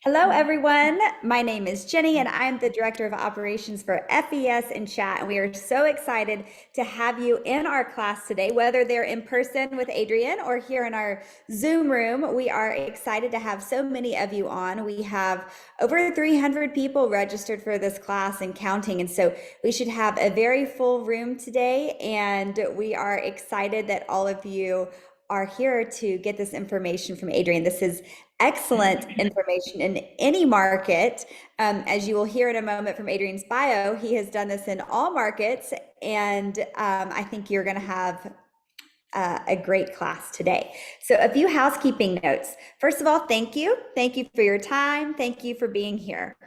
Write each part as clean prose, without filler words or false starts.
Hello, everyone. My name is Jenny, and I'm the Director of Operations for FES and Chat. And we are so excited to have you in our class today, whether they're in person with Adrian or here in our Zoom room. We are excited to have so many of you on. We have over 300 people registered for this class and counting. And so we should have a very full room today. And we are excited that all of you are here to get this information from Adrian. This is excellent information in any market. As you will hear in a moment from Adrian's bio, he has done this in all markets, and I think you're going to have a great class today. So a few housekeeping notes. First of all, thank you. Thank you for your time. Thank you for being here.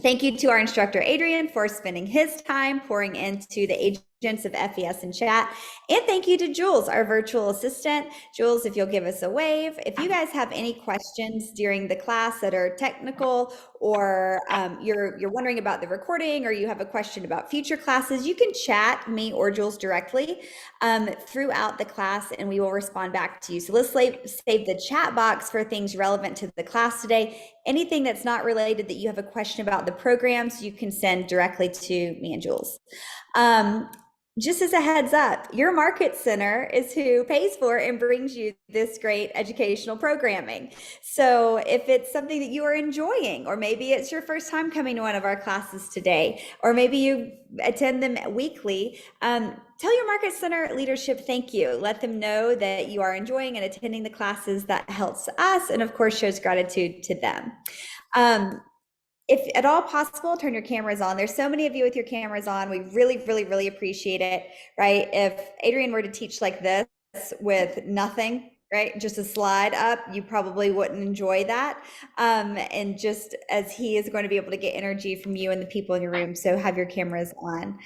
Thank you to our instructor, Adrian, for spending his time pouring into the agents of FES and Chat. And thank you to Jules, our virtual assistant. Jules, if you'll give us a wave. If you guys have any questions during the class that are technical, or you're wondering about the recording, or you have a question about future classes, you can chat me or Jules directly throughout the class, and we will respond back to you. So let's save the chat box for things relevant to the class today. Anything that's not related that you have a question about the programs, you can send directly to me and Jules. Just as a heads up, your market center is who pays for and brings you this great educational programming. So if it's something that you are enjoying, or maybe it's your first time coming to one of our classes today, or maybe you attend them weekly, tell your market center leadership thank you. Let them know that you are enjoying and attending the classes. That helps us, and of course shows gratitude to them. If at all possible, turn your cameras on. There's so many of you with your cameras on. We really, really, really appreciate it, right? If Adrian were to teach like this with nothing, right, just a slide up, you probably wouldn't enjoy that. And just as he is going to be able to get energy from you and the people in your room, so have your cameras on.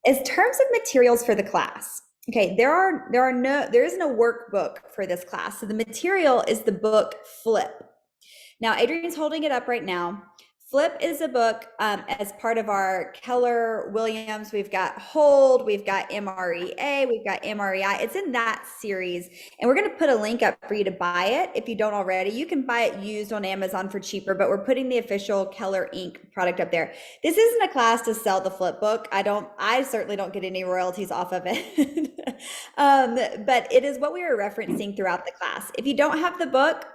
As terms of materials for the class, okay, there isn't a workbook for this class. So the material is the book Flip. Now, Adrian's holding it up right now. Flip is a book as part of our Keller Williams. We've got Hold, we've got MREA, we've got MREI. It's in that series. And we're going to put a link up for you to buy it if you don't already. You can buy it used on Amazon for cheaper, but we're putting the official Keller Inc. product up there. This isn't a class to sell the Flip book. I certainly don't get any royalties off of it. But it is what we are referencing throughout the class. If you don't have the book,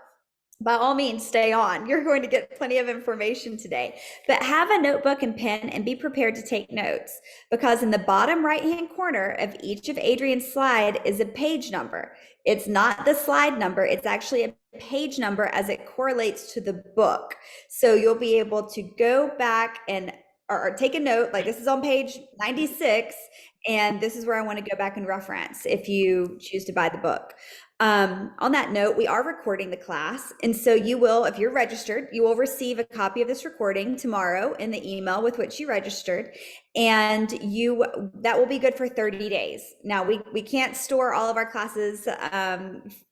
by all means, stay on. You're going to get plenty of information today, but have a notebook and pen and be prepared to take notes, because in the bottom right-hand corner of each of Adrian's slide is a page number. It's not the slide number. It's actually a page number as it correlates to the book. So you'll be able to go back and or take a note, like this is on page 96, and this is where I want to go back and reference if you choose to buy the book. On that note, we are recording the class. And so you will, if you're registered, you will receive a copy of this recording tomorrow in the email with which you registered. And that will be good for 30 days. Now we can't store all of our classes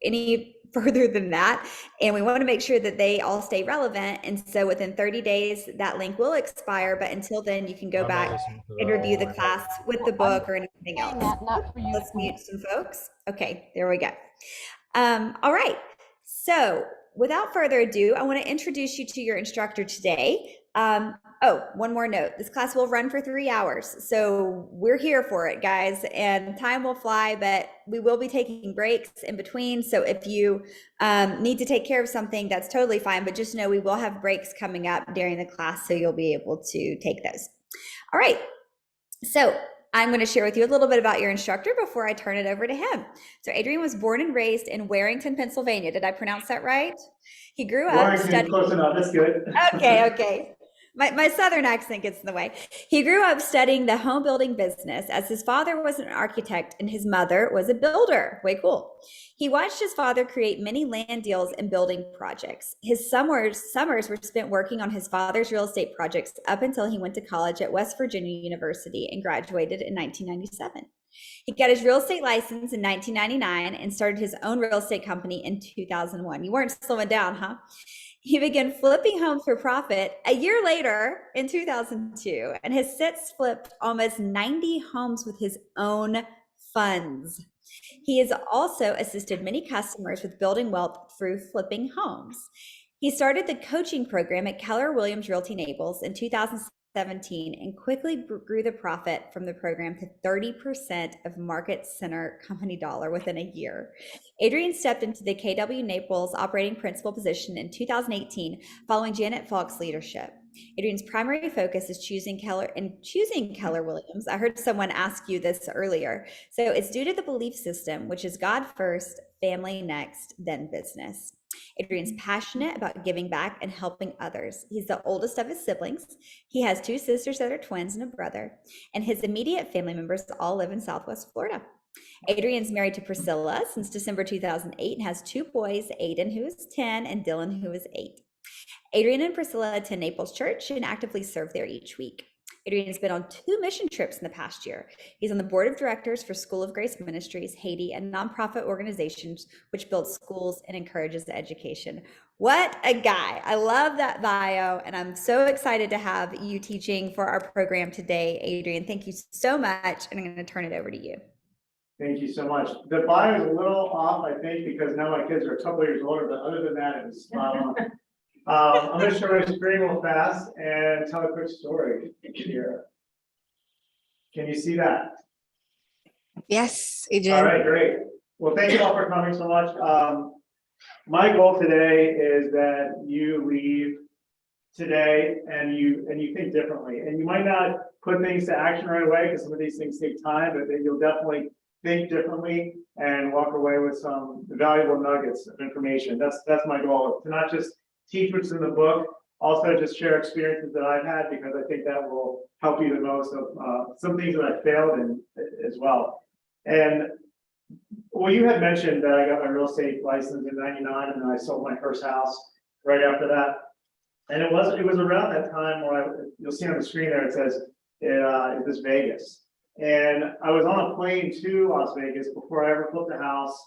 any further than that. And we want to make sure that they all stay relevant. And so within 30 days, that link will expire. But until then, you can go back and review the class with the book or anything else. Let's mute some folks. Okay, there we go. All right. So without further ado, I want to introduce you to your instructor today. One more note. This class will run for 3 hours. So we're here for it, guys, and time will fly, but we will be taking breaks in between. So if you need to take care of something, that's totally fine, but just know we will have breaks coming up during the class, so you'll be able to take those. All right. So I'm going to share with you a little bit about your instructor before I turn it over to him. So Adrian was born and raised in Warrington, Pennsylvania. Did I pronounce that right? He grew up studying. Close enough. That's good. Okay. My Southern accent gets in the way. He grew up studying the home building business, as his father was an architect and his mother was a builder. Way cool. He watched his father create many land deals and building projects. His summers were spent working on his father's real estate projects up until he went to college at West Virginia University and graduated in 1997. He got his real estate license in 1999 and started his own real estate company in 2001. You weren't slowing down, huh? He began flipping homes for profit a year later in 2002 and has since flipped almost 90 homes with his own funds. He has also assisted many customers with building wealth through flipping homes. He started the coaching program at Keller Williams Realty Naples in 2017 and quickly grew the profit from the program to 30% of market center company dollar within a year. Adrian stepped into the KW Naples operating principal position in 2018 following Janet Falk's leadership. Adrian's primary focus is choosing Keller Williams. I heard someone ask you this earlier. So it's due to the belief system, which is God first, family next, then business. Adrian's passionate about giving back and helping others. He's the oldest of his siblings. He has 2 sisters that are twins and a brother, and his immediate family members all live in Southwest Florida. Adrian's married to Priscilla since December 2008 and has 2 boys, Aiden, who is 10, and Dylan, who is 8. Adrian and Priscilla attend Naples Church and actively serve there each week. Adrian has been on 2 mission trips in the past year. He's on the board of directors for School of Grace Ministries, Haiti, and nonprofit organizations which build schools and encourages education. What a guy. I love that bio, and I'm so excited to have you teaching for our program today, Adrian. Thank you so much, and I'm going to turn it over to you. Thank you so much. The bio is a little off, I think, because now my kids are a couple of years older, but other than that, it's spot on. I'm going to show my screen real fast and tell a quick story here. Can you see that? Yes, Adrian. All right, great. Well, thank you all for coming so much. My goal today is that you leave today and you think differently. And you might not put things to action right away because some of these things take time, but then you'll definitely think differently and walk away with some valuable nuggets of information. That's my goal, to not just teach what's in the book, also just share experiences that I've had, because I think that will help you the most of some things that I failed in as well. And well, you had mentioned that I got my real estate license in '99, and then I sold my first house right after that. And it was around that time where you'll see on the screen there, it says it was Vegas. And I was on a plane to Las Vegas before I ever flipped a house,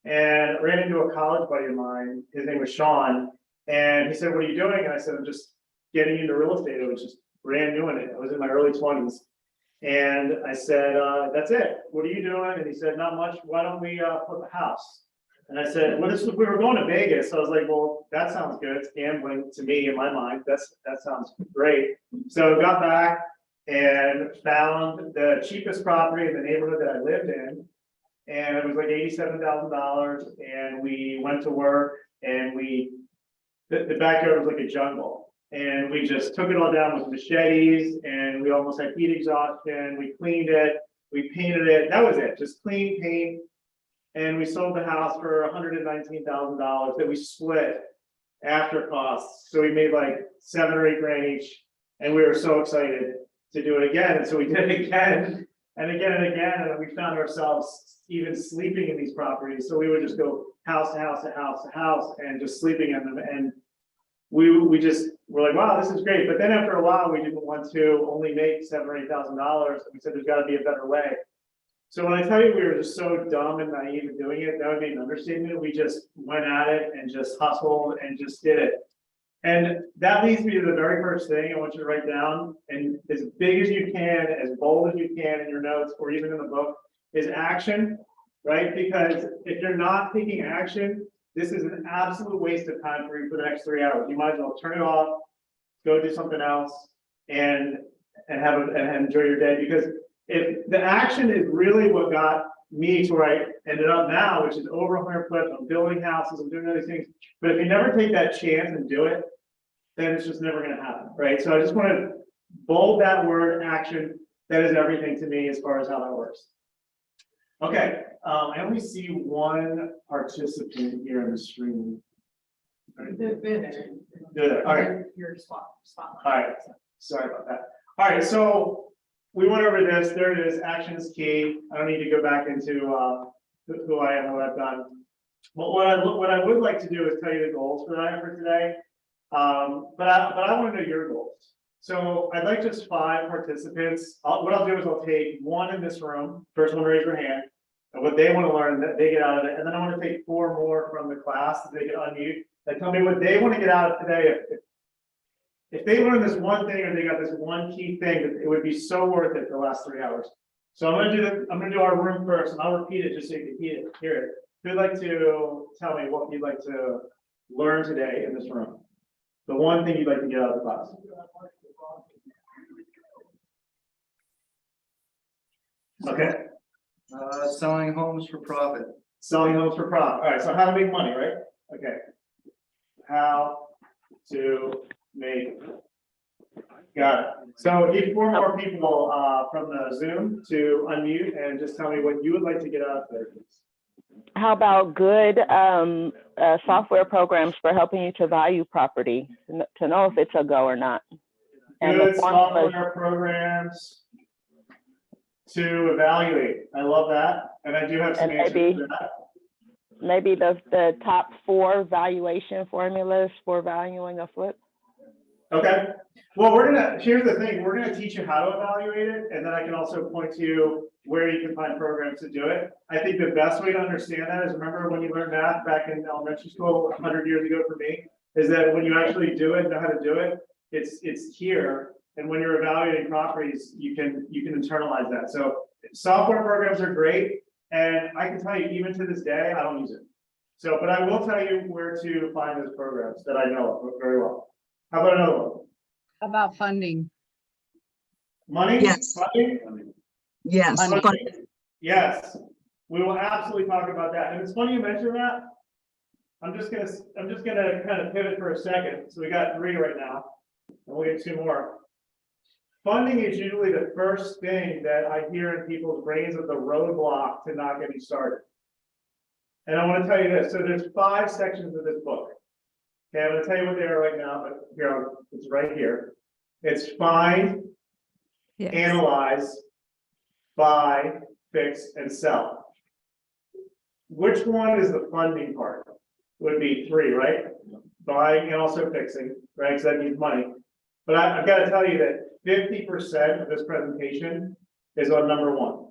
and ran into a college buddy of mine. His name was Sean. And he said, "What are you doing?" And I said, "I'm just getting into real estate." I was just brand new in it. I was in my early 20s. And I said, "That's it. What are you doing?" And he said, "Not much. Why don't we flip a house?" And I said, "Well, we were going to Vegas." So I was like, "Well, that sounds good. It's gambling to me in my mind. That sounds great." So I got back and found the cheapest property in the neighborhood that I lived in. And it was like $87,000. And we went to work, and the backyard was like a jungle, and we just took it all down with machetes, and we almost had heat exhaustion. We cleaned it, we painted it. That was it, just clean paint. And we sold the house for $119,000 that we split after costs. So we made like 7 or 8 grand each, and we were so excited to do it again. And so we did it again and again and again, and we found ourselves even sleeping in these properties. So we would just go house to house to house to house and just sleeping in them. And we just were like, wow, this is great. But then after a while, we didn't want to only make $7,000 or $8,000. We said, there's got to be a better way. So when I tell you we were just so dumb and naive in doing it, that would be an understatement. We just went at it and just hustled and just did it. And that leads me to the very first thing I want you to write down, and as big as you can, as bold as you can in your notes or even in the book, is action, right? Because if you're not taking action, this is an absolute waste of time for you for the next 3 hours. You might as well turn it off, go do something else, and enjoy your day. Because if the action is really what got me to where I ended up now, which is over 100 flips, I'm building houses, I'm doing other things. But if you never take that chance and do it, then it's just never going to happen, right? So I just want to bold that word, action. That is everything to me as far as how that works. Okay, I only see one participant here on the screen. They're there. All right. Your spotlight. All right. Sorry about that. All right. So we went over this. There it is. Action is key. I don't need to go back into who I am and what I've done. But what I would like to do is tell you the goals that I have for today. But I want to know your goals. So I'd like just 5 participants. What I'll do is I'll take 1 in this room. First one, raise your hand. And what they want to learn, that they get out of it. And then I want to take 4 more from the class that they can unmute. That tell me what they want to get out of today. If they learn this one thing, or they got this one key thing, that it would be so worth it for the last 3 hours. So I'm going to do our room first, and I'll repeat it just so you can hear it. Who'd like to tell me what you'd like to learn today in this room? The one thing you'd like to get out of the class. Okay, Selling homes for profit. selling homes for profit. All right, so how to make money, right? Okay. How to make. Got it. So need 4 more people from the Zoom to unmute and just tell me what you would like to get out of there. How about good software programs for helping you to value property, to know if it's a go or not? And Good the formulas, software programs to evaluate. I love that. And I do have some And answers to that. maybe the top 4 valuation formulas for valuing a flip. Okay, well, here's the thing, we're gonna teach you how to evaluate it, and then I can also point to you where you can find programs to do it. I think the best way to understand that is, remember when you learned math back in elementary school 100 years ago for me, is that when you actually do it, know how to do it, it's here. And when you're evaluating properties, you can internalize that. So software programs are great, and I can tell you, even to this day, I don't use it. So, but I will tell you where to find those programs that I know of very well. How about another one? About funding. Money? Yes. Money? Yes, Money. but Yes, we will absolutely talk about that. And it's funny you mentioned that. I'm just gonna kind of pivot for a second. So we got 3 right now, and we'll get 2 more. Funding is usually the first thing that I hear in people's brains as the roadblock to not getting started. And I want to tell you this. So there's 5 sections of this book. Okay, I'm going to tell you what they are right now, but here, it's right here. It's find, analyze, buy, fix, and sell. Which one is the funding part? Would be 3, right? Buying and also fixing, right? Because that needs money. But I've got to tell you that 50% of this presentation is on number 1.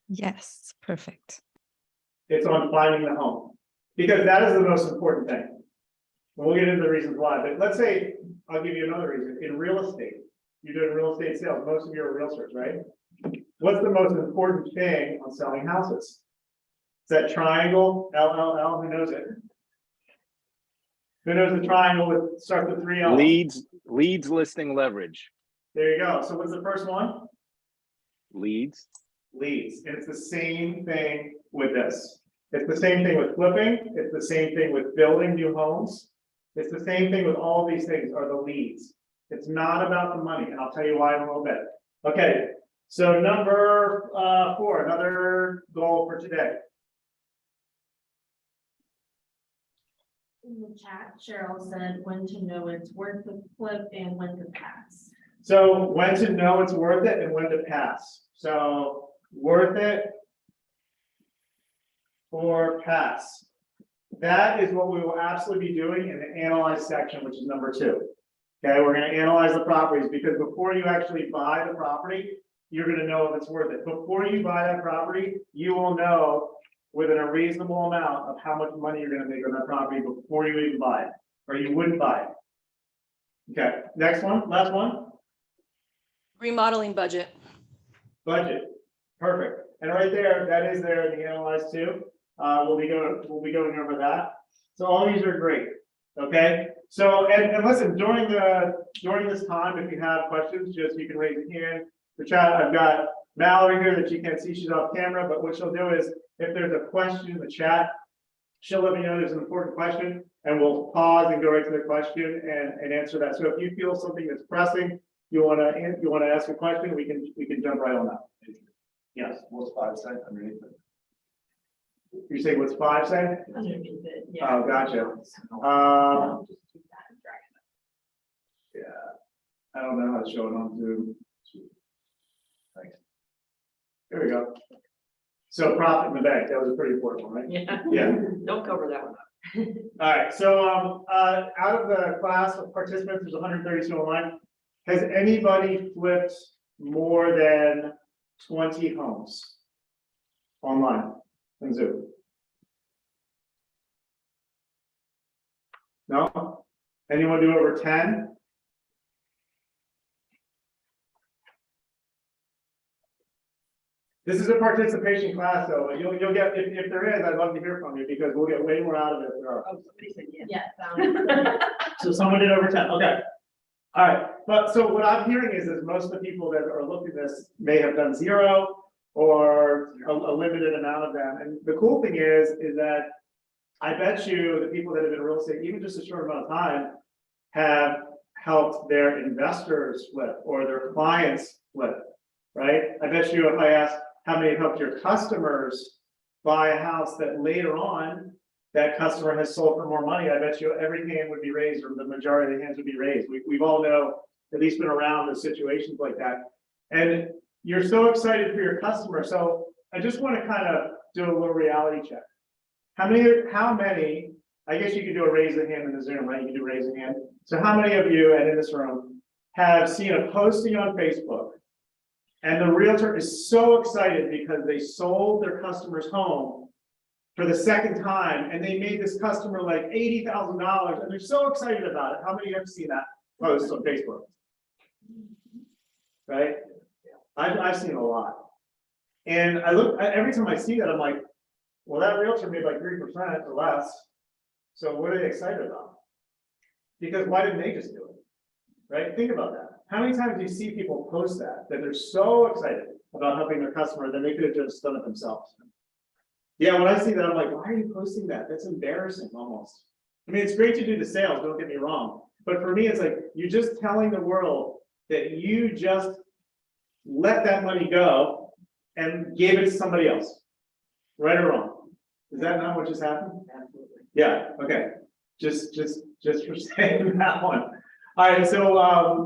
Yes, perfect. It's on finding the home, because that is the most important thing. And we'll get into the reasons why, but let's say, I'll give you another reason. In real estate, you're doing real estate sales, most of you are realtors, right? What's the most important thing on selling houses? Is that triangle, LLL, who knows it? Who knows the triangle with, starts with 3 L? Leads, listing, leverage. There you go. So what's the first one? Leads. Leads. And it's the same thing with this. It's the same thing with flipping. It's the same thing with building new homes. It's the same thing with all these things are the leads. It's not about the money, and I'll tell you why in a little bit. Okay, so number 4, another goal for today. In the chat, Cheryl said when to know it's worth the flip and when to pass. So when to know it's worth it and when to pass. So worth it or pass. That is what we will absolutely be doing in the analyze section, which is number 2. Okay, we're going to analyze the properties, because before you actually buy the property, you're going to know if it's worth it. Before you buy that property, you will know within a reasonable amount of how much money you're going to make on that property before you even buy it, or you wouldn't buy it. Okay, next one, last one. Remodeling budget. Budget, perfect. And right there, that is there in the analyze too. We'll be going over that. So all these are great. Okay. So and listen, during this time, if you have questions, just you can raise your hand. The chat, I've got Mallory here that you can't see, she's off camera, but what she'll do is if there's a question in the chat, she'll let me know there's an important question, and we'll pause and go right to the question and answer that. So if you feel something that's pressing, you want to ask a question, we can jump right on that. Yes. What's 5 cents underneath it? You say what's 5 say? Underneath it, yeah. Oh, gotcha. Yeah, I don't know how to show it on Zoom. Thanks. There we go. So profit in the bank, that was a pretty important one, right? Yeah. Yeah. Don't cover that one up. All right, so out of the class of participants, there's 132 online. Has anybody flipped more than 20 homes online in Zoom? No? Anyone do over 10? This is a participation class, so you'll get, if there is, I'd love to hear from you, because we'll get way more out of it if there are. Oh, somebody said yes. So someone did over 10, okay. All right, but so what I'm hearing is most of the people that are looking at this may have done 0 or a limited amount of them. And the cool thing is that I bet you the people that have been in real estate, even just a short amount of time, have helped their investors flip or their clients flip, right? I bet you if I ask how many have helped your customers buy a house that later on that customer has sold for more money, I bet you every hand would be raised, or the majority of the hands would be raised. We've all know, at least been around the situations like that. And you're so excited for your customer. So I just want to kind of do a little reality check. How many, I guess you could do a raise a hand in the Zoom, right? You can do raise a hand. So how many of you, and in this room, have seen a posting on Facebook and the realtor is so excited because they sold their customer's home for the second time, and they made this customer like $80,000, and they're so excited about it. How many have seen that post on Facebook? Right? I've seen a lot. And I look, every time I see that, I'm like, well, that realtor made like 3% or less. So what are they excited about? Because why didn't they just do it? Right? Think about that. How many times do you see people post that they're so excited about helping their customer that they could have just done it themselves? Yeah, when I see that, I'm like, why are you posting that? That's embarrassing almost. I mean, it's great to do the sales, don't get me wrong. But for me, it's like, you're just telling the world that you just let that money go and gave it to somebody else. Right or wrong? Is that not what just happened? Absolutely. Yeah, okay. Just for saying that one. All right, so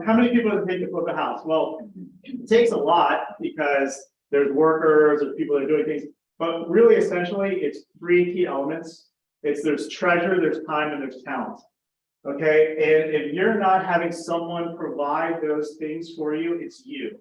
how many people does it take to flip a house? Well, it takes a lot because there's workers, there's people that are doing things, but really essentially it's 3 key elements. There's treasure, there's time, and there's talent. Okay, and if you're not having someone provide those things for you, it's you.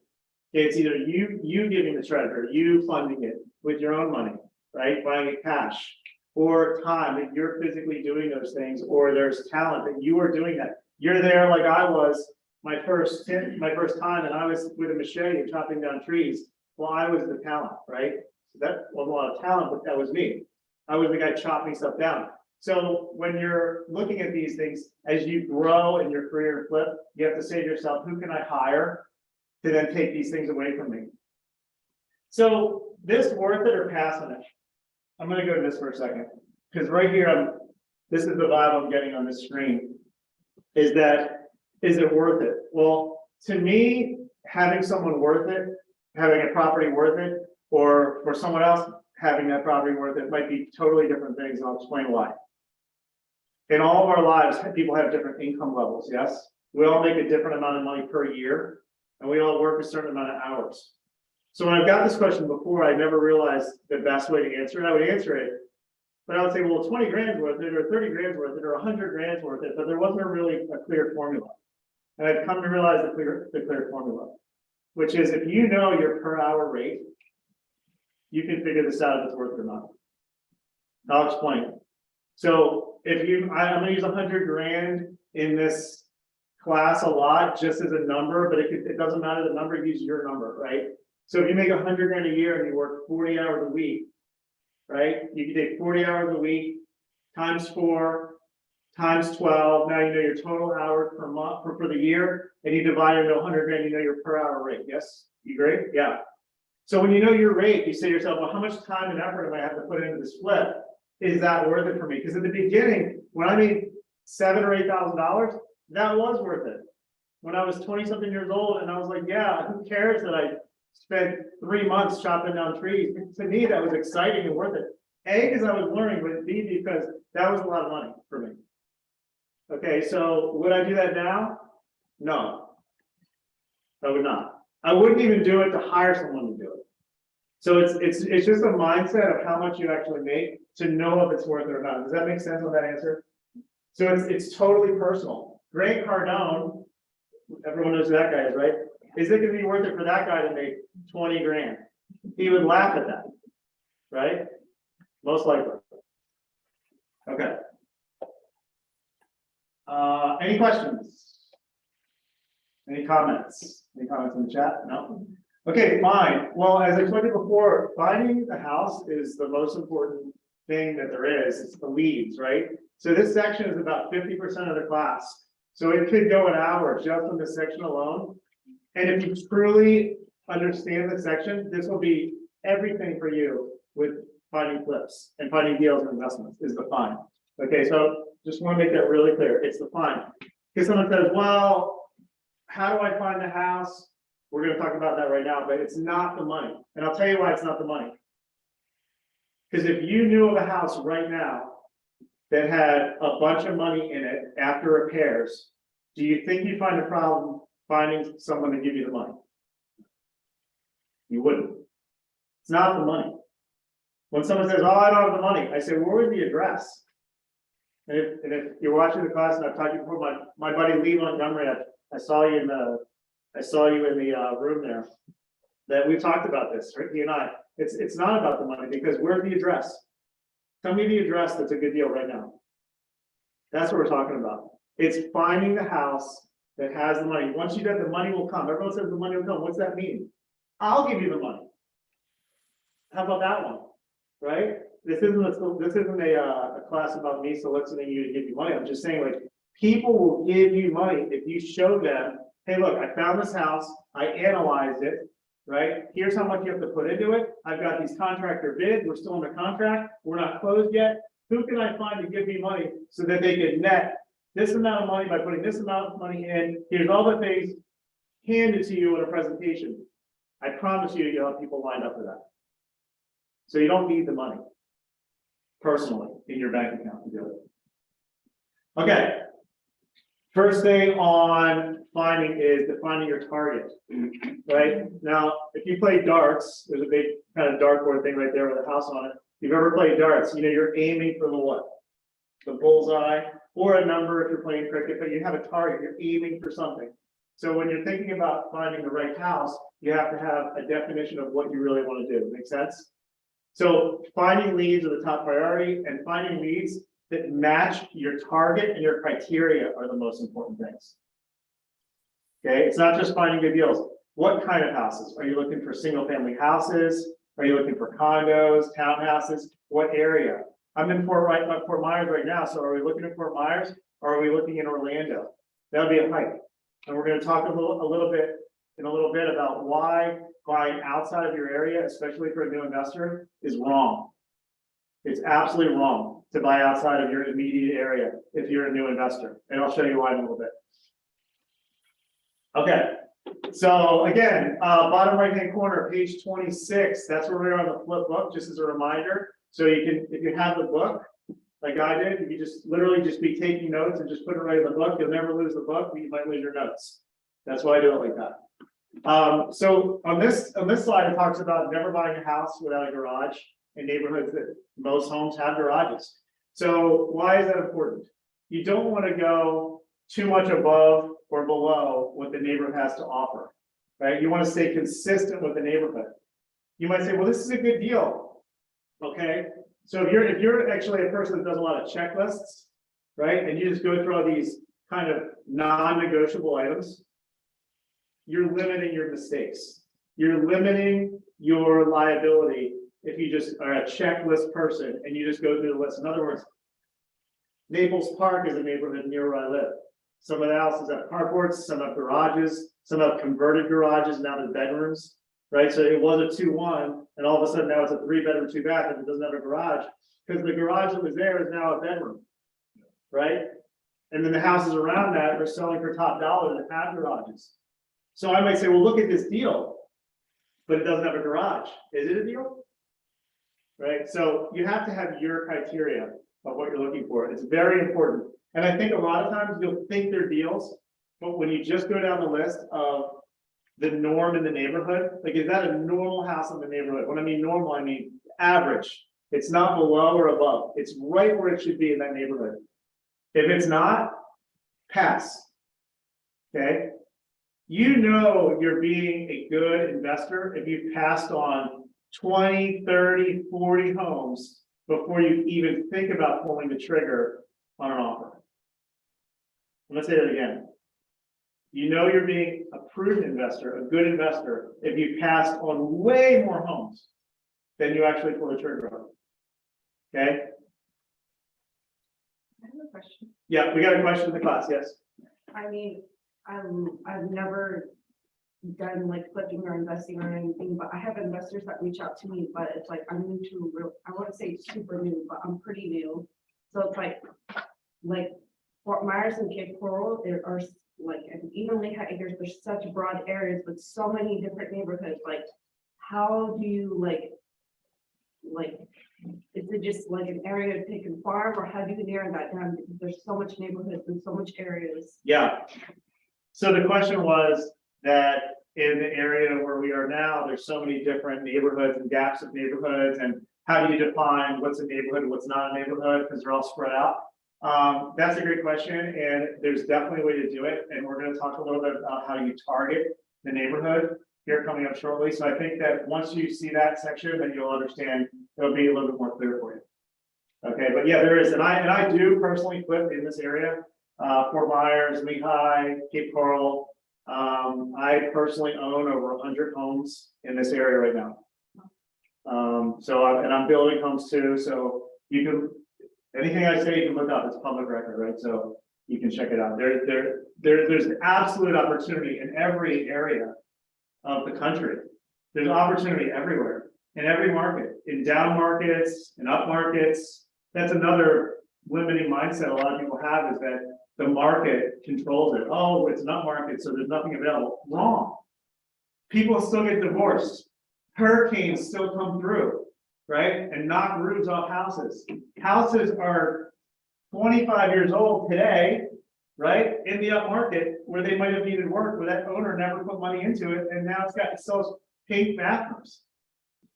It's either you giving the treasure, you funding it with your own money, right? Buying it cash, or time that you're physically doing those things, or there's talent that you are doing that. You're there like I was my first time, and I was with a machete chopping down trees. Well, I was the talent, right? So that was a lot of talent, but that was me. I was the guy chopping stuff down. So when you're looking at these things, as you grow in your career and flip, you have to say to yourself, who can I hire to then take these things away from me? So this worth it or pass on it? I'm going to go to this for a second, because right here, this is the vibe I'm getting on this screen. Is it worth it? Well, to me, having someone worth it, having a property worth it, or for someone else having that property worth it might be totally different things, and I'll explain why. In all of our lives, people have different income levels, yes? We all make a different amount of money per year, and we all work a certain amount of hours. So when I've got this question before, I never realized the best way to answer it. I would answer it, but I would say, well, 20 grand's worth it, or 30 grand's worth it, or 100 grand's worth it, but there wasn't really a clear formula. And I've come to realize the clear formula, which is if you know your per hour rate, you can figure this out if it's worth it or not. I'll explain. So if I'm gonna use 100 grand in this class a lot, just as a number, but it doesn't matter the number, use your number, right? So if you make 100 grand a year and you work 40 hours a week, right? You can take 40 hours a week times 4 times 12. Now you know your total hours per month for the year, and you divide it into 100 grand, you know your per hour rate. Yes, you agree? Yeah. So when you know your rate, you say to yourself, well, how much time and effort am I have to put into this flip? Is that worth it for me? Because at the beginning, when I made $7,000 or $8,000, that was worth it. When I was 20-something years old, and I was like, yeah, who cares that I spent 3 months chopping down trees? To me, that was exciting and worth it. A, because I was learning, but B, because that was a lot of money for me. Okay, so would I do that now? No, I would not. I wouldn't even do it to hire someone to do it. So it's just a mindset of how much you actually make to know if it's worth it or not. Does that make sense with that answer? So it's totally personal. Grant Cardone, everyone knows who that guy is, right? Is it gonna be worth it for that guy to make 20 grand? He would laugh at that, right? Most likely. Okay. Any questions? Any comments? Any comments in the chat? No? Okay, fine. Well, as I told you before, finding the house is the most important thing that there is. It's the leads, right? So this section is about 50% of the class. So it could go an hour just on this section alone. And if you truly understand the section, this will be everything for you with finding flips and finding deals and investments is the find. Okay, so just want to make that really clear. It's the find. Because someone says, well, how do I find the house? We're going to talk about that right now, but it's not the money. And I'll tell you why it's not the money. Because if you knew of a house right now that had a bunch of money in it after repairs, do you think you'd find a problem finding someone to give you the money? You wouldn't. It's not the money. When someone says, oh, I don't have the money, I say, where was the address? And if you're watching the class, and I've talked to you before, my buddy Lee Montgomery, I saw you in the room there, that we talked about this, right? You and I. It's not about the money, because where's the address? Tell me the address that's a good deal right now. That's what we're talking about. It's finding the house that has the money. Once you get the money will come. Everyone says the money will come. What's that mean? I'll give you the money. How about that one? Right? This isn't a class about me soliciting you to give you money. I'm just saying, like, people will give you money if you show them, hey, look, I found this house, I analyzed it, right? Here's how much you have to put into it. I've got these contractor bids, we're still under contract, we're not closed yet. Who can I find to give me money so that they can net this amount of money by putting this amount of money in? Here's all the things handed to you in a presentation. I promise you, you'll have people lined up for that. So you don't need the money personally in your bank account to do it. Okay. First thing on finding is defining your target, right? Now, if you play darts, there's a big kind of dartboard thing right there with a house on it. If you've ever played darts, you know you're aiming for the what? The bullseye, or a number if you're playing cricket, but you have a target, you're aiming for something. So when you're thinking about finding the right house, you have to have a definition of what you really want to do. Make sense? So finding leads are the top priority, and finding leads that match your target and your criteria are the most important things. Okay, it's not just finding good deals. What kind of houses? Are you looking for single family houses? Are you looking for condos, townhouses? What area? I'm in Fort Myers right now, so are we looking at Fort Myers or are we looking in Orlando? That'll be a hike. And we're going to talk a little bit about why buying outside of your area, especially for a new investor, is wrong. It's absolutely wrong to buy outside of your immediate area if you're a new investor. And I'll show you why in a little bit. Okay, so again, bottom right-hand corner, page 26, that's where we're on the flip book, just as a reminder. So you can, if you have the book, like I did, you just literally just be taking notes and just put it right in the book. You'll never lose the book, but you might lose your notes. That's why I do it like that. So on this slide, it talks about never buying a house without a garage in neighborhoods that most homes have garages. So why is that important? You don't want to go too much above or below what the neighborhood has to offer, right? You want to stay consistent with the neighborhood. You might say, well, this is a good deal. Okay, so if you're actually a person that does a lot of checklists, right, and you just go through all these kind of non-negotiable items, you're limiting your mistakes. You're limiting your liability if you just are a checklist person and you just go through the list. In other words, Naples Park is a neighborhood near where I live. Some of the houses have carports, some have garages, some have converted garages now to bedrooms. Right, so it was a 2-1, and all of a sudden now it's a 3-bedroom, 2-bath, and it doesn't have a garage because the garage that was there is now a bedroom, right? And then the houses around that are selling for top dollar that have garages. So I might say, well, look at this deal, but it doesn't have a garage. Is it a deal? Right, so you have to have your criteria of what you're looking for. It's very important, and I think a lot of times you'll think they're deals, but when you just go down the list of the norm in the neighborhood, like, is that a normal house in the neighborhood? When I mean normal, I mean average. It's not below or above. It's right where it should be in that neighborhood. If it's not, pass. Okay. You know you're being a good investor if you've passed on 20, 30, 40 homes before you even think about pulling the trigger on an offer. Let's say that again. You know you're being a prudent investor, a good investor, if you pass on way more homes than you actually pull the trigger on. Okay? I have a question. Yeah, we got a question in the class, yes? I mean, I've never done like flipping or investing or anything, but I have investors that reach out to me, but it's like I'm new to real, I wouldn't say super new, but I'm pretty new. So it's like Fort Myers and Cape Coral, there are like, and even Lake Acres, there's such broad areas with so many different neighborhoods. Like, how do you like, is it just like an area to take and farm, or how do you narrow that down? Because there's so much neighborhoods and so much areas. Yeah. So the question was that in the area where we are now, there's so many different neighborhoods and gaps of neighborhoods, and how do you define what's a neighborhood and what's not a neighborhood, because they're all spread out. That's a great question, and there's definitely a way to do it, and we're going to talk a little bit about how you target the neighborhood here coming up shortly. So I think that once you see that section, then you'll understand, it'll be a little bit more clear for you. Okay, but yeah, there is, and I do personally flip in this area, Fort Myers, Lehigh, Cape Coral. I personally own over 100 homes in this area right now. And I'm building homes too, so you can, anything I say, you can look up, it's public record, right? So you can check it out. There's absolute opportunity in every area of the country. There's opportunity everywhere, in every market, in down markets, in up markets. That's another limiting mindset a lot of people have, is that the market controls it. Oh, it's an up market, so there's nothing available. Wrong. People still get divorced. Hurricanes still come through, right? And knock roofs off houses. Houses are 25 years old today, right? In the up market, where they might have needed work, where that owner never put money into it, and now it sells pink bathrooms,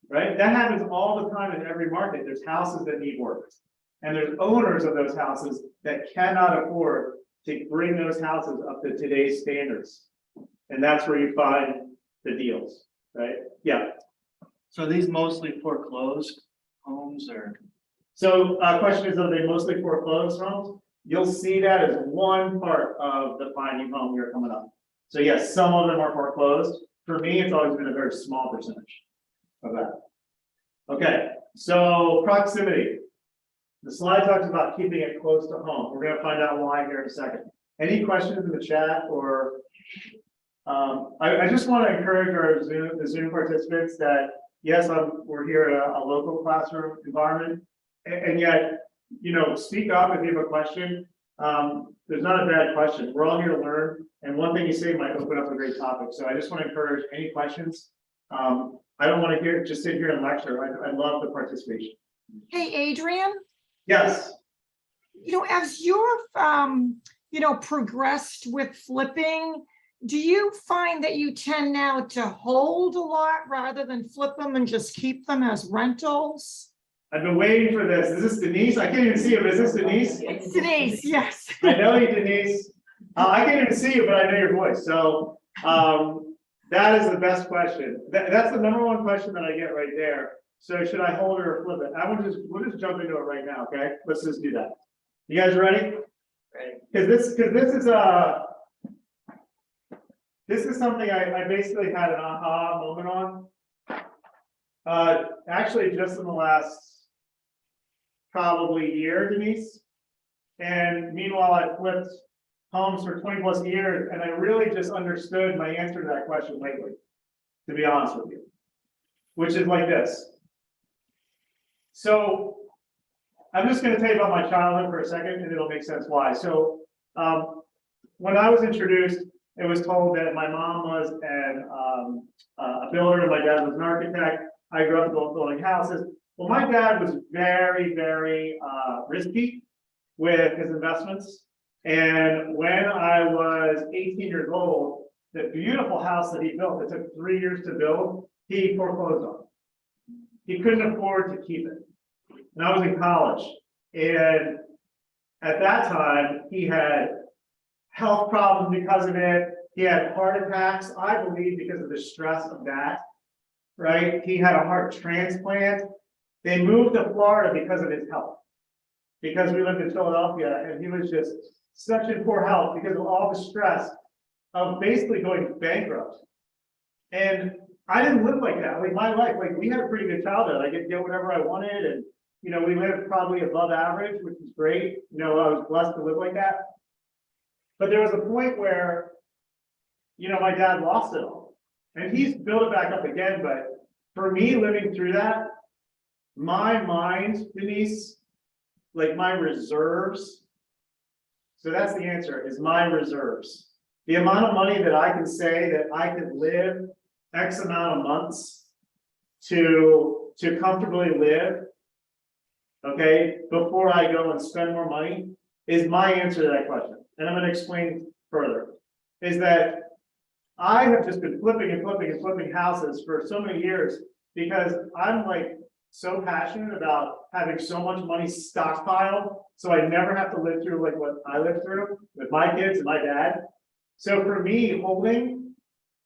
right? That happens all the time in every market. There's houses that need work. And there's owners of those houses that cannot afford to bring those houses up to today's standards. And that's where you find the deals, right? Yeah. So are these mostly foreclosed homes or? So question is, are they mostly foreclosed homes? You'll see that as one part of the finding home here coming up. So yes, some of them are foreclosed. For me, it's always been a very small percentage of that. Okay, so proximity. The slide talks about keeping it close to home. We're going to find out why here in a second. Any questions in the chat, or I just want to encourage the Zoom participants that yes, we're here at a local classroom environment, and yet, you know, speak up if you have a question. There's not a bad question. We're all here to learn, and one thing you say might open up a great topic. So I just want to encourage any questions. I don't want to just sit here and lecture. I love the participation. Hey, Adrian, Yes. as you've, progressed with flipping, do you find that you tend now to hold a lot rather than flip them and just keep them as rentals? I've been waiting for this. Is this Denise? I can't even see you. Is this Denise? It's Denise, yes. I know you, Denise. I can't even see you, but I know your voice. So that is the best question. That's the number one question that I get right there. So should I hold it or flip it? We'll just jump into it right now. Okay, let's just do that. You guys ready? Ready. Because this is something I basically had an aha moment on. Actually, just in the last probably year, Denise. And meanwhile, I flipped homes for 20 plus years, and I really just understood my answer to that question lately, to be honest with you, which is like this. So I'm just going to tell you about my childhood for a second, and it'll make sense why. So when I was introduced, it was told that my mom was a builder and my dad was an architect. I grew up building houses. Well, my dad was very, very risky with his investments. And when I was 18 years old, the beautiful house that he built, that took 3 years to build, he foreclosed on. He couldn't afford to keep it. And I was in college. And at that time, he had health problems because of it. He had heart attacks, I believe, because of the stress of that, right? He had a heart transplant. They moved to Florida because of his health, because we lived in Philadelphia, and he was just such in poor health because of all the stress of basically going bankrupt. And I didn't live like that. Like my life, like we had a pretty good childhood. I could get whatever I wanted, and you know, we lived probably above average, which is great. You know, I was blessed to live like that. But there was a point where, you know, my dad lost it all. And he's built it back up again, but for me living through that, my mind, Denise, like my reserves. So that's the answer, is my reserves. The amount of money that I can say that I could live X amount of months to comfortably live, okay, before I go and spend more money, is my answer to that question. And I'm gonna explain further, is that I have just been flipping and flipping and flipping houses for so many years because I'm like so passionate about having so much money stockpiled, so I never have to live through like what I lived through with my kids and my dad. So for me, holding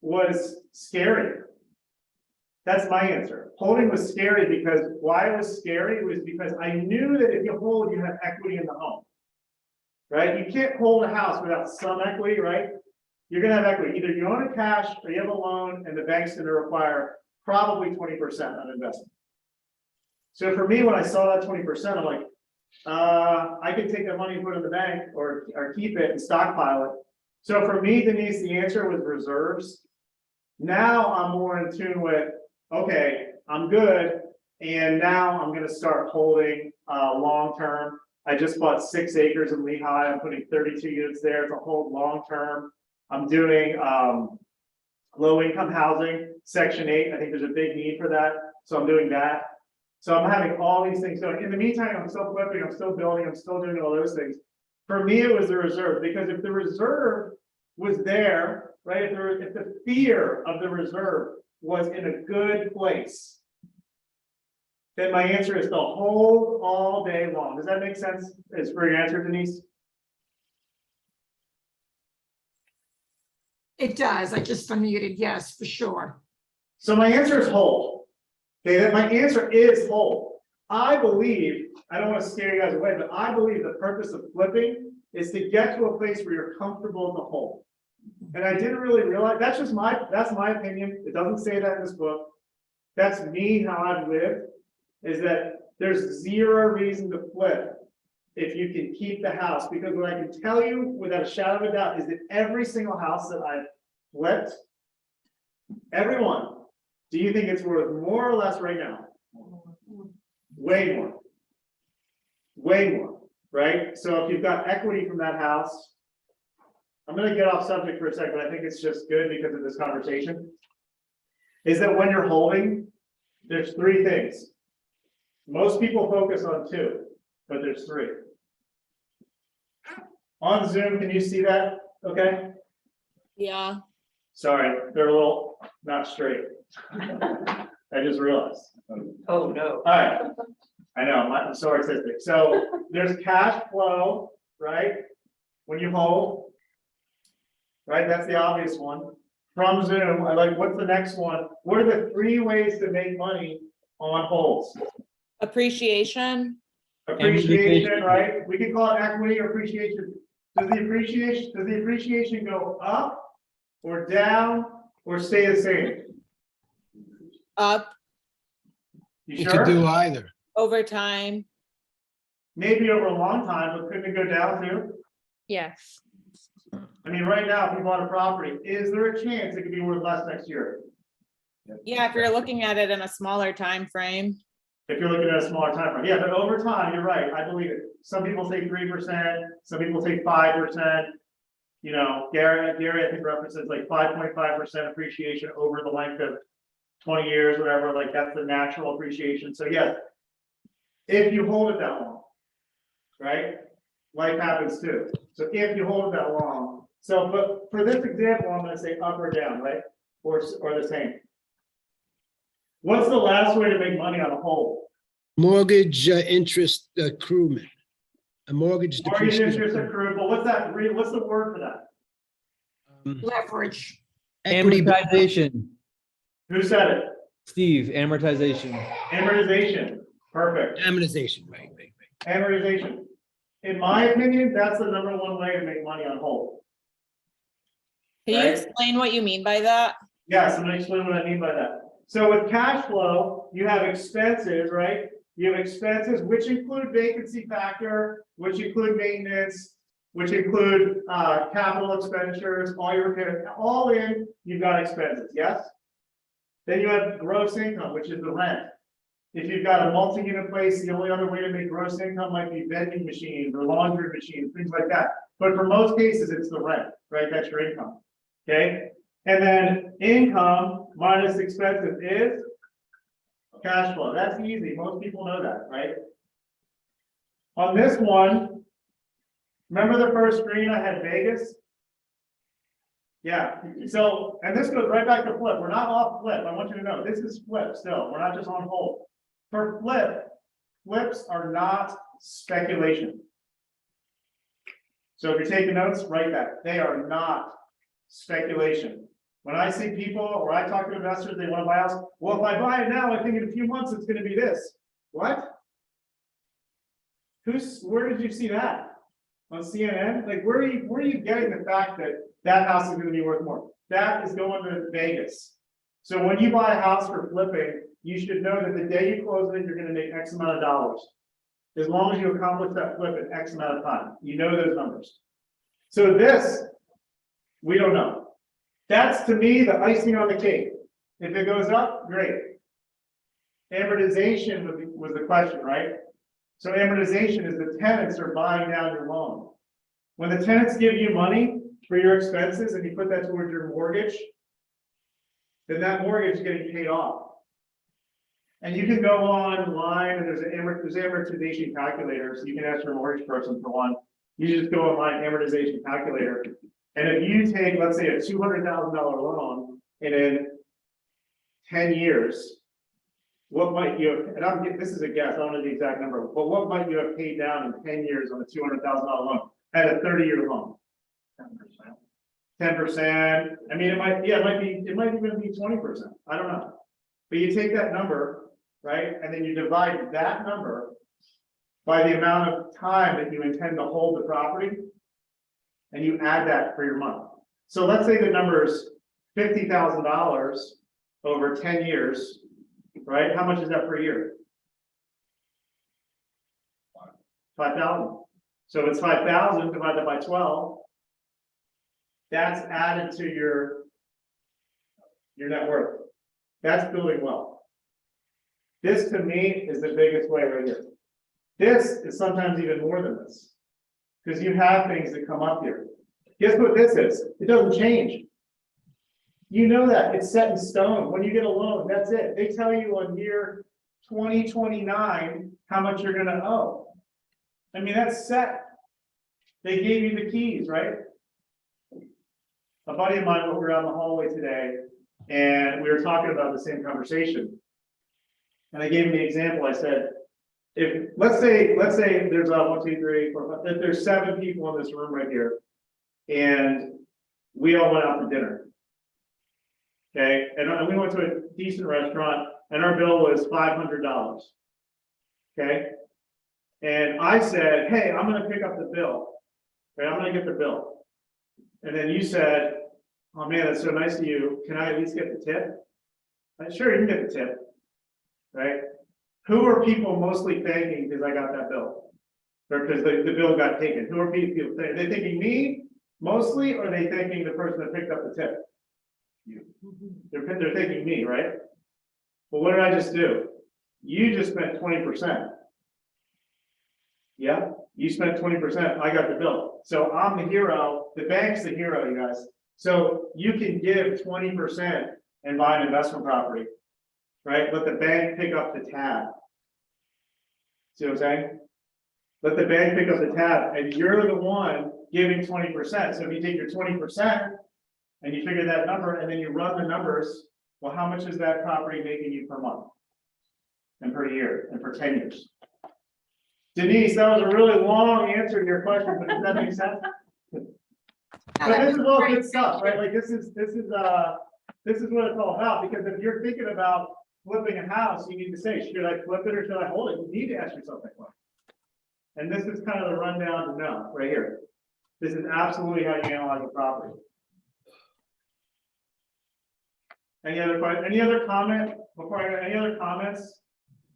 was scary. That's my answer. Holding was scary because why it was scary was because I knew that if you hold, you have equity in the home. Right? You can't hold a house without some equity, right? You're gonna have equity. Either you own it cash or you have a loan and the bank's gonna require probably 20% on investment. So for me, when I saw that 20%, I'm like, I can take that money and put it in the bank or keep it and stockpile it. So for me, Denise, the answer was reserves. Now I'm more in tune with, okay, I'm good. And now I'm gonna start holding long-term. I just bought 6 acres in Lehigh. I'm putting 32 units there to hold long-term. I'm doing low-income housing, Section 8. I think there's a big need for that. So I'm doing that. So I'm having all these things going. In the meantime, I'm still flipping, I'm still building, I'm still doing all those things. For me, it was the reserve, because if the reserve was there, right? If the fear of the reserve was in a good place, then my answer is to hold all day long. Does that make sense? Is for your answer, Denise? It does. I just unmuted. Yes, for sure. So my answer is hold. Okay, that my answer is hold. I believe, I don't want to scare you guys away, but I believe the purpose of flipping is to get to a place where you're comfortable to hold. And I didn't really realize, that's my opinion. It doesn't say that in this book. That's me, how I've lived, is that there's zero reason to flip if you can keep the house. Because what I can tell you without a shadow of a doubt is that every single house that I've flipped, everyone, do you think it's worth more or less right now? Way more. Way more, right? So if you've got equity from that house, I'm gonna get off subject for a second, but I think it's just good because of this conversation, is that when you're holding, there's 3 things. Most people focus on 2, but there's 3. On Zoom, can you see that? Okay. Yeah. Sorry, they're a little not straight. I just realized. Oh, no. All right. I know, I'm so artistic. So there's cash flow, right? When you hold, right? That's the obvious one. From Zoom, I like, what's the next one? What are the 3 ways to make money on holds? Appreciation. Appreciation, right? We can call it equity or appreciation. Does the appreciation go up or down or stay the same? Up You You sure? could do either. over time. Maybe over a long time, but couldn't it go down too? Yes. I mean, right now, if you bought a property, is there a chance it could be worth less next year? Yeah, if you're looking at it in a smaller time frame. If you're looking at a smaller time frame, yeah, but over time, you're right, I believe it. Some people say 3%, some people say 5%. You know, Gary, I think references like 5.5% appreciation over the length of 20 years, whatever, like that's the natural appreciation. So yes, if you hold it that long, right? Life happens too. So if you hold it that long, so, but for this example, I'm gonna say up or down, right? Or the same. What's the last way to make money on a hold? Mortgage interest accruement. A mortgage Mortgage depreciation. interest accrued, but what's that, what's the word for that? Leverage. Equity. Amortization. Who said it? Steve, amortization. Amortization, perfect. Amortization, right. Amortization. In my opinion, that's the #1 way to make money on hold. Can you Right. explain what you mean by that? Yes, I'm gonna explain what I mean by that. So with cash flow, you have expenses, right? You have expenses, which include vacancy factor, which include maintenance, which include capital expenditures, all your repairs, all in, you've got expenses, yes? Then you have gross income, which is the rent. If you've got a multi-unit place, the only other way to make gross income might be vending machines or laundry machines, things like that. But for most cases, it's the rent, right? That's your income, okay? And then income minus expenses is cash flow. That's easy. Most people know that, right? On this one, remember the first screen I had Vegas? Yeah, so, and this goes right back to flip. We're not off flip. I want you to know, this is flip still. We're not just on hold. For flip, flips are not speculation. So if you're taking notes, write that. They are not speculation. When I see people or I talk to investors, they want to buy a house. Well, if I buy it now, I think in a few months it's going to be this. What? Where did you see that? On CNN? Like, where are you getting the fact that that house is going to be worth more? That is going to Vegas. So when you buy a house for flipping, you should know that the day you close it, you're going to make X amount of dollars. As long as you accomplish that flip in X amount of time, you know those numbers. So this, we don't know. That's to me the icing on the cake. If it goes up, great. Amortization was the question, right? So amortization is the tenants are buying down your loan. When the tenants give you money for your expenses and you put that towards your mortgage, then that mortgage is getting paid off. And you can go online and there's amortization calculator, so you can ask your mortgage person for one. You just go online, amortization calculator. And if you take, let's say, a $200,000 loan and in 10 years, what might you have, and this is a guess, I don't know the exact number, but what might you have paid down in 10 years on a $200,000 loan at a 30-year loan? 10%. I mean, it might even be 20%. I don't know. But you take that number, right? And then you divide that number by the amount of time that you intend to hold the property. And you add that for your month. So let's say the number is $50,000 over 10 years, right? How much is that per year? 5,000. So if it's 5,000 divided by 12, that's added to your net worth. That's building wealth. This to me is the biggest way right here. This is sometimes even more than this. Because you have things that come up here. Guess what this is? It doesn't change. You know that. It's set in stone. When you get a loan, that's it. They tell you on year 2029 how much you're going to owe. I mean, that's set. They gave you the keys, right? A buddy of mine walked around the hallway today, and we were talking about the same conversation. And I gave him the example. I said, if let's say there's 1, 2, 3, 4, 5, there's 7 people in this room right here, and we all went out to dinner. Okay, and we went to a decent restaurant, and our bill was $500. Okay, and I said, hey, I'm going to pick up the bill. Okay, I'm going to get the bill. And then you said, oh man, that's so nice of you. Can I at least get the tip? Sure, you can get the tip. Right? Who are people mostly thanking because I got that bill? Or because the bill got taken? Who are people thanking? Are they thanking me mostly, or are they thanking the person that picked up the tip? You. They're thanking me, right? Well, what did I just do? You just spent 20%. Yeah, you spent 20%. I got the bill. So I'm the hero. The bank's the hero, you guys. So you can give 20% and buy an investment property. Right? Let the bank pick up the tab. See what I'm saying? Let the bank pick up the tab, and you're the one giving 20%. So if you take your 20% and you figure that number, and then you run the numbers, well, how much is that property making you per month? And per year, and for 10 years? Denise, that was a really long answer to your question, but does that make sense? But this is all good stuff, right? Like this is what it's all about, because if you're thinking about flipping a house, you need to say, should I flip it or should I hold it? You need to ask yourself that question. And this is kind of the rundown to know right here. This is absolutely how you analyze a property. Any other comment any other comments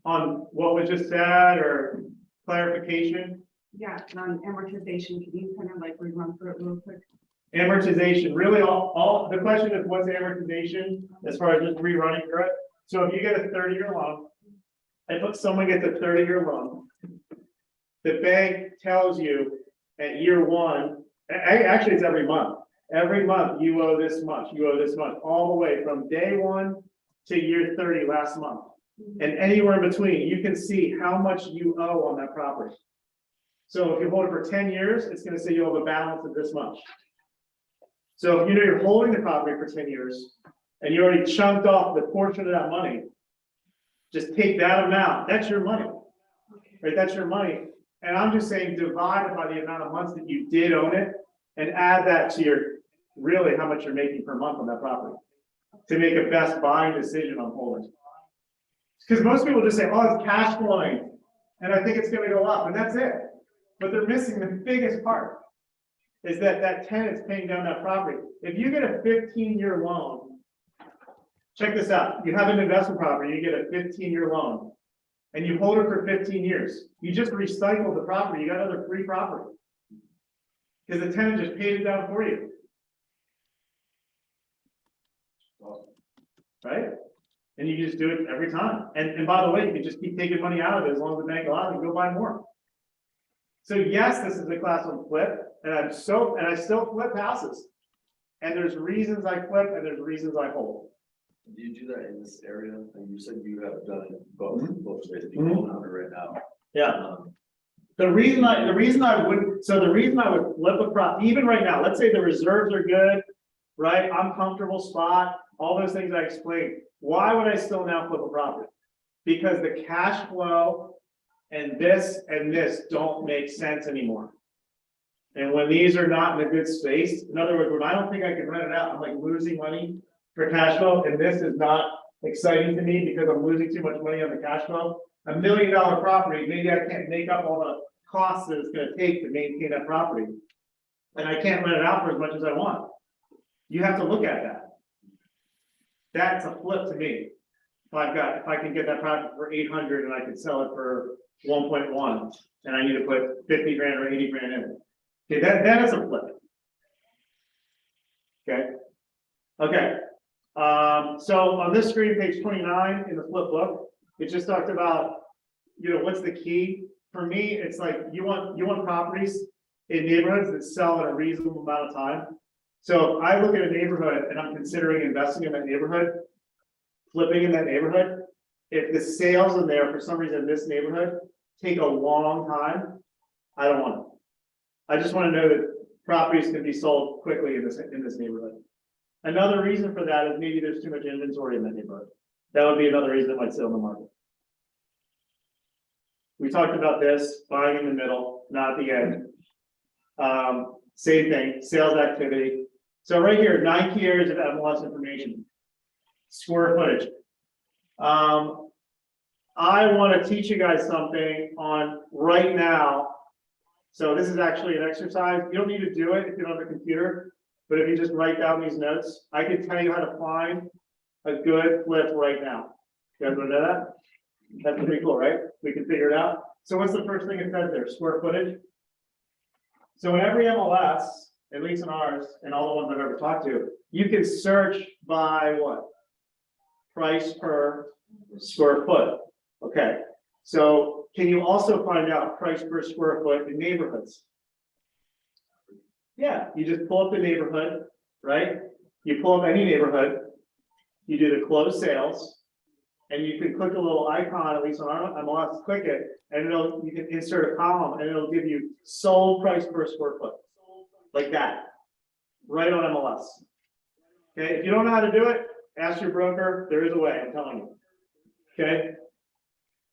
on what was just said or clarification? Yeah, and on amortization, can you kind of like run through it real quick? Amortization, really all, the question is what's amortization as far as just rerunning through it? So if you get a 30-year loan, if someone gets a 30-year loan, the bank tells you at year one, actually it's every month. Every month you owe this much, you owe this much, all the way from day one to year 30 last month. And anywhere in between, you can see how much you owe on that property. So if you hold it for 10 years, it's going to say you owe a balance of this much. So if you know you're holding the property for 10 years and you already chunked off the portion of that money, just take that amount. That's your money, right? That's your money. And I'm just saying divide it by the amount of months that you did own it and add that to your really how much you're making per month on that property to make a best buying decision on holding. Because most people just say, oh, it's cash flowing and I think it's going to go up, and that's it. But they're missing the biggest part is that that tenant's paying down that property. If you get a 15-year loan, check this out. You have an investment property, you get a 15-year loan and you hold it for 15 years. You just recycle the property. You got another free property because the tenant just paid it down for you. Right? And you just do it every time. And by the way, you can just keep taking money out of it as long as the bank allows you to go buy more. So yes, this is a class on flip, and I still flip houses. And there's reasons I flip and there's reasons I hold. Do you do that in this area? And you said you have done it both ways. You're going on it right now. Yeah. The reason I would flip a prop, even right now, let's say the reserves are good, right? I'm comfortable spot, all those things I explained. Why would I still now flip a property? Because the cash flow and this don't make sense anymore. And when these are not in a good space, in other words, when I don't think I can rent it out, I'm like losing money for cash flow, and this is not exciting to me because I'm losing too much money on the cash flow. $1 million property, maybe I can't make up all the costs that it's going to take to maintain that property, and I can't rent it out for as much as I want. You have to look at that. That's a flip to me. If I can get that property for 800 and I can sell it for 1.1, and I need to put 50 grand or 80 grand in it. Okay, that is a flip. Okay. So on this screen, page 29 in the flip book, it just talked about, what's the key? For me, it's like you want properties in neighborhoods that sell in a reasonable amount of time. So if I look at a neighborhood and I'm considering investing in that neighborhood, flipping in that neighborhood, if the sales in there for some reason in this neighborhood take a long time, I don't want it. I just want to know that properties can be sold quickly in this neighborhood. Another reason for that is maybe there's too much inventory in that neighborhood. That would be another reason it might sit on the market. We talked about this, buying in the middle, not at the end. Same thing, sales activity. So right here, 9 key areas of MLS information. Square footage. I want to teach you guys something on right now. So this is actually an exercise. You don't need to do it if you don't have a computer, but if you just write down these notes, I can tell you how to find a good flip right now. You guys want to know that? That's pretty cool, right? We can figure it out. So what's the first thing it says there? Square footage. So in every MLS, at least in ours, and all the ones I've ever talked to, you can search by what? Price per square foot. Okay. So can you also find out price per square foot in neighborhoods? Yeah, you just pull up the neighborhood, right? You pull up any neighborhood, you do the closed sales, and you can click a little icon, at least on our MLS, click it, and you can insert a column and it'll give you sold price per square foot. Like that, right on MLS. Okay, if you don't know how to do it, ask your broker. There is a way, I'm telling you. Okay,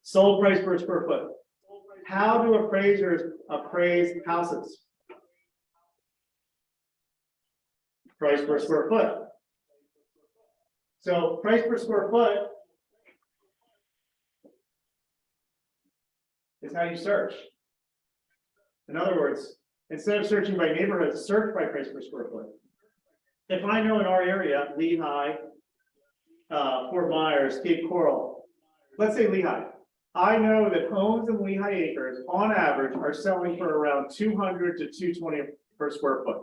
sold price per square foot. How do appraisers appraise houses? Price per square foot. So price per square foot is how you search. In other words, instead of searching by neighborhood, search by price per square foot. If I know in our area, Lehigh, Fort Myers, Cape Coral, let's say Lehigh. I know that homes in Lehigh Acres, on average, are selling for around 200 to 220 per square foot.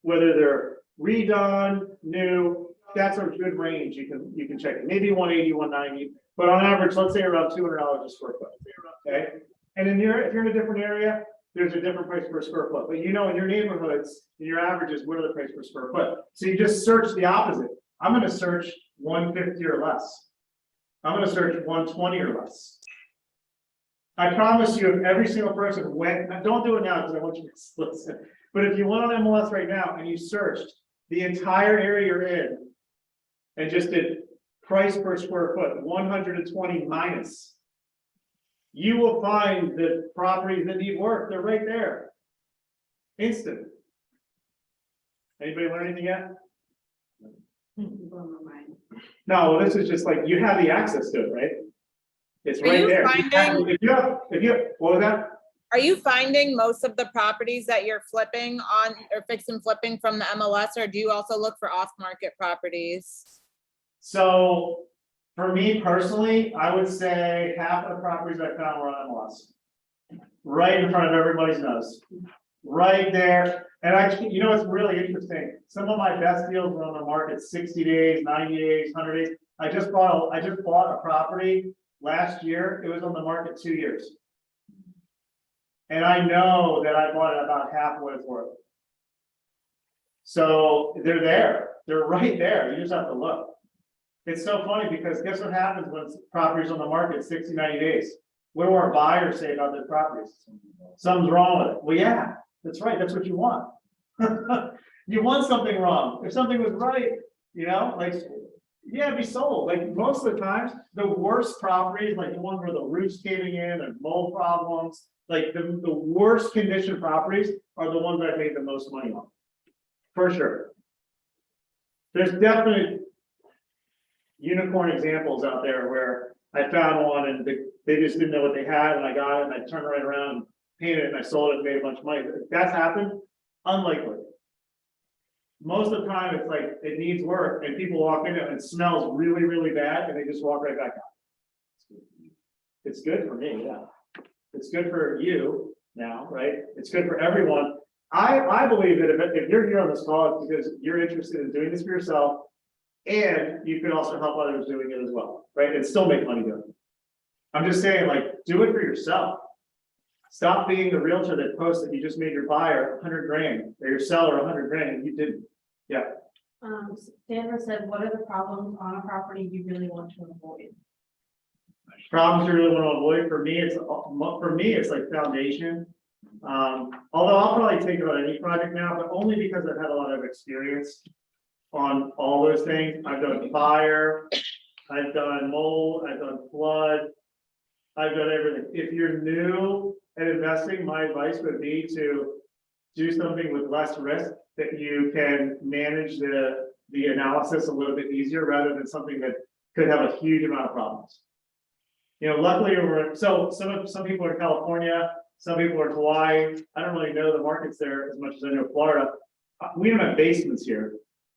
Whether they're redone, new, that's a good range. You can check it. Maybe 180, 190, but on average, let's say around $200 a square foot. Okay, and if you're in a different area, there's a different price per square foot. But you know, in your neighborhoods, in your averages, what are the price per square foot? So you just search the opposite. I'm going to search 150 or less. I'm going to search 120 or less. I promise you, if every single person went, now don't do it now because I want you to listen. But if you went on MLS right now and you searched the entire area you're in and just did price per square foot, 120 minus, you will find the properties that need work. They're right there. Instant. Anybody learn anything yet? No, this is just like, you have the access to it, right? It's Are right you there. finding- If you, what was that? Are you finding most of the properties that you're flipping on or fix and flipping from the MLS, or do you also look for off-market properties? So for me personally, I would say half of the properties I found were on MLS. Right in front of everybody's nose. Right there. And you know, it's really interesting. Some of my best deals were on the market 60 days, 90 days, 100 days. I just bought a property last year. It was on the market 2 years. And I know that I bought it about half what it's worth. So they're there. They're right there. You just have to look. It's so funny because guess what happens when property's on the market 60, 90 days? What do our buyers say about their properties? Something's wrong with it. Well, yeah, that's right. That's what you want. You want something wrong. If something was right, you know, like, yeah, it'd be sold. Like most of the times, the worst properties, like the ones where the roof's caving in and mold problems, like the worst condition properties are the ones I've made the most money on. For sure. There's definitely unicorn examples out there where I found one and they just didn't know what they had and I got it and I turned it right around and painted it and I sold it and made a bunch of money. If that's happened, unlikely. Most of the time it's like it needs work and people walk in and it smells really, really bad and they just walk right back out. It's good for me, yeah. It's good for you now, right? It's good for everyone. I believe that if you're here on this call, it's because you're interested in doing this for yourself and you can also help others doing it as well, right? And still make money doing it. I'm just saying, like, do it for yourself. Stop being the realtor that posts that you just made your buyer 100 grand or your seller 100 grand and you didn't. Yeah. Sandra said, what are the problems on a property you really want to avoid? Problems you really want to avoid for me, it's like foundation. Although I'll probably take it on any project now, but only because I've had a lot of experience on all those things. I've done fire, I've done mold, I've done flood, I've done everything. If you're new at investing, my advice would be to do something with less risk that you can manage the analysis a little bit easier rather than something that could have a huge amount of problems. You know, luckily some people are in California, some people are in Hawaii. I don't really know the markets there as much as I know Florida. We don't have basements here.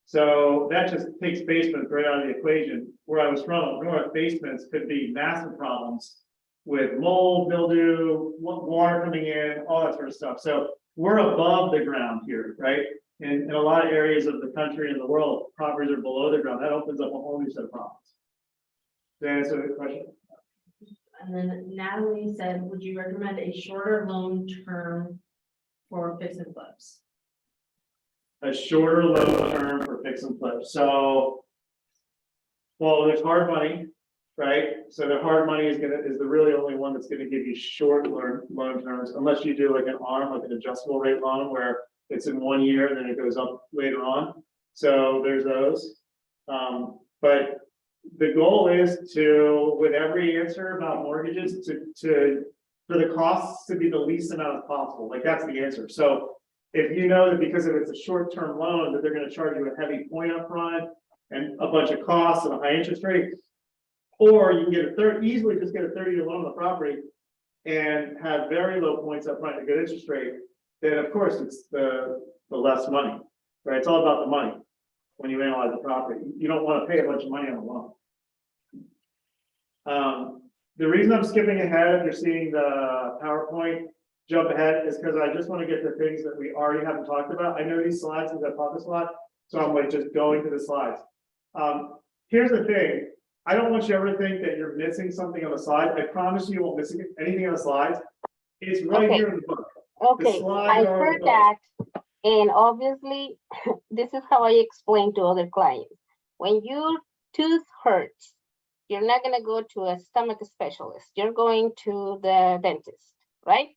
So that just takes basements right out of the equation. Where I was from, up north, basements could be massive problems with mold, mildew, water coming in, all that sort of stuff. So we're above the ground here, right? In a lot of areas of the country and the world, properties are below the ground. That opens up a whole new set of problems. Does that answer the question? And then Natalie said, would you recommend a shorter loan term for fix and flips? A shorter loan term for fix and flip. So, well, there's hard money, right? So the hard money is the really only one that's gonna give you short loan terms, unless you do like an ARM, like an adjustable rate loan, where it's in 1 year and then it goes up later on. So there's those. But the goal is to, with every answer about mortgages, for the costs to be the least amount as possible. Like that's the answer. So if you know that because if it's a short-term loan that they're going to charge you a heavy point up front and a bunch of costs and a high interest rate, or you can get easily just get a 30-year loan on the property and have very low points up front and a good interest rate, then of course it's the less money, right? It's all about the money when you analyze the property. You don't want to pay a bunch of money on a loan. The reason I'm skipping ahead, if you're seeing the PowerPoint jump ahead, is because I just want to get the things that we already haven't talked about. I know these slides because I taught this a lot, so I'm like just going to the slides. Here's the thing. I don't want you ever to think that you're missing something on the slide. I promise you won't miss anything on the slides. It's right Okay. here in the book. Okay, slides I are in heard the book. that, and obviously, this is how I explain to other clients. When your tooth hurts, you're not gonna go to a stomach specialist, you're going to the dentist, right?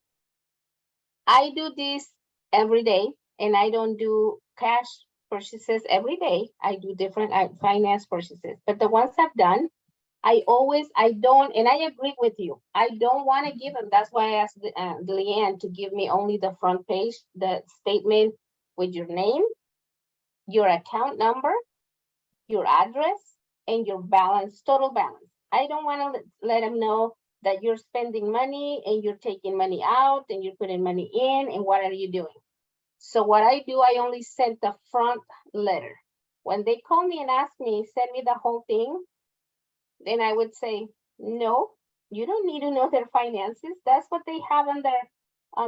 I do this every day, and I don't do cash purchases every day. I do different finance purchases, but the ones I've done, I don't, and I agree with you. I don't want to give them. That's why I asked Leanne to give me only the front page, the statement with your name, your account number, your address, and your balance, total balance. I don't want to let them know that you're spending money and you're taking money out and you're putting money in and what are you doing? So what I do, I only send the front letter. When they call me and ask me, send me the whole thing, then I would say, no, you don't need to know their finances. That's what they have on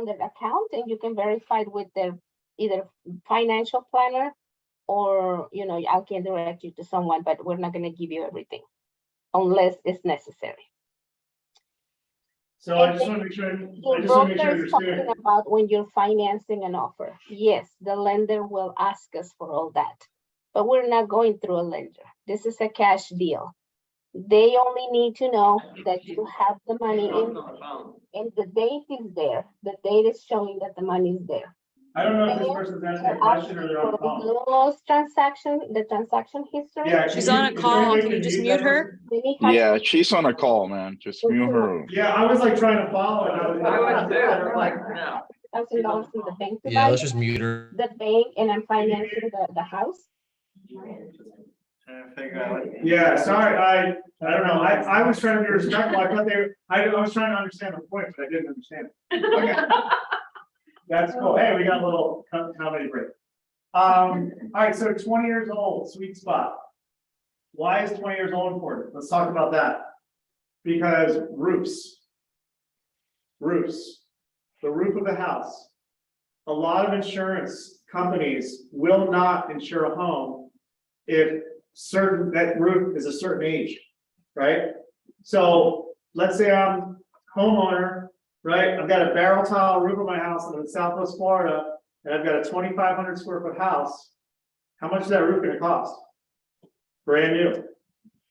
their account, and you can verify it with their either financial planner or, you know, I can direct you to someone, but we're not going to give you everything unless it's necessary. So I just want to make sure, I just want to make sure I Broker is talking understood. about when you're financing an offer. Yes, the lender will ask us for all that, but we're not going through a lender. This is a cash deal. They only need to know that you have the money in, and the date is there. The date is showing that the money is there. I don't know if this person's asking a question or they're on the phone. Those the transaction history. Yeah, She's can on you- a is there call. any way Can you just mute mute that her? person? Maybe have- Yeah, she's on a call, man. Just mute her. Yeah, I was like trying to follow it. I was $1,000 in the bank to Yeah, buy let's just mute her. the bank, and I'm financing the house. Trying to figure out what- Yeah, sorry, I don't know, I was trying to be respectful, I thought I was trying to understand the point, but I didn't understand it. Okay. That's cool, hey, we got a little comedy break. All right, so 20 years old, sweet spot. Why is 20 years old important? Let's talk about that. Because roofs, the roof of the house. A lot of insurance companies will not insure a home if that roof is a certain age, right? So let's say I'm homeowner, right? I've got a barrel tile roof on my house. I'm in Southwest Florida, and I've got a 2,500 square foot house. How much is that roof gonna cost? Brand new.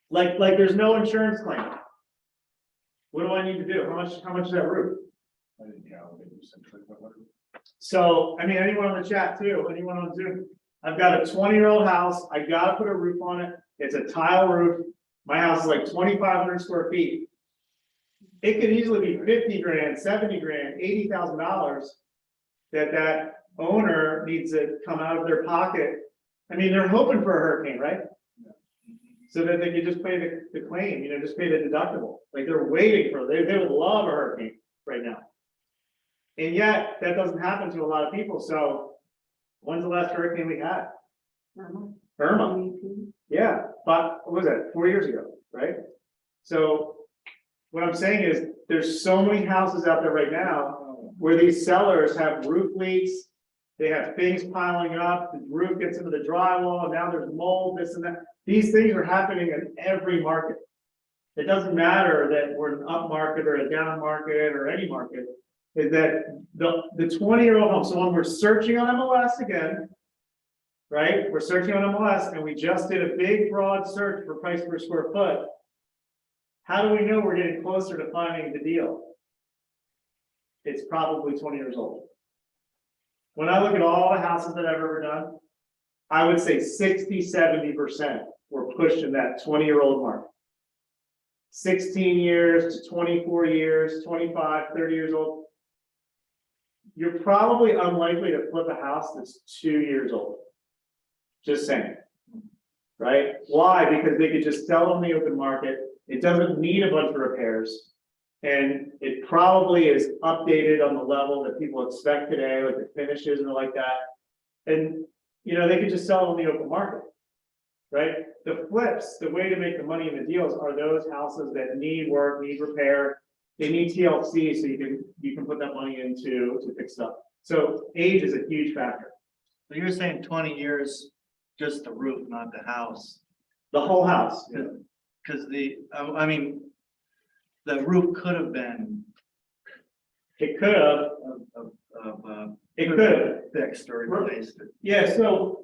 Like there's no insurance claim. What do I need to do? How much is that roof? So, I mean, anyone on the chat too, anyone on Zoom? I've got a 20-year-old house. I gotta put a roof on it. It's a tile roof. My house is like 2,500 square feet. It could easily be 50 grand, 70 grand, $80,000 that owner needs to come out of their pocket. I mean, they're hoping for a hurricane, right? So that they can just pay the claim, you know, just pay the deductible. Like they're waiting for, they would love a hurricane right now. And yet that doesn't happen to a lot of people. So when's the last hurricane we had? Irma. Yeah, but what was that, 4 years ago, right? So what I'm saying is there's so many houses out there right now where these sellers have roof leaks. They have things piling up, the roof gets into the drywall, now there's mold, this and that. These things are happening in every market. It doesn't matter that we're an up market or a down market or any market, is that the 20-year-old home, so when we're searching on MLS again, right? We're searching on MLS and we just did a big broad search for price per square foot. How do we know we're getting closer to finding the deal? It's probably 20 years old. When I look at all the houses that I've ever done, I would say 60–70% were pushed in that 20-year-old mark. 16 years to 24 years, 25, 30 years old. You're probably unlikely to flip a house that's 2 years old. Just saying, right? Why? Because they could just sell on the open market. It doesn't need a bunch of repairs. And it probably is updated on the level that people expect today, like the finishes and like that. And, you know, they could just sell on the open market. right? The flips, the way to make the money in the deals are those houses that need work, need repair. They need TLC, so you can put that money into to fix stuff. So age is a huge factor. So you're saying 20 years, just the roof, not the house? The whole house. Because I mean, the roof could have been It could have. It could have. fixed or replaced. Yeah, so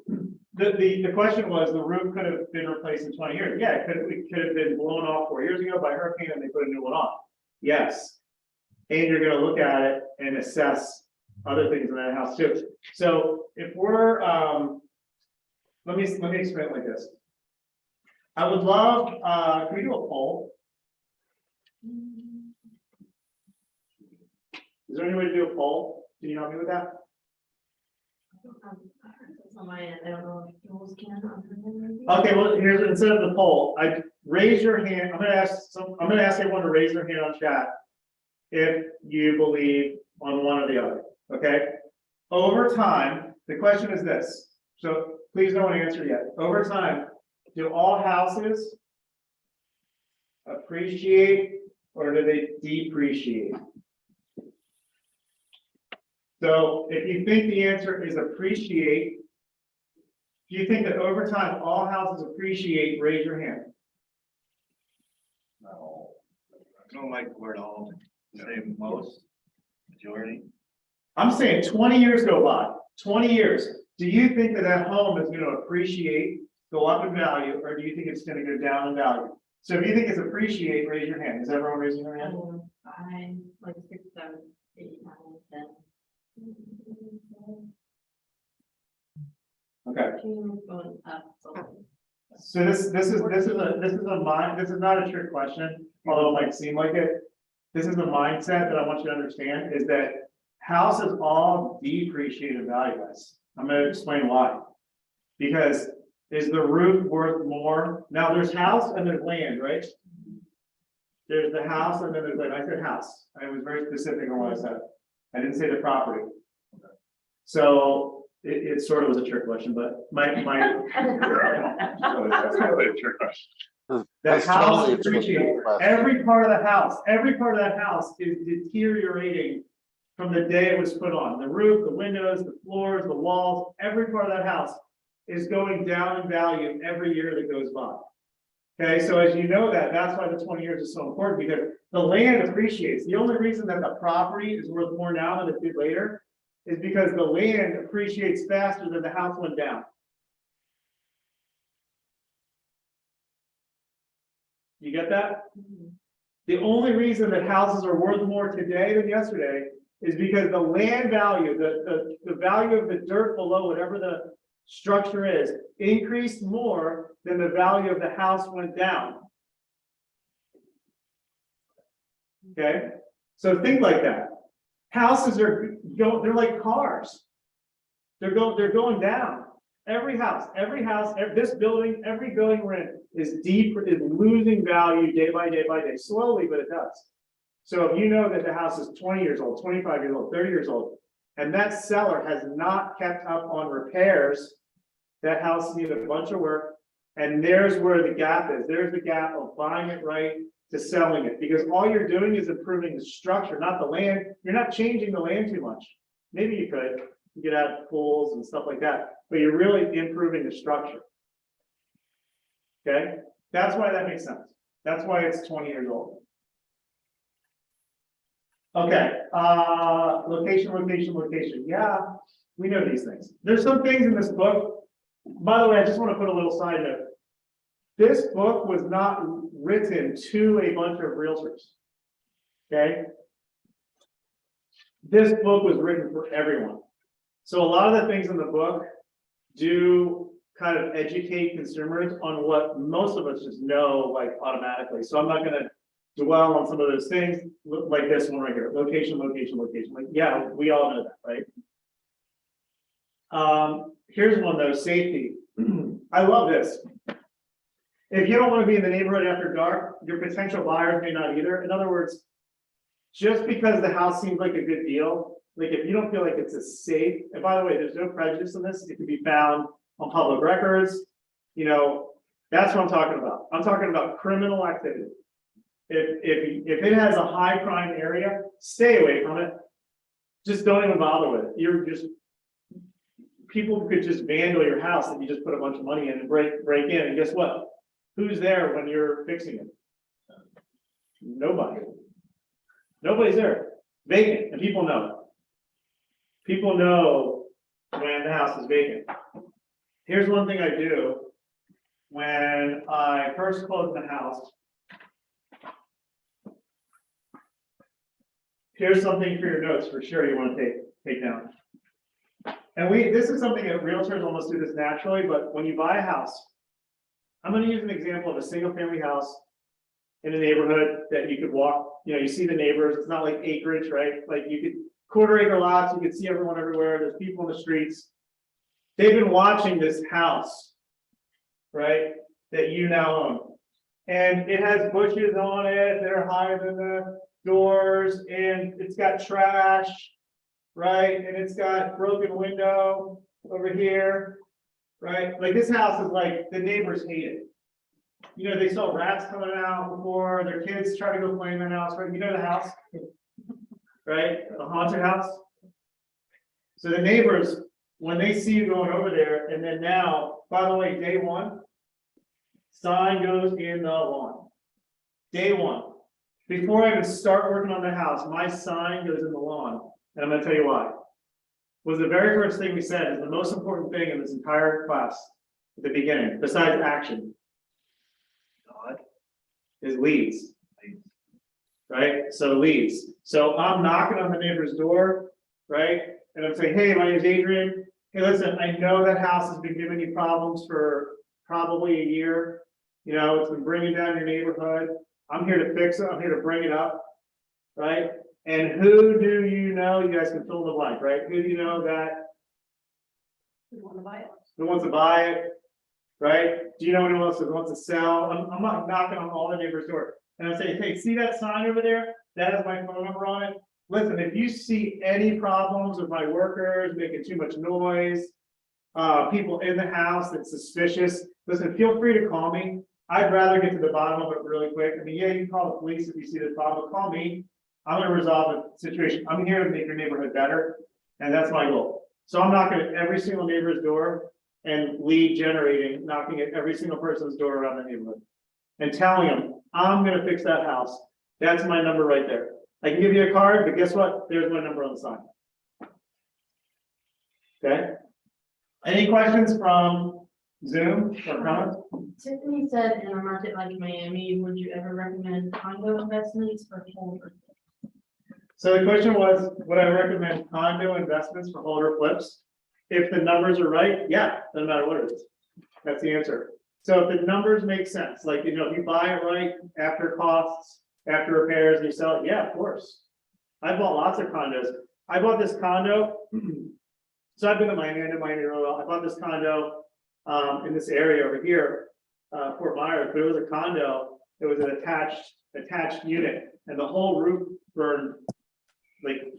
the question was, the roof could have been replaced in 20 years. Yeah, it could have been blown off 4 years ago by hurricane and they put a new one on. Yes. And you're gonna look at it and assess other things in that house too. So if we're, let me explain it like this. I would love, can we do a poll? Is there any way to do a poll? Can you help me with that? Okay, well, here's, instead of the poll, I raise your hand. I'm gonna ask everyone to raise their hand on chat if you believe on one or the other, okay? Over time, the question is this, so please don't answer yet. Over time, do all houses appreciate or do they depreciate? So if you think the answer is appreciate, do you think that over time all houses appreciate? Raise your hand. No, I don't like the word all, say most, majority. I'm saying 20 years go by, 20 years. Do you think that that home is going to appreciate, go up in value, or do you think it's going to go down in value? So if you think it's appreciate, raise your hand. Is everyone raising their hand? I like 6, 7, 8, 9, 10. Okay. Going up. So this is not a trick question, although it might seem like it. This is a mindset that I want you to understand, is that houses all depreciate in value, guys. I'm going to explain why. Because is the roof worth more? Now there's house and there's land, right? There's the house and then there's land. I said house. I was very specific on what I said. I didn't say the property. So it sort of was a trick question, but my That's really a trick question. the That's house totally a trick appreciates. question. Every part of the house, every part of that house is deteriorating from the day it was put on. The roof, the windows, the floors, the walls, every part of that house is going down in value every year that goes by. Okay, so as you know that, that's why the 20 years is so important, because the land appreciates. The only reason that the property is worth more now than it did later is because the land appreciates faster than the house went down. You get that? The only reason that houses are worth more today than yesterday is because the land value, the value of the dirt below whatever the structure is, increased more than the value of the house went down. Okay, so think like that. Houses are they're like cars. They're going down. Every house, this building, every building we're in is losing value day by day by day, slowly, but it does. So if you know that the house is 20 years old, 25 years old, 30 years old, and that seller has not kept up on repairs, that house needs a bunch of work. And there's where the gap is. There's the gap of buying it right to selling it, because all you're doing is improving the structure, not the land. You're not changing the land too much. Maybe you could add pools and stuff like that, but you're really improving the structure. Okay, that's why that makes sense. That's why it's 20 years old. Okay, location. Yeah, we know these things. There's some things in this book. By the way, I just want to put a little side note. This book was not written to a bunch of realtors. Okay. This book was written for everyone. So a lot of the things in the book do kind of educate consumers on what most of us just know, like automatically. So I'm not going to dwell on some of those things like this one right here. Location. Like, yeah, we all know that, right? Here's one though, safety. I love this. If you don't want to be in the neighborhood after dark, your potential buyers may not either. In other words, just because the house seems like a good deal, like if you don't feel like it's a safe, and by the way, there's no prejudice in this, it can be found on public records. You know, That's what I'm talking about. I'm talking about criminal activity. If it has a high crime area, stay away from it. Just don't even bother with it. People could just vandal your house if you just put a bunch of money in and break in, and guess what? Who's there when you're fixing it? Nobody. Nobody's there. Vacant, and people know it. People know when the house is vacant. Here's one thing I do when I first close the house. Here's something for your notes for sure you want to take down. And this is something that realtors almost do this naturally, but when you buy a house, I'm going to use an example of a single family house in a neighborhood that you could walk, you see the neighbors. It's not like acreage, right? Like you could quarter acre lots, you could see everyone everywhere. There's people in the streets. They've been watching this house, right? That you now own. And it has bushes on it that are higher than the doors, and it's got trash, right? And it's got broken window over here, right? Like this house is like, the neighbors hate it. They saw rats coming out before, their kids try to go play in their house, right? The house, right? The haunted house. So the neighbors, when they see you going over there, and then now, by the way, day one, sign goes in the lawn. Day one. Before I even start working on the house, my sign goes in the lawn. And I'm going to tell you why. Was the very first thing we said is the most important thing in this entire class at the beginning, besides action, is leads. Right? So leads. So I'm knocking on the neighbor's door, right? And I'm saying, hey, my name's Adrian. Hey, listen, I know that house has been giving you problems for probably a year. It's been bringing down your neighborhood. I'm here to fix it. I'm here to bring it up, right? And who do you know? You guys can fill in the blank, right? Who do you know that? Who wants to buy it? Who wants to buy it, right? Do you know anyone else that wants to sell? I'm not knocking on all the neighbors' door. And I'm saying, hey, see that sign over there? That has my phone number on it. Listen, if you see any problems with my workers making too much noise, people in the house that's suspicious, listen, feel free to call me. I'd rather get to the bottom of it really quick. I mean, yeah, you can call the police if you see the problem, but call me. I'm going to resolve the situation. I'm here to make your neighborhood better, and that's my goal. So I'm knocking at every single neighbor's door and lead generating, knocking at every single person's door around the neighborhood and telling them, I'm going to fix that house. That's my number right there. I can give you a card, but guess what? There's my number on the sign. Okay. Any questions from Zoom or comments? Tiffany said in a market like Miami, would you ever recommend condo investments for holder? So the question was, would I recommend condo investments for holder flips? If the numbers are right, yeah, doesn't matter what it is. That's the answer. So if the numbers make sense, like, if you buy it right after costs, after repairs, and you sell it, yeah, of course. I bought lots of condos. I bought this condo. So I've been to Miami, I know Miami really well. I bought this condo in this area over here, Fort Myers, but it was a condo. It was an attached unit, and the whole roof burned,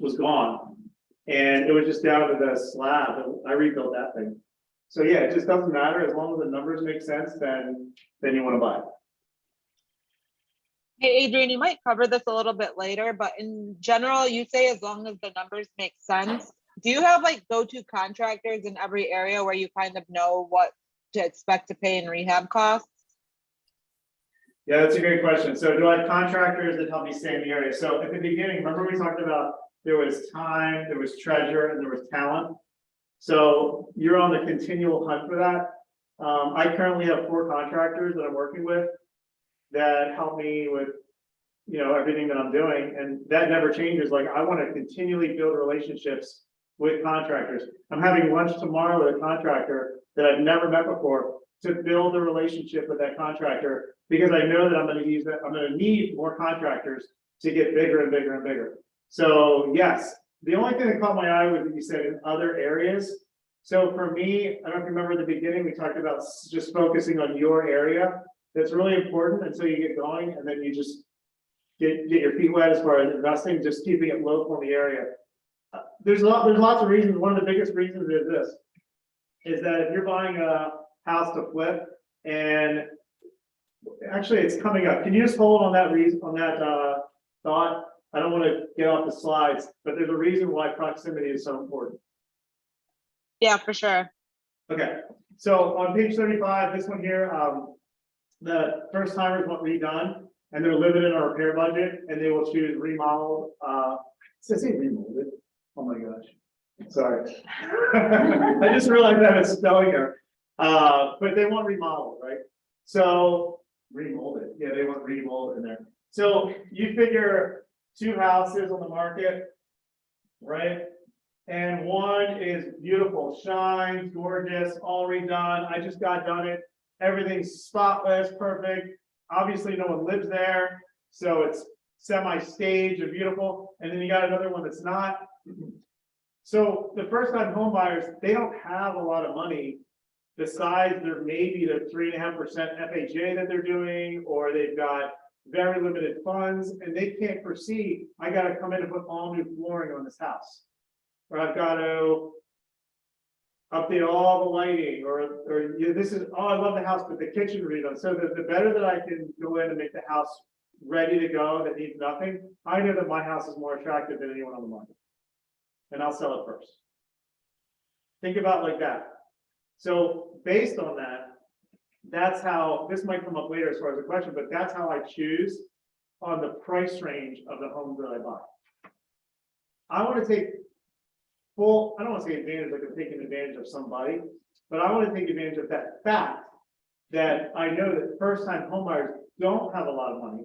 was gone. And it was just down to the slab, and I rebuilt that thing. So yeah, it just doesn't matter, as long as the numbers make sense, then you want to buy it. Hey, Adrian, you might cover this a little bit later, but in general, you say as long as the numbers make sense. Do you have go-to contractors in every area where you kind of know what to expect to pay in rehab costs? Yeah, that's a great question. So do I have contractors that help me stay in the area? So at the beginning, remember we talked about there was time, there was treasure, and there was talent. So you're on the continual hunt for that. I currently have 4 contractors that I'm working with that help me with, everything that I'm doing, and that never changes. I want to continually build relationships with contractors. I'm having lunch tomorrow with a contractor that I've never met before to build a relationship with that contractor, because I know that I'm going to need more contractors to get bigger and bigger and bigger. So yes, the only thing that caught my eye was that you said in other areas. So for me, I don't know if you remember at the beginning, we talked about just focusing on your area. That's really important until you get going, and then you just get your feet wet as far as investing, just keeping it local in the area. There's lots of reasons. One of the biggest reasons is this, is that if you're buying a house to flip and actually, it's coming up. Can you just hold on that reason, on that, thought? I don't want to get off the slides, but there's a reason why proximity is so important. Yeah, for sure. Okay, so on page 35, this one here, the first timers want redone and they're living in our repair budget and they will choose remodel, it says they remolded. Oh my gosh, sorry. I just realized that it's spelling error. But they want remodeled, right? So remolded, yeah, they want remolded in there. So you figure 2 houses on the market, right? And one is beautiful, shines, gorgeous, all redone. I just got done it. Everything's spotless, perfect. Obviously, no one lives there, so it's semi-staged and beautiful. And then you got another one that's not. So the first-time home buyers, they don't have a lot of money besides their maybe the 3.5% FHA that they're doing, or they've got very limited funds, and they can't foresee, I gotta come in and put all new flooring on this house. Or I've got to update all the lighting, or you know, this is, oh, I love the house, but the kitchen redone. So the better that I can go in and make the house ready to go that needs nothing, I know that my house is more attractive than anyone on the market. And I'll sell it first. Think about it like that. So based on that, that's how, this might come up later as far as a question, but that's how I choose on the price range of the homes that I buy. I want to take full, I don't want to say advantage like I'm taking advantage of somebody, but I want to take advantage of that fact that I know that first-time homebuyers don't have a lot of money.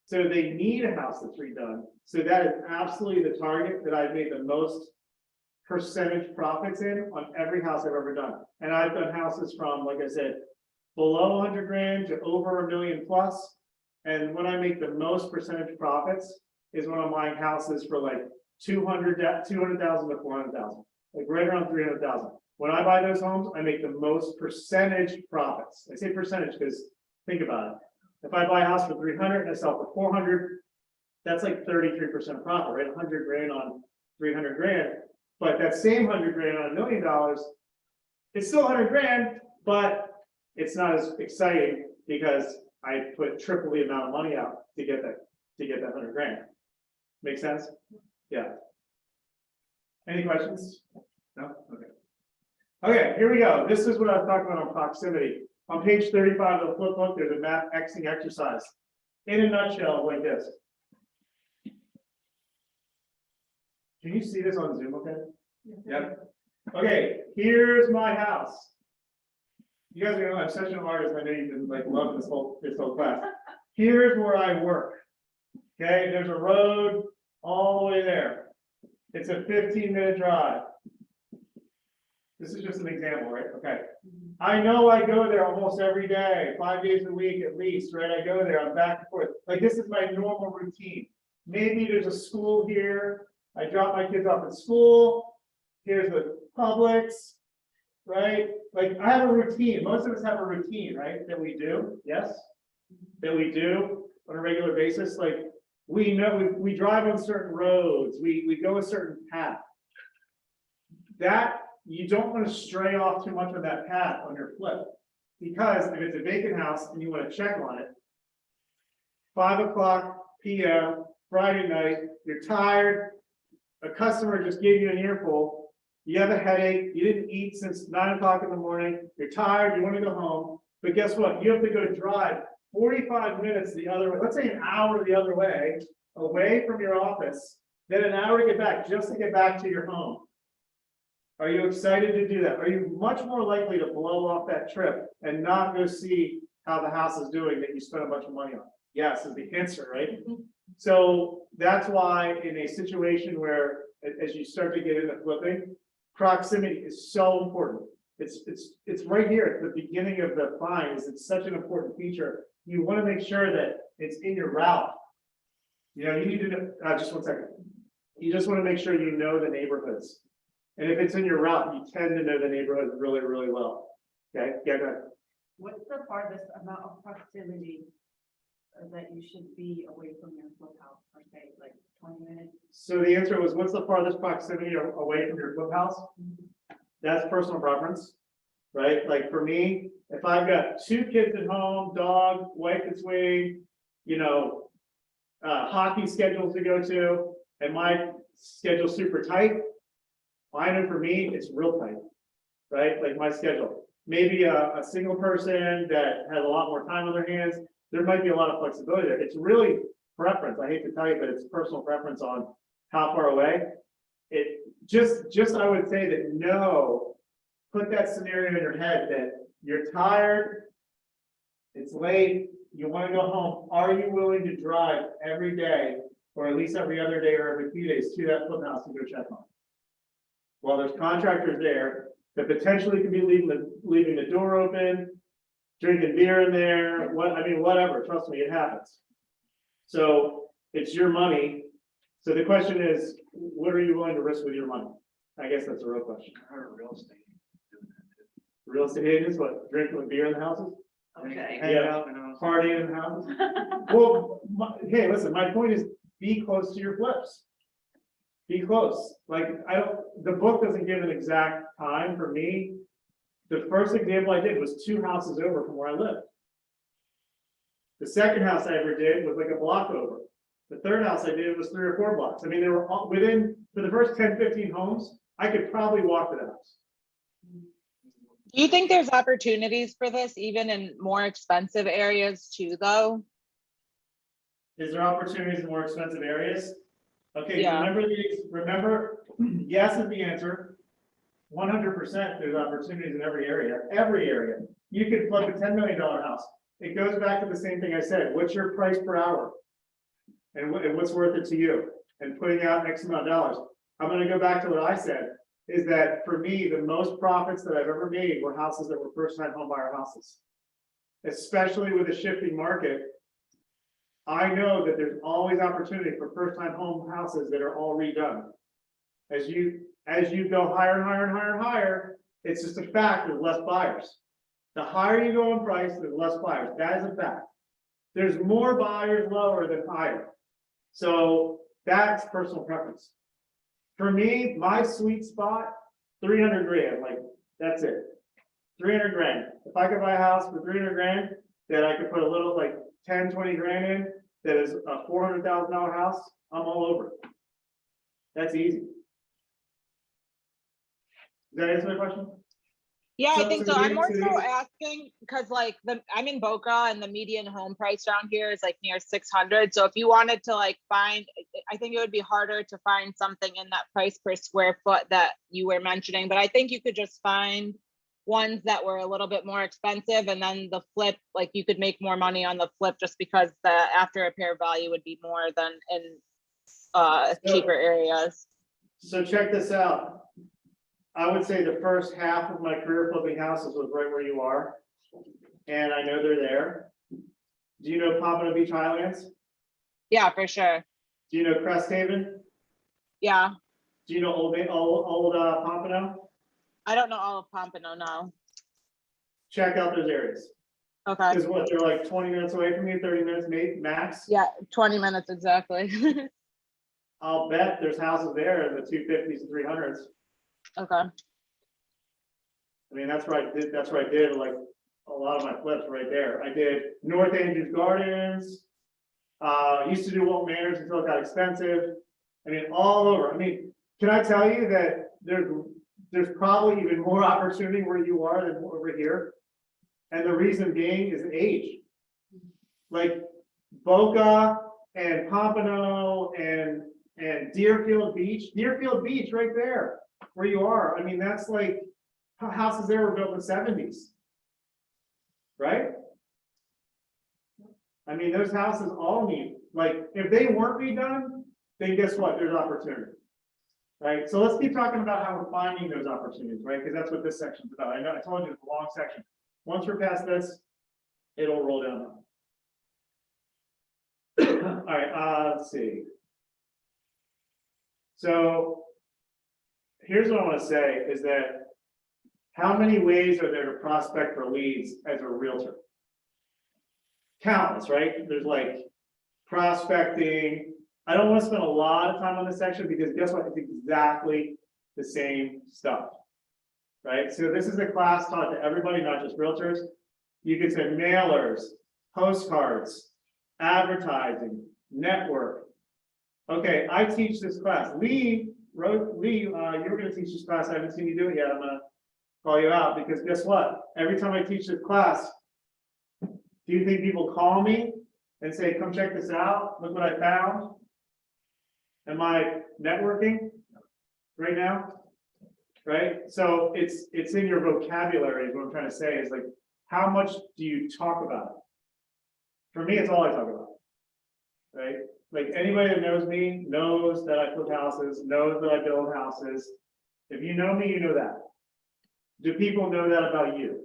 So they need a house that's redone. So that is absolutely the target that I've made the most percentage profits in on every house I've ever done. And I've done houses from, like I said, below 100 grand to over $1 million plus. And when I make the most percentage profits is when I'm buying houses for like 200,000 to 400,000, like right around 300,000. When I buy those homes, I make the most percentage profits. I say percentage because think about it. If I buy a house for 300 and I sell for 400, that's like 33% profit, right? 100 grand on 300 grand. But that same 100 grand on $1 million, it's still 100 grand, but it's not as exciting because I put triple the amount of money out to get that 100 grand. Make sense? Yeah. Any questions? No? Okay. Okay, here we go. This is what I was talking about on proximity. On page 35 of the flip book, there's a map Xing exercise. In a nutshell, like this. Can you see this on Zoom, okay? Yep. Okay, here's my house. You guys are gonna know I'm such an artist. I know you've been like loving this whole class. Here's where I work. Okay, there's a road all the way there. It's a 15-minute drive. This is just an example, right? Okay. I know I go there almost every day, 5 days a week at least, right? I go there, I'm back and forth. Like this is my normal routine. Maybe there's a school here. I drop my kids off at school. Here's the Publix, right? Like I have a routine. Most of us have a routine, right? That we do, yes? That we do on a regular basis. Like we know we drive on certain roads, we go a certain path. That you don't want to stray off too much on that path on your flip. Because if it's a vacant house and you want to check on it, 5:00 p.m. Friday night, you're tired, a customer just gave you an earful, you have a headache, you didn't eat since 9:00 in the morning, you're tired, you want to go home, but guess what? You have to go drive 45 minutes the other way, let's say an hour the other way, away from your office, then an hour to get back, just to get back to your home. Are you excited to do that? Are you much more likely to blow off that trip and not go see how the house is doing that you spent a bunch of money on? Yes, is the answer, right? So that's why in a situation where, as you start to get into flipping, proximity is so important. It's right here at the beginning of the find. It's such an important feature. You want to make sure that it's in your route. You know, you need to know, just 1 second. You just want to make sure you know the neighborhoods. And if it's in your route, you tend to know the neighborhood really, really well. Okay, yeah, go ahead. What's the farthest amount of proximity that you should be away from your flip house, per se, like 20 minutes? So the answer was, what's the farthest proximity away from your flip house? That's personal preference, right? Like for me, If I've got 2 kids at home, dog, wife that's waiting, you know, hockey schedules to go to, and my schedule's super tight, I know for me, it's real tight, right? Like my schedule. Maybe a single person that has a lot more time on their hands, there might be a lot of flexibility there. It's really preference. I hate to tell you, but it's personal preference on how far away. It just I would say that no, put that scenario in your head that you're tired, it's late, you want to go home. Are you willing to drive every day, or at least every other day or every few days to that flip house to go check on? Well, there's contractors there that potentially could be leaving the door open, drinking beer in there, whatever. Trust me, it happens. So it's your money. So the question is, what are you willing to risk with your money? I guess that's a real question. I heard real estate. Real estate agents, what, drinking with beer in the houses? Okay. Hanging out, partying in the houses? Well, hey, listen, my point is be close to your flips. Be close. Like, the book doesn't give an exact time for me. The first example I did was 2 houses over from where I lived. The second house I ever did was like a block over. The third house I did was 3 or 4 blocks. I mean, they were all within, for the first 10, 15 homes, I could probably walk to the house. Do you think there's opportunities for this even in more expensive areas too, though? Is there opportunities in more expensive areas? Okay, Yeah. remember, yes is the answer. 100% there's opportunities in every area, every area. You could flip a $10 million house. It goes back to the same thing I said. What's your price per hour? And what's worth it to you? And putting out X amount of dollars. I'm gonna go back to what I said, is that for me, the most profits that I've ever made were houses that were first-time home buyer houses. Especially with a shifting market, I know that there's always opportunity for first-time home houses that are all redone. As you go higher and higher and higher and higher, it's just a fact, there's less buyers. The higher you go in price, there's less buyers. That is a fact. There's more buyers lower than higher. So that's personal preference. For me, my sweet spot, 300 grand, like that's it. 300 grand. If I could buy a house for 300 grand, that I could put a little like 10, 20 grand in, that is a $400,000 house, I'm all over it. That's easy. Does that answer the question? Yeah, I So- think so so. I'm you- more so so you- asking because like I'm in Boca and the median home price around here is like near 600. So if you wanted to like find, I think it would be harder to find something in that price per square foot that you were mentioning. But I think you could just find ones that were a little bit more expensive, and then the flip, like you could make more money on the flip just because the after repair value would be more than in cheaper areas. So check this out. I would say the first half of my career flipping houses was right where you are. And I know they're there. Do you know Pompano Beach Highlands? Yeah, for sure. Do you know Crest Haven? Yeah, Do you know old Pompano? I don't know all of Pompano now. Check out those areas. Okay. Because what, they're like 20 minutes away from you, 30 minutes max? Yeah, 20 minutes exactly. I'll bet there's houses there in the 250s and 300s. Okay. I mean, that's where I did like a lot of my flips right there. I did North Andrews Gardens, used to do Walton Manors until it got expensive. I mean, all over. I mean, can I tell you that there's probably even more opportunity where you are than over here? And the reason being is age. Like Boca and Pompano and Deerfield Beach right there where you are. I mean, that's like houses there were built in the 70s. Right? I mean, those houses all need, like, if they weren't redone, then guess what? There's opportunity. Right? So let's keep talking about how we're finding those opportunities, right? Because that's what this section's about. I know I told you it's a long section. Once we're past this, it'll roll down. All right, let's see. So here's what I want to say is that how many ways are there to prospect for leads as a realtor? Countless, right? There's like prospecting. I don't want to spend a lot of time on this section because guess what? It's exactly the same stuff, right? So this is a class taught to everybody, not just realtors. You could say mailers, postcards, advertising, network. Okay, I teach this class. Lee, you were gonna teach this class. I haven't seen you do it yet. I'm gonna call you out because guess what? Every time I teach this class, do you think people call me and say, come check this out? Look what I found? Am I networking right now? Right? So it's in your vocabulary is what I'm trying to say is like, how much do you talk about it? For me, it's all I talk about. Right? Like anybody that knows me knows that I flip houses, knows that I build houses. If you know me, you know that. Do people know that about you?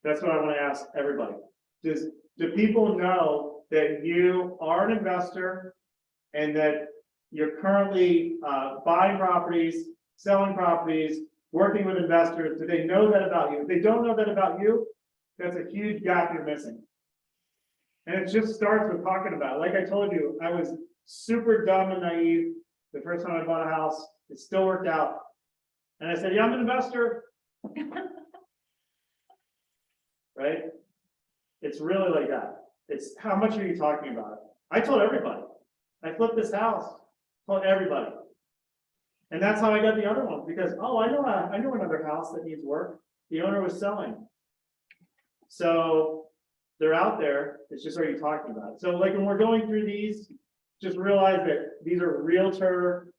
That's what I want to ask everybody. Do people know that you are an investor and that you're currently buying properties, selling properties, working with investors? Do they know that about you? If they don't know that about you, that's a huge gap you're missing. And it just starts with talking about it. Like I told you, I was super dumb and naive the first time I bought a house. It still worked out. And I said, yeah, I'm an investor. Right? It's really like that. It's how much are you talking about it? I told everybody. I flipped this house. Told everybody. And that's how I got the other one because, oh, I know another house that needs work. The owner was selling. So they're out there. It's just, are you talking about it? So like when we're going through these, just realize that these are realtor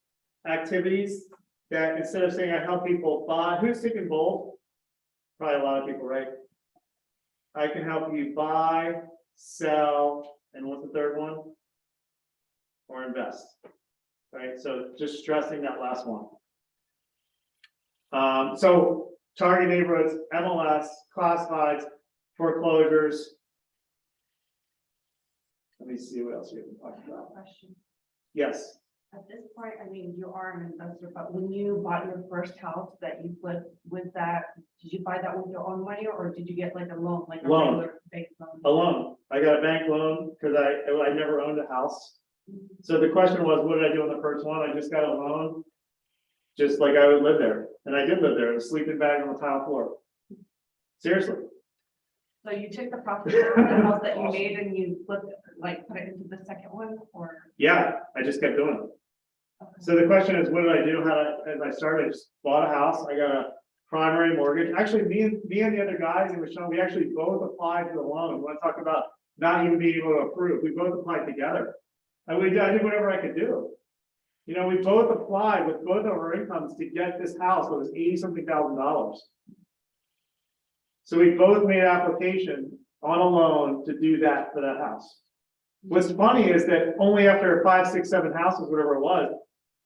activities that instead of saying I help people buy, who's thinking bold? Probably a lot of people, right? I can help you buy, sell, and what's the third one? Or invest, right? So just stressing that last one. So target neighborhoods, MLS, classifieds, foreclosures. Let me see what else we can talk about. Question. Yes. At this point, I mean, you are an investor, but when you bought your first house that you flipped with that, did you buy that with your own money or did you get like a loan, like a Loan. regular bank loan? A loan. I got a bank loan because I never owned a house. So the question was, what did I do on the first one? I just got a loan, just like I would live there. And I did live there, a sleeping bag on the tile floor. Seriously. So you took the profit from the house that you made and you flipped it, like put it into the second one or? Yeah, I just kept doing it. So the question is, what did I do? As I started, I just bought a house. I got a primary mortgage. Actually, me and the other guys and Michele, we actually both applied for the loan. We want to talk about not even being able to approve. We both applied together. And I did whatever I could do. You know, we both applied with both of our incomes to get this house. It was $80-something thousand. So we both made application on a loan to do that for that house. What's funny is that only after 5, 6, 7 houses, whatever it was,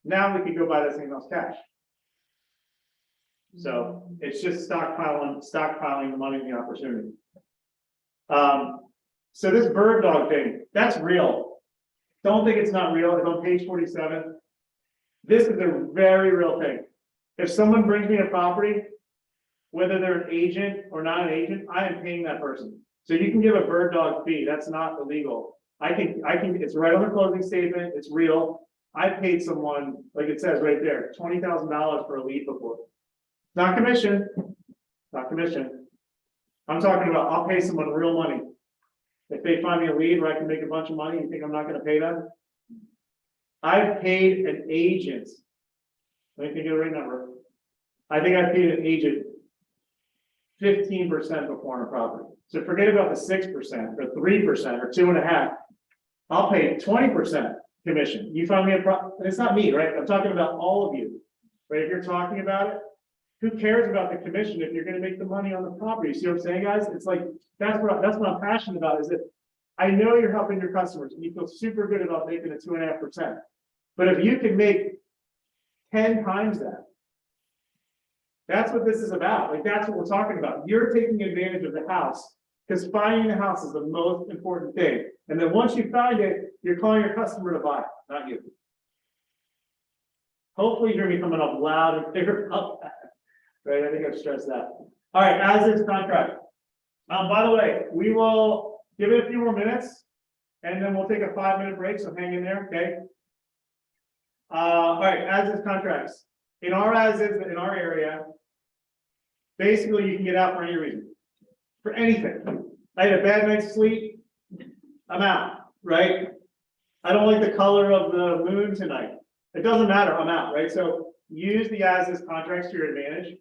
now we can go buy that same house cash. So it's just stockpiling the money and the opportunity. So this bird dog thing, that's real. Don't think it's not real. It's on page 47. This is a very real thing. If someone brings me a property, whether they're an agent or not an agent, I am paying that person. So you can give a bird dog fee. That's not illegal. I can, it's right on the closing statement. It's real. I paid someone, like it says right there, $20,000 for a lead before. Not commission, not commission. I'm talking about, I'll pay someone real money. If they find me a lead where I can make a bunch of money, you think I'm not gonna pay them? I've paid an agent. Let me think of the right number. I think I paid an agent 15% before on a property. So forget about the 6% or 3% or 2.5%. I'll pay 20% commission. You find me a and it's not me, right? I'm talking about all of you, right? If you're talking about it, who cares about the commission if you're going to make the money on the property? See what I'm saying, guys? It's like that's what I'm passionate about. Is that I know you're helping your customers and you feel super good about making a 2.5%. But if you can make 10 times that, that's what this is about. Like that's what we're talking about. You're taking advantage of the house because finding the house is the most important thing. And then once you find it, you're calling your customer to buy it, not you. Hopefully you hear me coming up loud and clear about that. Right? I think I've stressed that. All right, as is contract. By the way, we will give it a few more minutes and then we'll take a 5-minute break. So hang in there, okay? All right, as is contracts. In our area, basically you can get out for any reason. for anything. I had a bad night's sleep, I'm out, right? I don't like the color of the moon tonight. It doesn't matter, I'm out, right? So use the as-is contracts to your advantage,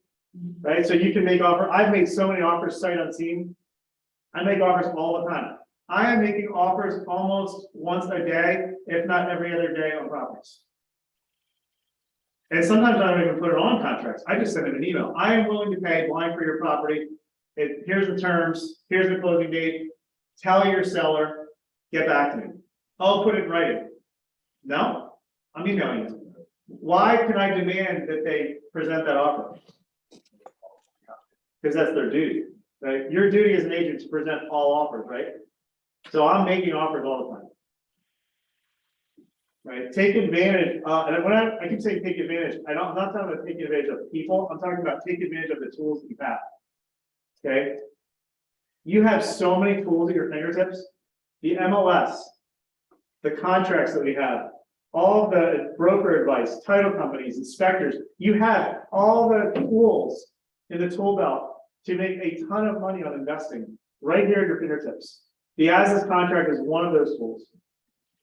right? So you can make offer. I've made so many offers sight unseen. I make offers all the time. I am making offers almost once a day, if not every other day on properties. And sometimes I don't even put it on contracts. I just send them an email. I am willing to pay blind for your property. Here's the terms, here's the closing date. Tell your seller, get back to me. I'll put it in writing. No, I'm emailing you. Why can I demand that they present that offer? Because that's their duty, right? Your duty as an agent to present all offers, right? So I'm making offers all the time. Right, take advantage, and when I keep saying take advantage, I'm not talking about taking advantage of people, I'm talking about take advantage of the tools that you have. Okay? You have so many tools at your fingertips, the MLS, the contracts that we have, all the broker advice, title companies, inspectors, you have all the tools in the tool belt to make a ton of money on investing right here at your fingertips. The as-is contract is one of those tools.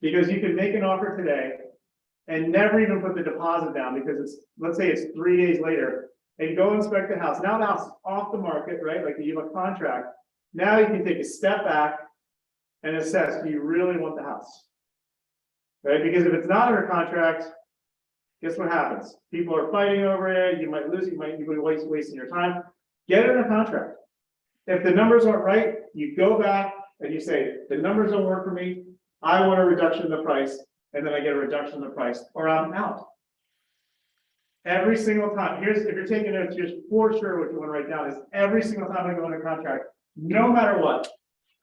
Because you can make an offer today and never even put the deposit down because it's, let's say it's 3 days later, and go inspect the house. Now the house is off the market, right? Like you have a contract. Now you can take a step back and assess, do you really want the house? Right? Because if it's not under contract, guess what happens? People are fighting over it, you might lose, you might be wasting your time. Get it under contract. If the numbers aren't right, you go back and you say, the numbers don't work for me. I want a reduction in the price, and then I get a reduction in the price, or I'm out. Every single time, if you're taking notes, just for sure what you want to write down is every single time I go under contract, no matter what,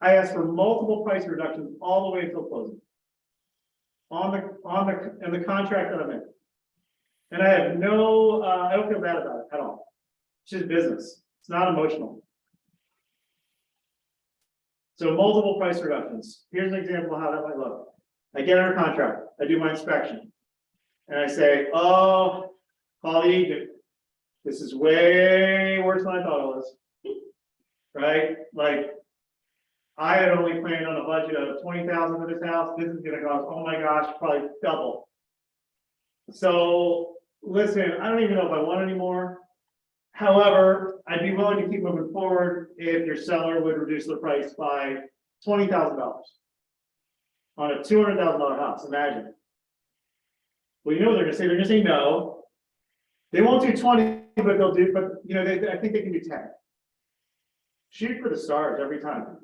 I ask for multiple price reductions all the way until closing. In the contract that I'm in. And I have no, I don't feel bad about it at all. It's just business. It's not emotional. So multiple price reductions. Here's an example of how that might look. I get under contract, I do my inspection. And I say, oh, call the agent. This is way worse than I thought it was. Right? Like, I had only planned on a budget of 20,000 for this house. This is gonna cost, oh my gosh, probably double. So listen, I don't even know if I want any more. However, I'd be willing to keep moving forward if your seller would reduce the price by $20,000 on a $200,000 house. Imagine. Well, you know what they're gonna say. They're gonna say no. They won't do 20, but they'll do. But you know, I think they can do 10. Shoot for the stars every time.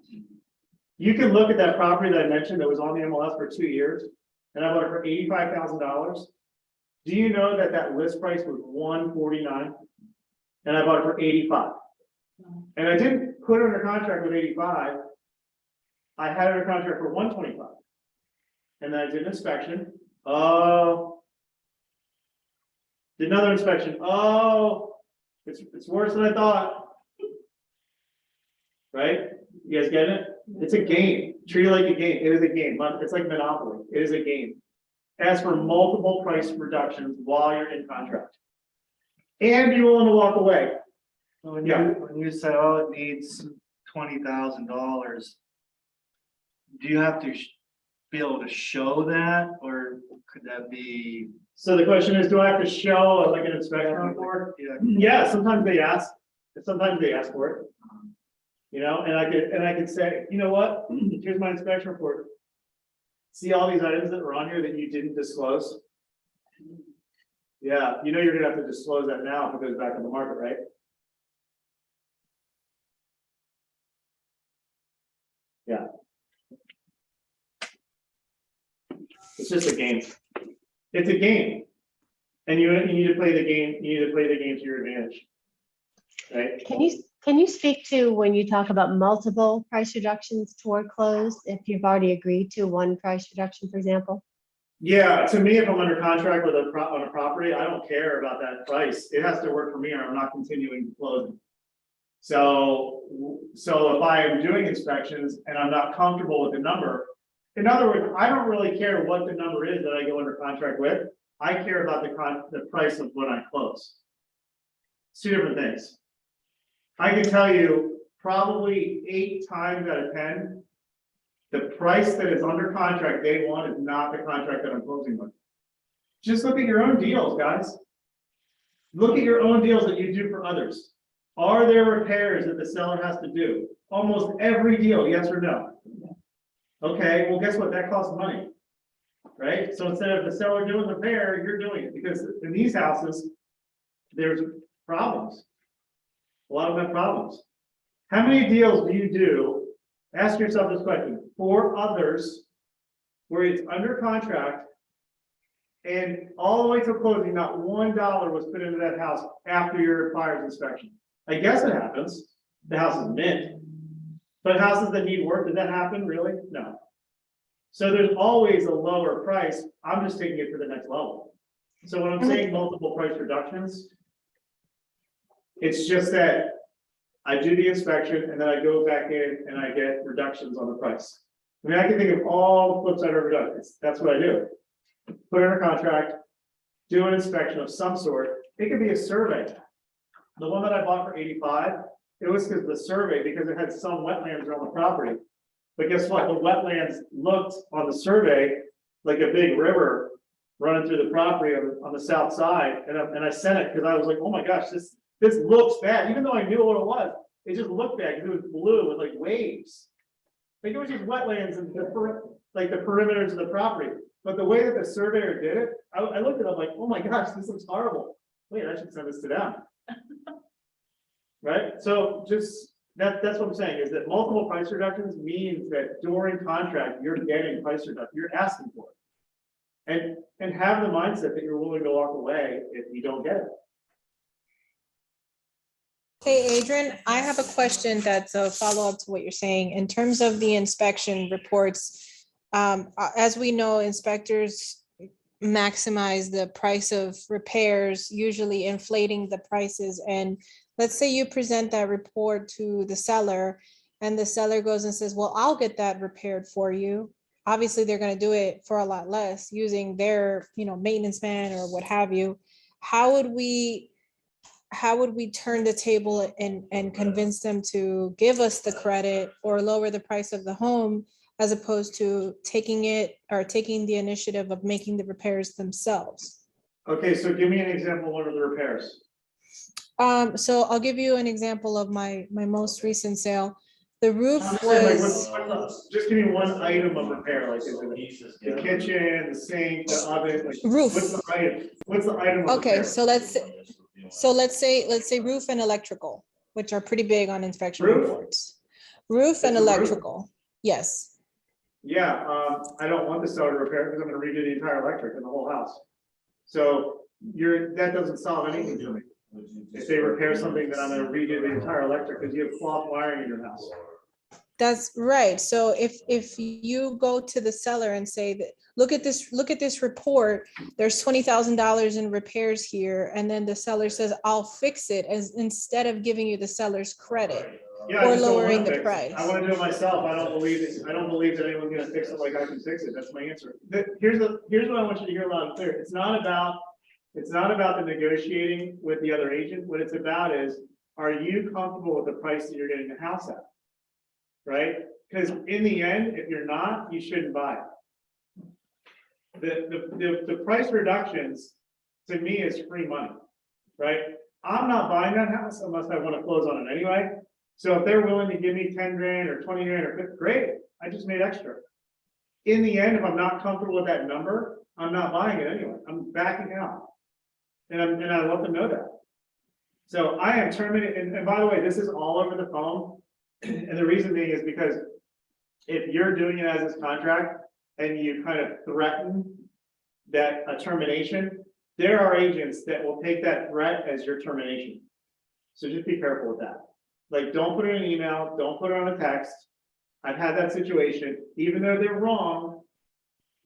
You can look at that property that I mentioned that was on the MLS for 2 years, and I bought it for $85,000. Do you know that that list price was $149,000? And I bought it for 85. And I didn't put it under contract with 85. I had it under contract for 125. And then I did an inspection. Oh, did another inspection. Oh, it's worse than I thought. Right? You guys get it? It's a game. Treat it like a game. It is a game. It's like Monopoly. It is a game. Ask for multiple price reductions while you're in contract. And be willing to walk away. When you say, oh, it needs $20,000, do you have to be able to show that, or could that be? So the question is, do I have to show like an inspection report? Yeah, sometimes they ask for it. You know, and I could say, you know what? Here's my inspection report. See all these items that were on here that you didn't disclose? Yeah, you know you're gonna have to disclose that now if it goes back on the market, right? Yeah. It's just a game. It's a game. And you need to play the game, you need to play the game to your advantage. Right? Can you speak to when you talk about multiple price reductions toward close, if you've already agreed to one price reduction, for example? Yeah, to me, if I'm under contract with on a property, I don't care about that price. It has to work for me or I'm not continuing closing. So if I am doing inspections and I'm not comfortable with the number, in other words, I don't really care what the number is that I go under contract with. I care about the price of when I close. It's two different things. I can tell you probably 8 times out of 10, the price that is under contract day one is not the contract that I'm closing with. Just look at your own deals, guys. Look at your own deals that you do for others. Are there repairs that the seller has to do? Almost every deal, yes or no? Okay, well, guess what? That costs money, right? So instead of the seller doing the repair, you're doing it, because in these houses, there's problems. A lot of them have problems. How many deals do you do? Ask yourself this question, for others, where it's under contract, and all the way to closing, not $1 was put into that house after your buyer's inspection. I guess it happens. The house is mint. But houses that need work, did that happen really? No. So there's always a lower price. I'm just taking it to the next level. So when I'm saying multiple price reductions, it's just that I do the inspection and then I go back in and I get reductions on the price. I mean, I can think of all the flips I've ever done. That's what I do. Put in a contract, do an inspection of some sort. It could be a survey. The one that I bought for 85, it was because of the survey, because it had some wetlands around the property. But guess what? The wetlands looked on the survey like a big river running through the property on the south side. And I sent it because I was like, oh my gosh, this looks bad. Even though I knew what it was, it just looked bad because it was blue with like waves. Like it was just wetlands and like the perimeters of the property. But the way that the surveyor did it, I looked at it, I'm like, oh my gosh, this looks horrible. Wait, I should send this to them. Right? So just that's what I'm saying, is that multiple price reductions means that during contract, you're getting price reduction, you're asking for it. And have the mindset that you're willing to walk away if you don't get it. Hey, Adrian, I have a question that's a follow-up to what you're saying. In terms of the inspection reports, as we know, inspectors maximize the price of repairs, usually inflating the prices. And let's say you present that report to the seller and the seller goes and says, well, I'll get that repaired for you. Obviously, they're going to do it for a lot less using their, maintenance man or what have you. How would we turn the table and convince them to give us the credit or lower the price of the home, as opposed to taking the initiative of making the repairs themselves? Okay, so give me an example of one of the repairs. So I'll give you an example of my most recent sale. The roof I'm saying, was just give me one item of repair, like is it the kitchen, the sink, the oven, like roof. what's the item? What's the item of Okay, repair? so let's say roof and electrical, which are pretty big on inspection Roof? reports. Roof and It's a roof? electrical, yes. Yeah, I don't want the seller to repair it because I'm gonna redo the entire electric in the whole house. So that doesn't solve anything to me. If they repair something, then I'm gonna redo the entire electric because you have cloth wiring in your house. That's right. So if you go to the seller and say that, look at this report, there's $20,000 in repairs here, and then the seller says, I'll fix it, as instead of giving you the seller's credit Yeah, I or just don't lowering wanna the fix it. price. I wanna do it myself. I don't believe that anyone's gonna fix it like I can fix it. That's my answer. Here's what I want you to hear loud and clear. It's not about the negotiating with the other agent. What it's about is, are you comfortable with the price that you're getting the house at? Right? Because in the end, if you're not, you shouldn't buy it. The price reductions to me is free money, right? I'm not buying that house unless I want to close on it anyway. So if they're willing to give me 10 grand or 20 grand or 50, great, I just made extra. In the end, if I'm not comfortable with that number, I'm not buying it anyway. I'm backing out. And I let them know that. So I am terminating, and by the way, this is all over the phone. And the reason being is because if you're doing it as this contract and you kind of threaten that a termination, there are agents that will take that threat as your termination. So just be careful with that. Like, don't put it in an email, don't put it on a text. I've had that situation, even though they are wrong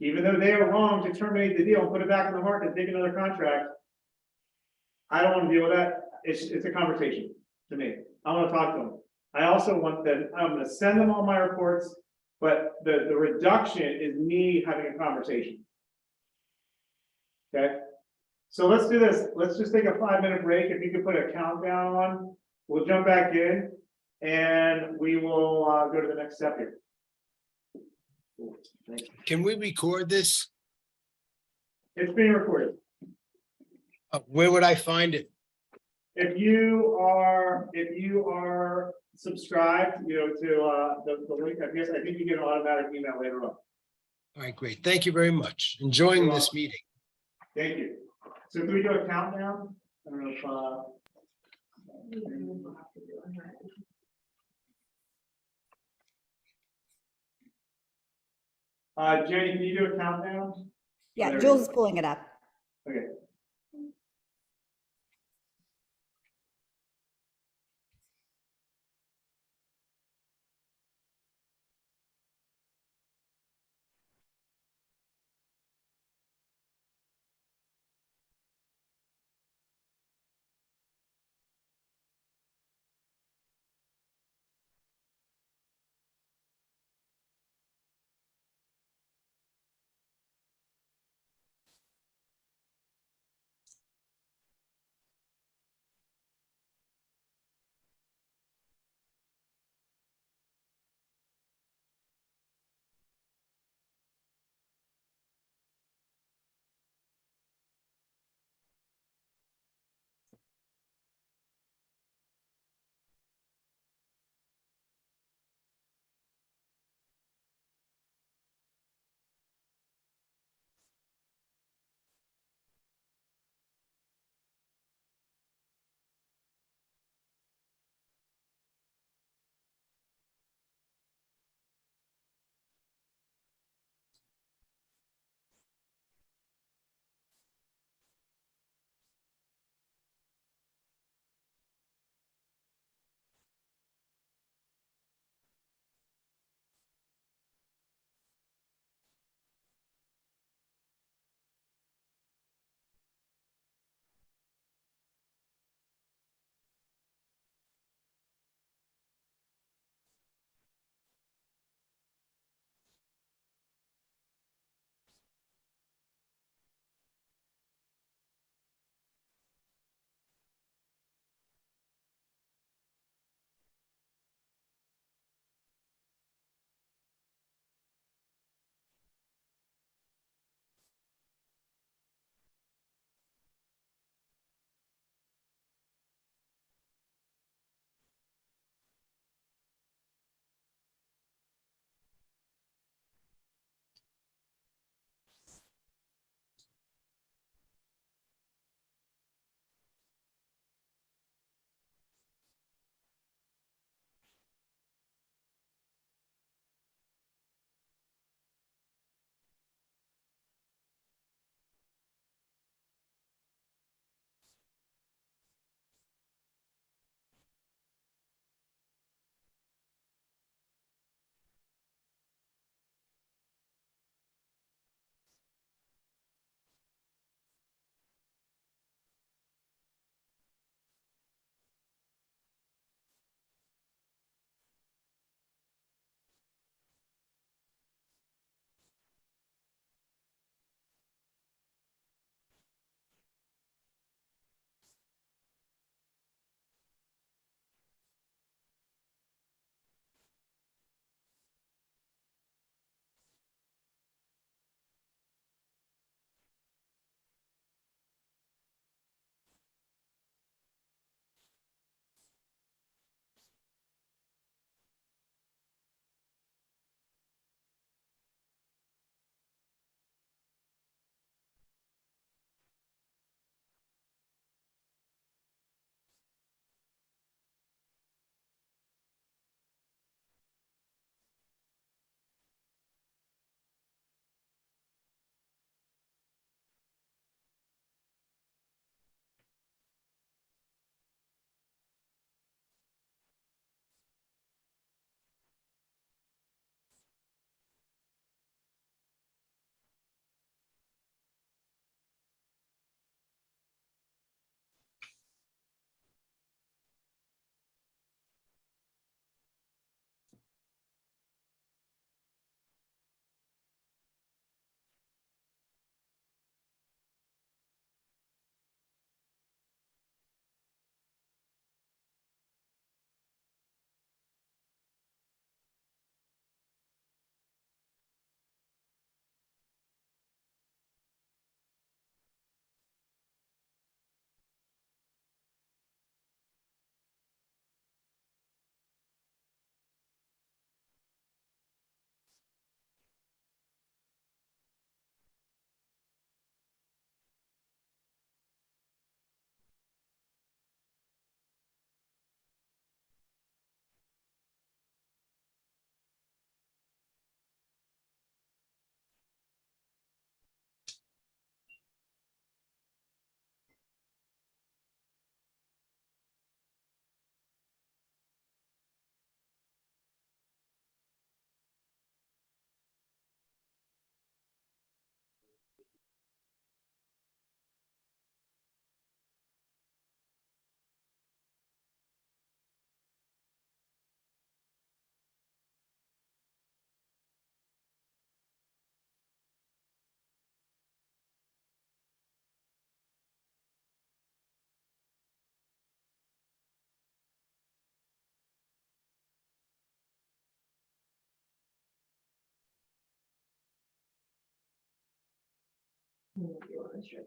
to terminate the deal and put it back in the market, take another contract. I don't want to deal with that. It's a conversation to me. I want to talk to them. I also want them, I'm going to send them all my reports, but the reduction is me having a conversation. Okay, so let's do this. Let's just take a 5-minute break. If you could put a countdown on, we'll jump back in. and we will go to the next step here. Can we record this? It's being recorded. Where would I find it? If you are subscribed, to the link, I think you get an automatic email later on. All right, great. Thank you very much. Enjoying this meeting. Thank you. So can we do a countdown? I don't know if, Jenny, can you do a countdown? Yeah, There we Jules is go. pulling it up. Okay.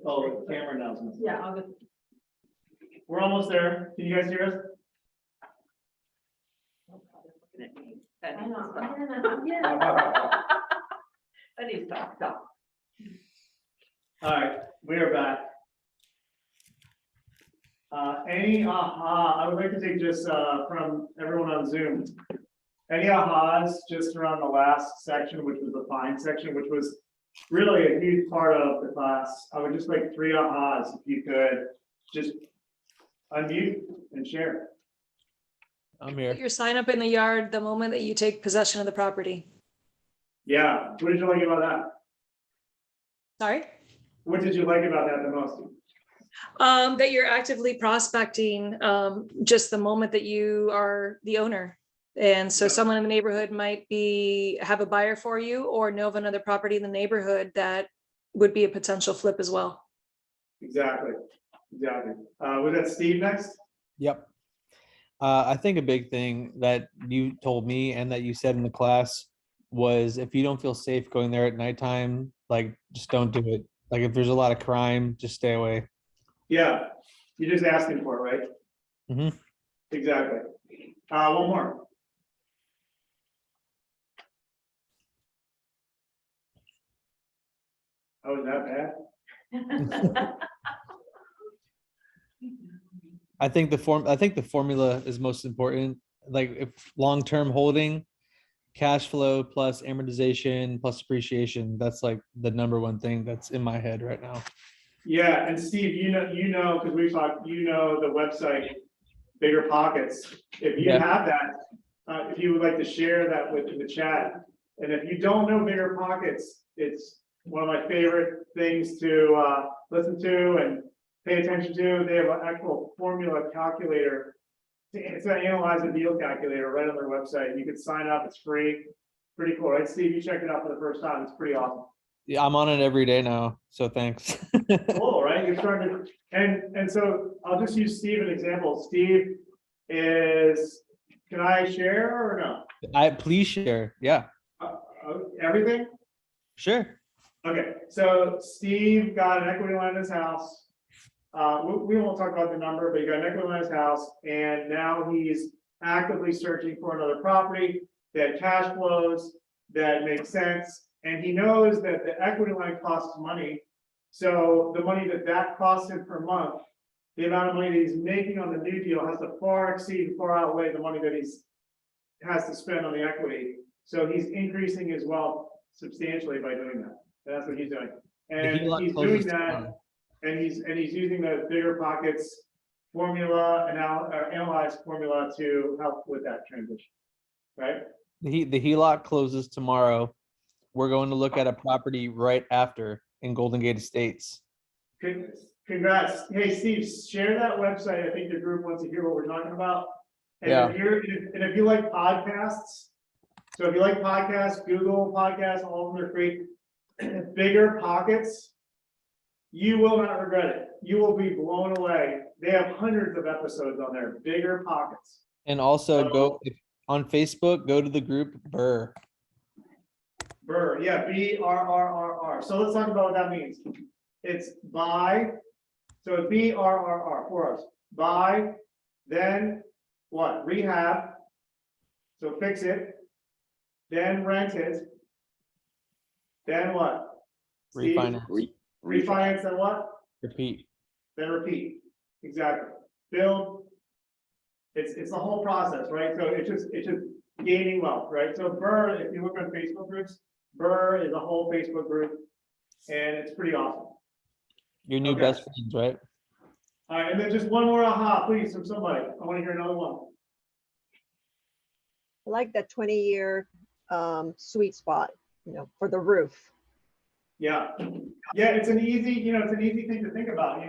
Oh, camera announcements. Yeah, I'll go. We're almost there. Can you guys hear us? I know. I need to stop. All right, we are back. Any aha, I would like to take just from everyone on Zoom. Any ahas just around the last section, which was the fine section, which was really a huge part of the class. I would just like 3 ahas, if you could just unmute and share. I'm here. Put your sign up in the yard the moment that you take possession of the property. Yeah, what did you like about that? Sorry? What did you like about that the most? That you're actively prospecting, just the moment that you are the owner. And so someone in the neighborhood might have a buyer for you or know of another property in the neighborhood that would be a potential flip as well. Exactly. Was that Steve next? Yep. I think a big thing that you told me and that you said in the class was if you don't feel safe going there at nighttime, like just don't do it. Like if there's a lot of crime, just stay away. Yeah, you're just asking for it, right? Mm-hmm. Exactly. One more. Oh, is that bad? I think the formula is most important. Like if long-term holding, cash flow plus amortization plus appreciation, that's like the number one thing that's in my head right now. Yeah, and Steve, because we talked, the website, Bigger Pockets. If you have that, if you would like to share that in the chat, and if you don't know Bigger Pockets, it's one of my favorite things to listen to and pay attention to. They have an actual formula calculator. It's an analyze a deal calculator right on their website. You can sign up, it's free. Pretty cool, right, Steve? You checked it out for the first time. It's pretty awesome. Yeah, I'm on it every day now, so thanks. Cool, right? You're starting to, and so I'll just use Steve as an example. Steve is, can I share or no? Please share. Yeah. Everything? Sure. Okay, so Steve got an equity line in his house. We won't talk about the number, but he got an equity line in his house, and now he's actively searching for another property that cash flows, that makes sense, and he knows that the equity line costs money. So the money that costs him per month, the amount of money that he's making on the new deal has to far outweigh the money that has to spend on the equity. So he's increasing his wealth substantially by doing that. That's what he's doing. And he's doing that, and he's using the Bigger Pockets formula and analyze formula to help with that transition. Right? The HELOC closes tomorrow. We're going to look at a property right after in Golden Gate Estates. Congrats. Hey, Steve, share that website. I think the group wants to hear what we're talking about. And Yeah. if you like podcasts, so if you like podcasts, Google podcasts, all of them are free. Bigger Pockets, you will not regret it. You will be blown away. They have hundreds of episodes on there. Bigger Pockets. And also on Facebook, go to the group Burr. Burr, yeah, BRRRR. So let's talk about what that means. It's buy, so it's BRRR for us. Buy, then what? Rehab. So fix it. Then rent it. Then what? Steve? Refinance. Refinance, then what? Repeat. Then repeat. Exactly. Build. It's the whole process, right? So it's just gaining wealth, right? So Burr, if you look on Facebook groups, Burr is a whole Facebook group, and it's pretty awesome. Your new best friends, right? All right, and then just one more aha, please, from somebody. I want to hear another one. I like that 20-year sweet spot, for the roof. Yeah, it's an easy thing to think about.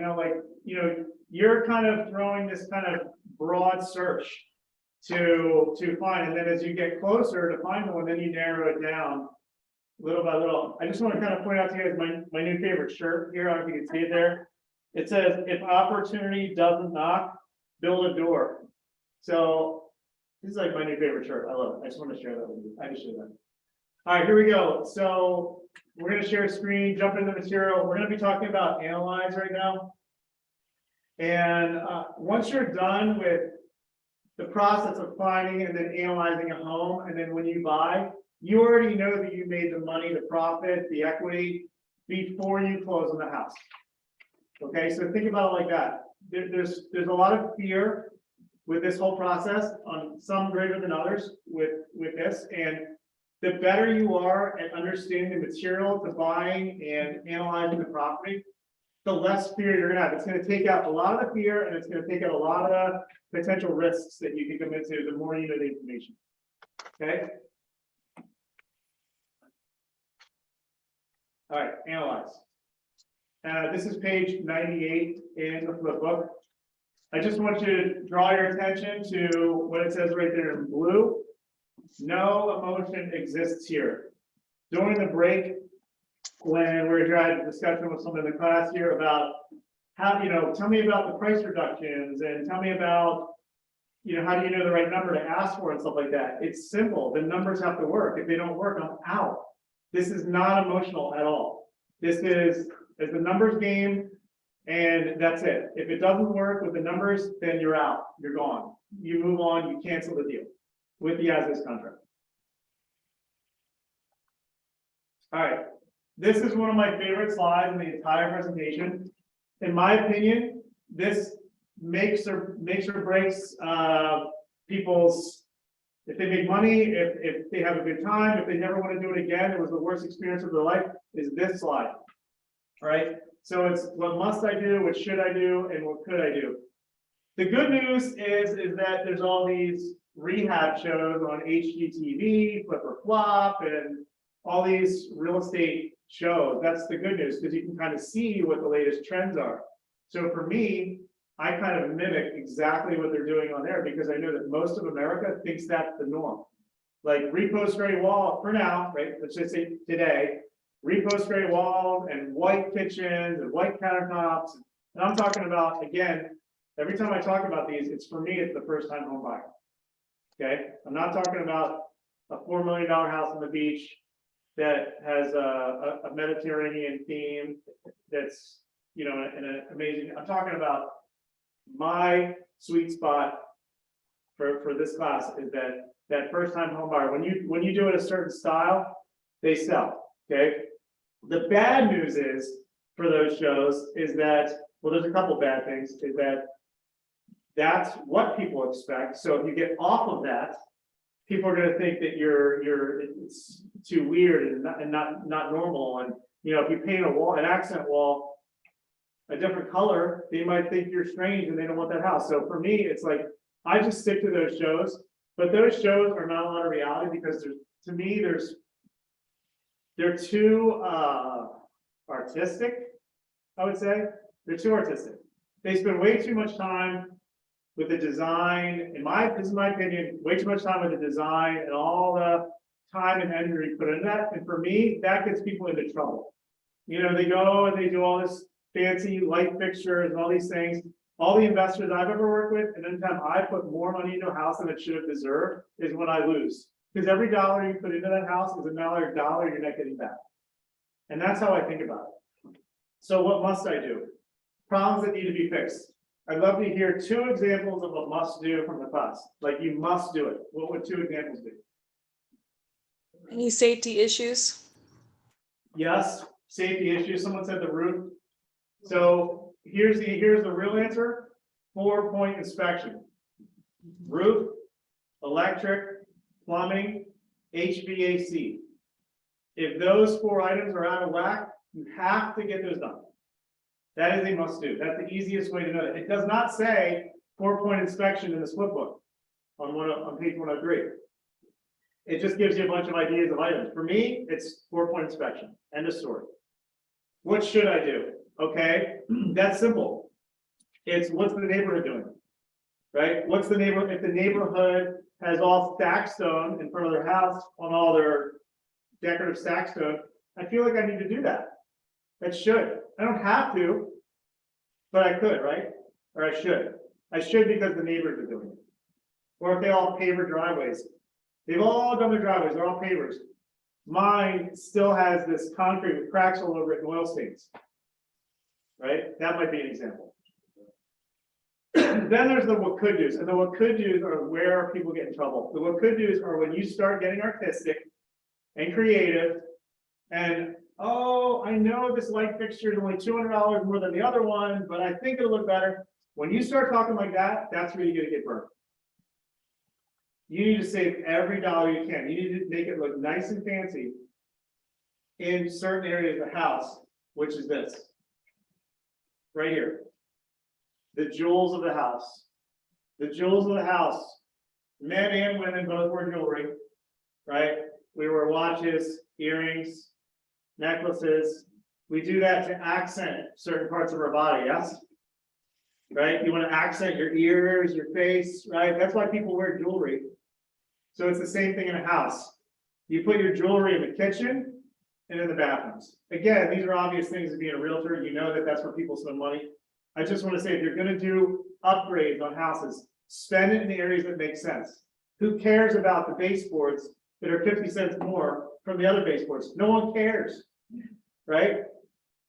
You're kind of throwing this kind of broad search to find, and then as you get closer to find one, then you narrow it down little by little. I just want to kind of point out to you guys my new favorite shirt here. I don't know if you can see it there. It says, "If opportunity doesn't knock, build a door." So this is like my new favorite shirt. I love it. I just want to share that with you. I just share that. All right, here we go. So we're gonna share a screen, jump into the material. We're gonna be talking about analyze right now. And once you're done with the process of finding and then analyzing a home, and then when you buy, you already know that you made the money, the profit, the equity before you close on the house. Okay, so think about it like that. There's a lot of fear with this whole process, on some greater than others with this. And the better you are at understanding the material to buying and analyzing the property, the less fear you're gonna have. It's gonna take out a lot of the fear, and it's gonna take out a lot of the potential risks that you can come into the more you know the information. Okay? All right, analyze. This is page 98 in the flip book. I just want you to draw your attention to what it says right there in blue. No emotion exists here. During the break, when we were having a discussion with someone in the class here about how, tell me about the price reductions and tell me about, how do you know the right number to ask for and stuff like that. It's simple. The numbers have to work. If they don't work, I'm out. This is not emotional at all. This is the numbers game, and that's it. If it doesn't work with the numbers, then you're out. You're gone. You move on. You cancel the deal with the as-is contract. All right. This is one of my favorite slides in the entire presentation. In my opinion, this makes or breaks people's, if they make money, if they have a good time, if they never want to do it again, it was the worst experience of their life, is this slide. All right. So it's what must I do, what should I do, and what could I do? The good news is that there's all these rehab shows on HGTV, Flip or Flop, and all these real estate shows. That's the good news, because you can kind of see what the latest trends are. So for me, I kind of mimic exactly what they're doing on there, because I know that most of America thinks that's the norm. Like repost gray wall for now, right? Let's just say today, repost gray walls and white kitchens and white countertops. And I'm talking about, again, every time I talk about these, it's for me, it's the first time home buyer. Okay, I'm not talking about a $4 million house on the beach that has a Mediterranean theme that's, an amazing, I'm talking about my sweet spot for this class is that first time home buyer. When you do it a certain style, they sell. Okay. The bad news is for those shows is that, well, there's a couple bad things, is that that's what people expect. So if you get off of that, people are going to think that it's too weird and not normal. And if you paint a wall, an accent wall, a different color, they might think you're strange and they don't want that house. So for me, it's like I just stick to those shows, but those shows are not a lot of reality, because they're too artistic. I would say they're too artistic. They spend way too much time with the design. This is my opinion, way too much time with the design and all the time and energy put into that. And for me, that gets people into trouble. They go and they do all this fancy light fixtures and all these things. All the investors I've ever worked with, and anytime I put more money into a house than it should have deserved, is when I lose. Because every dollar you put into that house is another dollar you're not getting back. And that's how I think about it. So what must I do? Problems that need to be fixed. I'd love to hear 2 examples of a must do from the class. Like, you must do it. What would 2 examples be? Any safety issues? Yes, safety issues. Someone said the roof. So here's the real answer. 4-point inspection. Roof, electric, plumbing, HVAC. If those 4 items are out of whack, you have to get those done. That is a must do. That's the easiest way to know that. It does not say 4-point inspection in the split book on page 103. It just gives you a bunch of ideas of items. For me, it's 4-point inspection. End of story. What should I do? Okay, that's simple. It's what's the neighborhood doing, right? What's the neighborhood? If the neighborhood has all stack stone in front of their house on all their decorative stack stone, I feel like I need to do that. That should. I don't have to, but I could, right? Or I should. I should, because the neighbors are doing it. Or if they all paver driveways. They've all done their driveways, they're all pavers. Mine still has this concrete with cracks all over it and oil stains. Right? That might be an example. Then there's the what could do's, and the what could do's are where people get in trouble. The what could do's are when you start getting artistic and creative, and oh, I know this light fixture is only $200 more than the other one, but I think it'll look better. When you start talking like that, that's where you're gonna get burned. You need to save every dollar you can. You need to make it look nice and fancy in certain areas of the house, which is this. Right here. The jewels of the house. The jewels of the house. Men and women both wear jewelry, right? We wear watches, earrings, necklaces. We do that to accent certain parts of our body, yes? Right? You want to accent your ears, your face, right? That's why people wear jewelry. So it's the same thing in a house. You put your jewelry in the kitchen and in the bathrooms. Again, these are obvious things of being a realtor. You know that that's where people spend money. I just want to say, if you're going to do upgrades on houses, spend it in the areas that make sense. Who cares about the baseboards that are 50 cents more from the other baseboards? No one cares, right?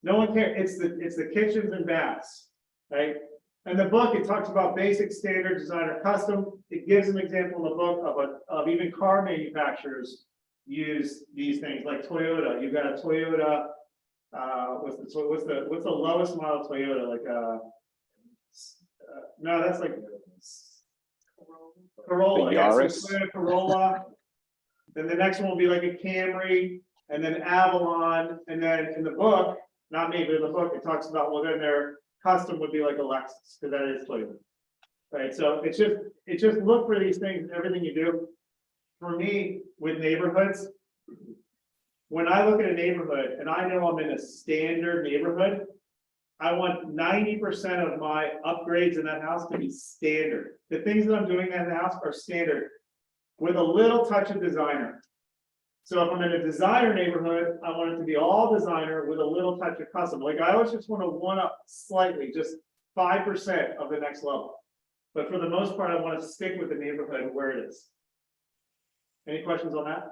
No one cares. It's the kitchens and baths, right? In the book, it talks about basic, standard, designer, custom. It gives an example in the book of even car manufacturers use these things, like Toyota. You've got a Toyota. What's the lowest model Toyota? Like no, that's like Corolla. The Yeah, so Yaris? Toyota Corolla. Then the next one will be like a Camry, and then Avalon, and then in the book, not me, but in the book, it talks about, well, then their custom would be like a Lexus, because that is Toyota. Right, so it's just look for these things in everything you do. For me, with neighborhoods, when I look at a neighborhood and I know I'm in a standard neighborhood, I want 90% of my upgrades in that house to be standard. The things that I'm doing in the house are standard with a little touch of designer. So if I'm in a designer neighborhood, I want it to be all designer with a little touch of custom. Like I always just want to one up slightly, just 5% of the next level. But for the most part, I want to stick with the neighborhood where it is. Any questions on that?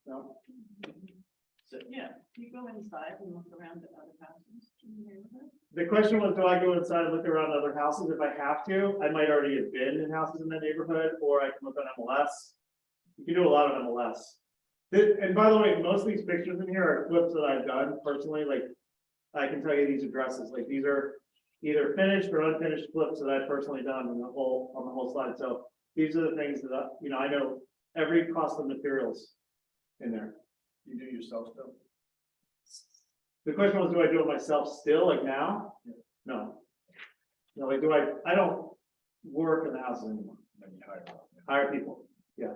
No? So, yeah, you go inside and look around at other houses in the neighborhood. The question was, do I go inside and look around other houses? If I have to, I might already have been in houses in that neighborhood, or I can look on MLS. You can do a lot on MLS. And by the way, most of these pictures in here are clips that I've done personally. Like I can tell you these addresses, like these are either finished or unfinished clips that I've personally done on the whole slide. So these are the things that I know every cost of materials in there. You do yourself stuff? The question was, do I do it myself still, like now? Yeah. No. No, like I don't work in the houses anymore. Then you Hire people, yeah.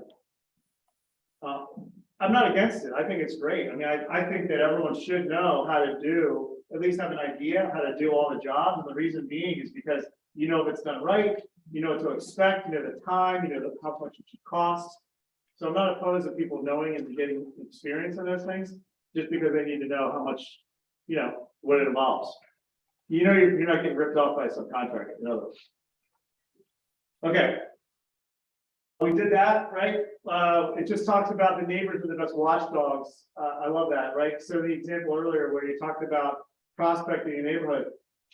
I'm not against it. I think it's great. I mean, I think that everyone should know how to do, at least have an idea how to do all the jobs. And the reason being is because you know if it's done right, you know what to expect, you know the time, you know how much it should cost. So I'm not opposed to people knowing and getting experience in those things, just because they need to know how much, what it involves. You know, you're not getting ripped off by a subcontractor, you know. Okay. We did that, right? It just talks about the neighbors are the best watchdogs. I love that, right? So the example earlier where you talked about prospecting a neighborhood,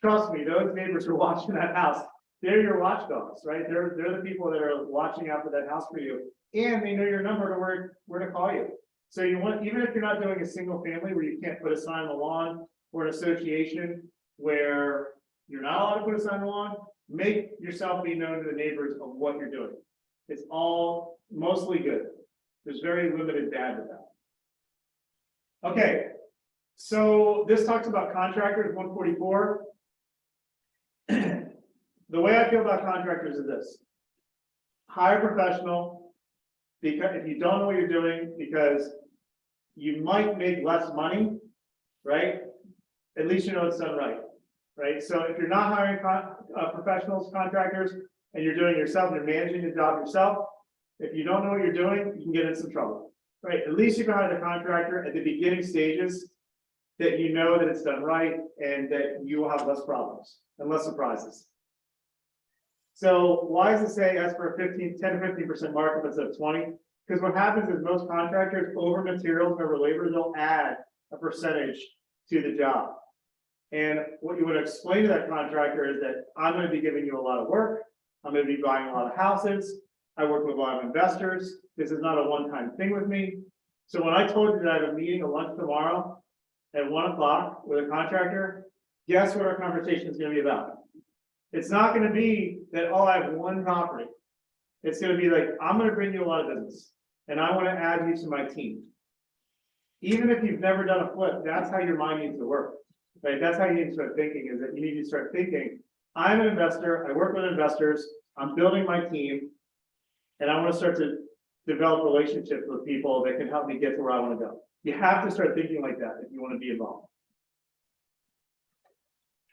trust me, those neighbors who are watching that house, they're your watchdogs, right? They're the people that are watching out for that house for you, and they know your number to where to call you. So you want, even if you're not doing a single family where you can't put a sign on the lawn, or an association where you're not allowed to put a sign on the lawn, make yourself be known to the neighbors of what you're doing. It's all mostly good. There's very limited bad with that. Okay, so this talks about contractors, 144. The way I feel about contractors is this: hire a professional, because if you don't know what you're doing, because you might make less money, right? At least you know it's done right, right? So if you're not hiring professionals, contractors, and you're doing it yourself, and you're managing the job yourself, if you don't know what you're doing, you can get in some trouble, right? At least you can hire the contractor at the beginning stages that you know that it's done right and that you will have less problems and less surprises. So why does it say ask for a 10 to 15% markup instead of 20? Because what happens is most contractors over materials over labor, they'll add a percentage to the job. And what you would explain to that contractor is that I'm gonna be giving you a lot of work. I'm gonna be buying a lot of houses. I work with a lot of investors. This is not a one-time thing with me. So when I told you that I have a meeting, a lunch tomorrow at 1 o'clock with a contractor, guess what our conversation is gonna be about? It's not gonna be that, oh, I have one property. It's gonna be like, I'm gonna bring you a lot of business and I wanna add you to my team. Even if you've never done a flip, that's how your mind needs to work, right? That's how you need to start thinking, is that you need to start thinking, I'm an investor, I work with investors, I'm building my team, and I wanna start to develop relationships with people that can help me get to where I wanna go. You have to start thinking like that if you wanna be involved.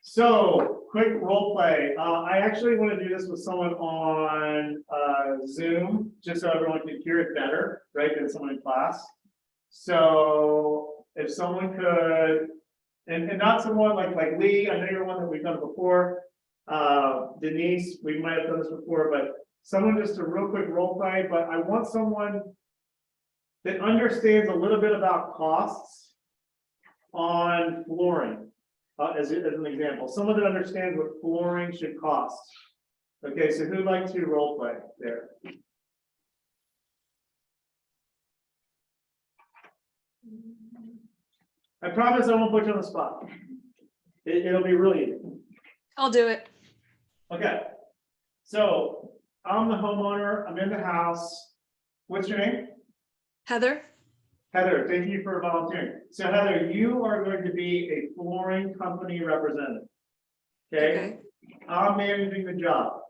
So, quick role play. I actually want to do this with someone on Zoom, just so everyone can hear it better, right, than someone in class. So, if someone could, and not someone like Lee, I know you're one that we've done before. Denise, we might have done this before, but someone just a real quick role play. But I want someone that understands a little bit about costs on flooring. As an example, someone that understands what flooring should cost. Okay, so who'd like to role play there? I promise I won't put you on the spot. It'll be really easy. I'll do it. Okay, so I'm the homeowner, I'm in the house. What's your name? Heather? Heather, thank you for volunteering. So Heather, you are going to be a flooring company representative. Okay? I'm managing the job.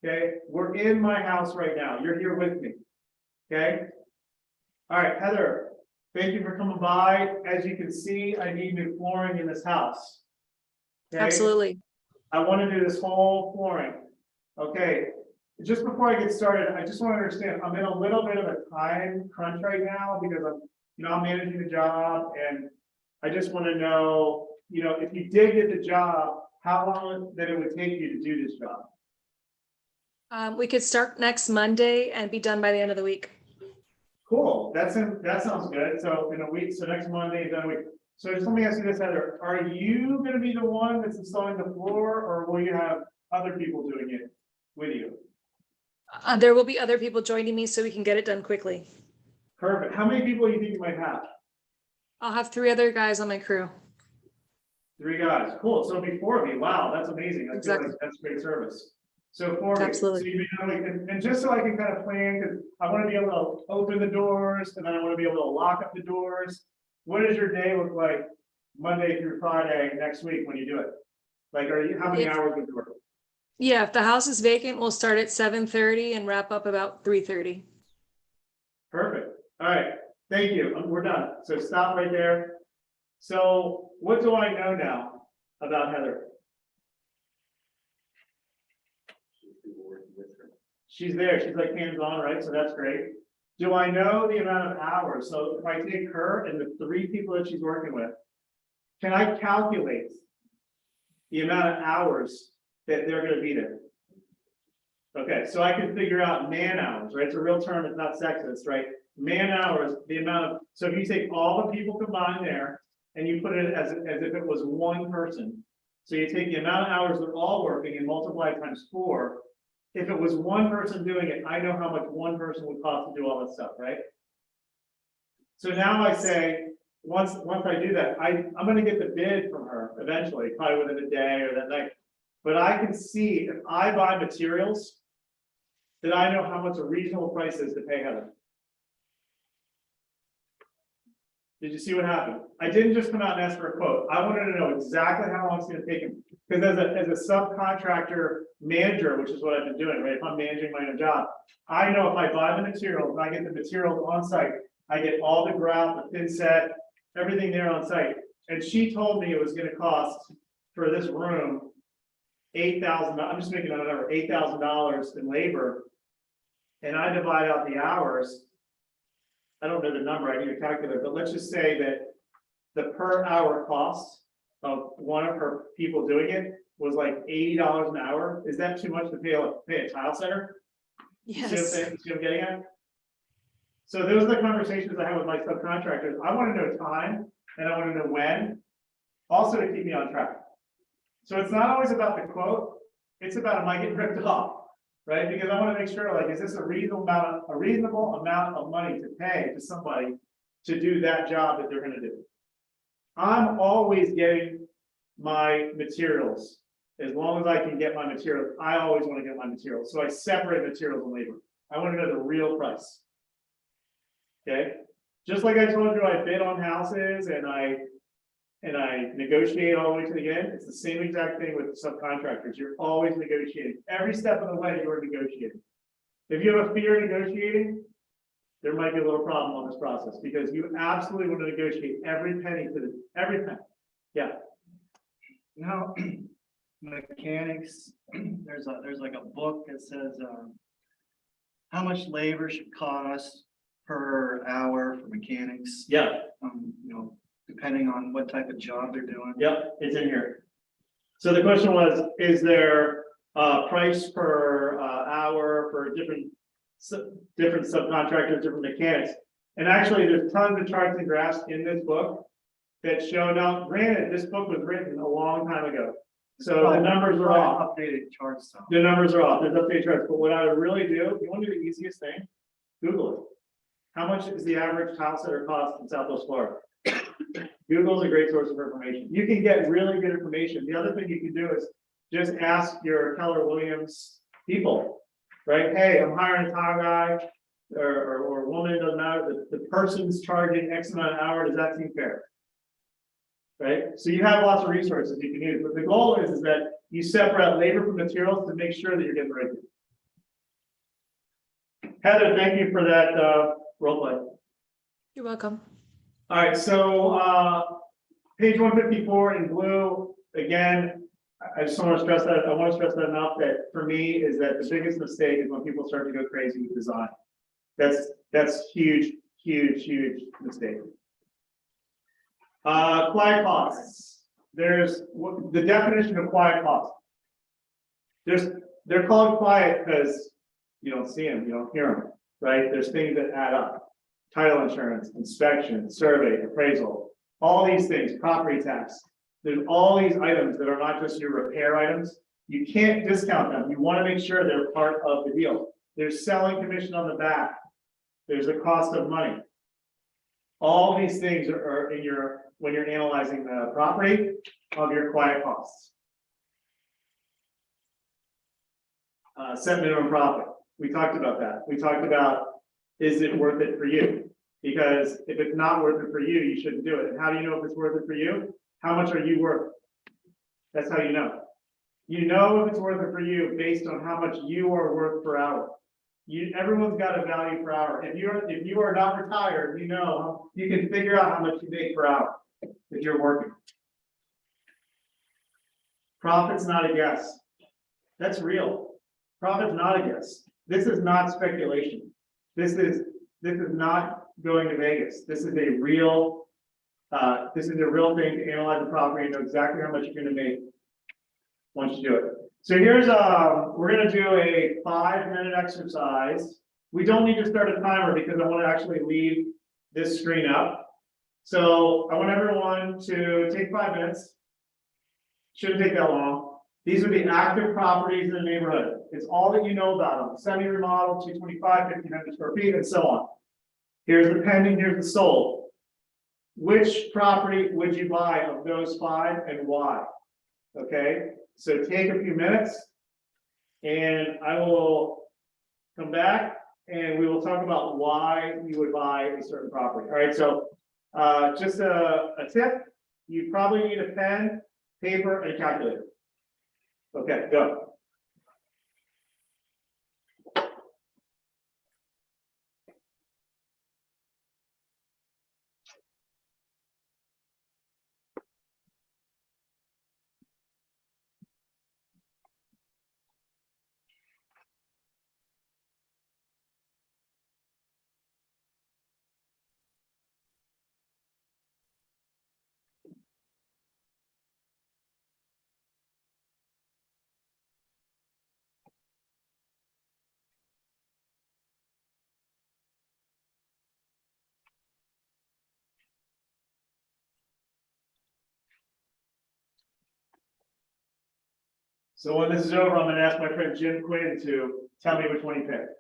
Okay, we're in my house right now. You're here with me. Okay? All right, Heather, thank you for coming by. As you can see, I need new flooring in this house. Okay? Absolutely. I want to do this whole flooring. Okay, just before I get started, I just want to understand, I'm in a little bit of a time crunch right now because I'm managing the job, and I just want to know, if you did get the job, how long that it would take you to do this job? We could start next Monday and be done by the end of the week. Cool, that sounds good. So in a week, so next Monday, then we. So just let me ask you this, Heather, are you going to be the one that's installing the floor, or will you have other people doing it with you? There will be other people joining me so we can get it done quickly. Perfect. How many people do you think you might have? I'll have 3 other guys on my crew. 3 guys. Cool. So it'll be 4 of you. Wow, that's amazing. I Exactly. feel like that's great service. So 4 of you. Absolutely. So you'd be doing, and just so I can kind of plan, because I want to be able to open the doors, and then I want to be able to lock up the doors. What does your day look like Monday through Friday next week when you do it? Like, how many hours would you work? Yeah, if the house is vacant, we'll start at 7:30 and wrap up about 3:30. Perfect. All right. Thank you. We're done. So stop right there. So what do I know now about Heather? She's there. She's like hands-on, right? So that's great. Do I know the amount of hours? So if I take her and the 3 people that she's working with, can I calculate the amount of hours that they're going to be there? Okay, so I can figure out man hours, right? It's a real term, it's not sexist, right? Man hours, the amount of, so if you take all the people combined there and you put it as if it was one person. So you take the amount of hours they're all working and multiply it times 4. If it was one person doing it, I know how much one person would cost to do all that stuff, right? So now I say, once I do that, I'm gonna get the bid from her eventually, probably within a day or that night. But I can see if I buy materials, that I know how much a reasonable price is to pay Heather. Did you see what happened? I didn't just come out and ask for a quote. I wanted to know exactly how long it's gonna take him. Because as a subcontractor manager, which is what I've been doing, right? If I'm managing my own job, I know if I buy the materials and I get the materials on site, I get all the grout, the thin set, everything there on site. And she told me it was gonna cost for this room $8,000. I'm just making that number, $8,000 in labor. And I divide out the hours. I don't know the number, I need a calculator, but let's just say that the per hour cost of one of her people doing it was like $80 an hour. Is that too much to pay a tile setter? Yes. You see what I'm getting at? So those are the conversations I have with my subcontractors. I want to know time and I want to know when, also to keep me on track. So it's not always about the quote, it's about am I getting ripped off, right? Because I want to make sure, like, is this a reasonable amount of money to pay to somebody to do that job that they're gonna do? I'm always getting my materials. As long as I can get my materials, I always want to get my materials. So I separate materials and labor. I want to know the real price. Okay, just like I told you, I bid on houses and I negotiate all the way to the end. It's the same exact thing with subcontractors. You're always negotiating. Every step of the way, you are negotiating. If you have a fear of negotiating, there might be a little problem on this process because you absolutely want to negotiate every penny every penny. Yeah. Now, mechanics, there's like a book that says, how much labor should cost per hour for mechanics. Yeah. You know, depending on what type of job they're doing. Yep, it's in here. So the question was, is there a price per hour for different subcontractors, different mechanics? And actually, there's tons of charts and graphs in this book that show, now granted, this book was written a long time ago. So the numbers are off. Updated charts though. The numbers are off, there's updated charts, but what I would really do, you want to do the easiest thing? Google it. How much is the average house sitter cost in Southwest Florida? Google is a great source of information. You can get really good information. The other thing you can do is just ask your Keller Williams people, right? Hey, I'm hiring a tile guy or woman, doesn't matter. The person's charging X amount an hour. Does that seem fair? Right? So you have lots of resources you can use, but the goal is that you separate labor from materials to make sure that you're getting the right thing. Heather, thank you for that role play. You're welcome. All right, so page 154 in blue, again, I just want to stress that, I want to stress that enough that for me is that the biggest mistake is when people start to go crazy with design. That's huge, huge, huge mistake. Quiet costs. There's the definition of quiet cost. They're called quiet because you don't see them, you don't hear them, right? There's things that add up. Title insurance, inspection, survey, appraisal, all these things, property tax. There's all these items that are not just your repair items. You can't discount them. You want to make sure they're part of the deal. There's selling commission on the back. There's the cost of money. All these things are in your, when you're analyzing the property of your quiet costs. Set minimum profit. We talked about that. We talked about, is it worth it for you? Because if it's not worth it for you, you shouldn't do it. And how do you know if it's worth it for you? How much are you worth? That's how you know. You know if it's worth it for you based on how much you are worth per hour. Everyone's got a value per hour. If you are not retired, you know, you can figure out how much you make per hour if you're working. Profit's not a guess. That's real. Profit's not a guess. This is not speculation. This is not going to Vegas. This is a real thing to analyze the property and know exactly how much you're going to make once you do it. So here's we're going to do a 5-minute exercise. We don't need to start a timer because I want to actually leave this screen up. So I want everyone to take 5 minutes. Shouldn't take that long. These are the active properties in the neighborhood. It's all that you know about them. Semi-remodel, 225, 1,500 square feet, and so on. Here's the pending, here's the sold. Which property would you buy of those 5 and why? Okay, so take a few minutes and I will come back and we will talk about why you would buy a certain property. All right, so just a tip, you probably need a pen, paper, and a calculator. Okay, go. So when this is over, I'm gonna ask my friend Jim Quinn to tell me which one he picked.